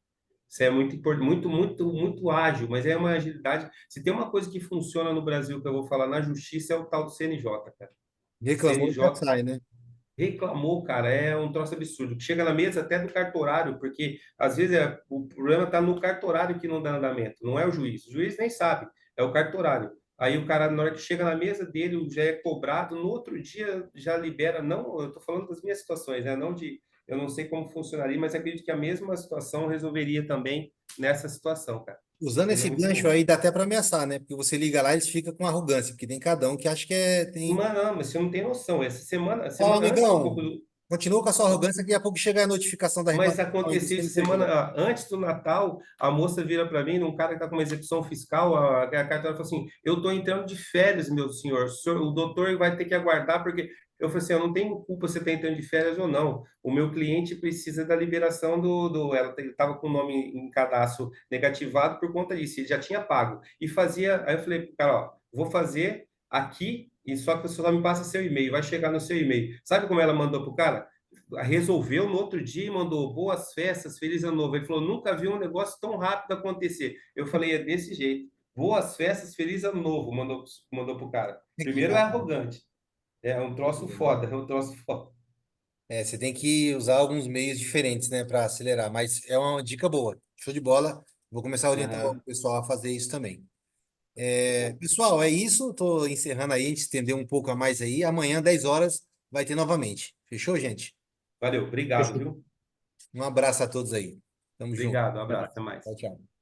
Isso é muito importante, muito ágil, mas é uma agilidade. Se tem uma coisa que funciona no Brasil que eu vou falar na justiça, é o tal do CNJ, cara.
Reclamou, já
CNJ
sai, né?
reclamou, cara, é um troço absurdo. Chega na mesa até do cartorário, porque às vezes o problema está no cartorário que não dá andamento, não é o juiz. O juiz nem sabe, é o cartorário. Aí o cara, na hora que chega na mesa dele, já é cobrado, no outro dia já libera. Não, eu estou falando das minhas situações, né? Não de, eu não sei como funcionaria, mas acredito que a mesma situação resolveria também nessa situação, cara.
Usando
Seria
esse
muito
gancho
bom.
aí, dá até para ameaçar, né? Porque você liga lá, eles ficam com arrogância, porque tem cada um que acha que tem.
Mas não, mas você não tem noção. Essa semana,
Fala,
semana antes um pouco
amigão,
do,
continua com a sua arrogância, que daqui a pouco chega a notificação da
Mas
reclamação aí do
aconteceu essa semana,
CNPJ.
antes do Natal, a moça vira para mim, um cara que está com uma execução fiscal, a carteira falou assim: eu estou entrando de férias, meu senhor. O doutor vai ter que aguardar, porque eu falei assim: eu não tenho culpa se está entrando de férias ou não. O meu cliente precisa da liberação ela estava com o nome em cadastro negativado por conta disso, ele já tinha pago. E fazia. Aí eu falei, cara, ó, vou fazer aqui, e só que você só me passa seu e-mail, vai chegar no seu e-mail. Sabe como ela mandou pro cara? Resolveu no outro dia e mandou boas festas, feliz ano novo. Ele falou, nunca vi um negócio tão rápido acontecer. Eu falei, é desse jeito. Boas festas, feliz ano novo, mandou pro cara.
Que
Primeiro é
bacana.
arrogante. É um troço foda, é um troço foda.
Você tem que usar alguns meios diferentes, né, para acelerar, mas é uma dica boa. Show de bola. Vou começar a orientar o
Aham.
pessoal a fazer isso também. Pessoal, é isso. Estou encerrando aí, a gente estendeu um pouco a mais aí. Amanhã, 10 horas, vai ter novamente. Fechou, gente?
Valeu, obrigado,
Fechou.
viu?
Um abraço a todos aí. Tamo junto.
Obrigado, um abraço, até mais.
Tchau, tchau.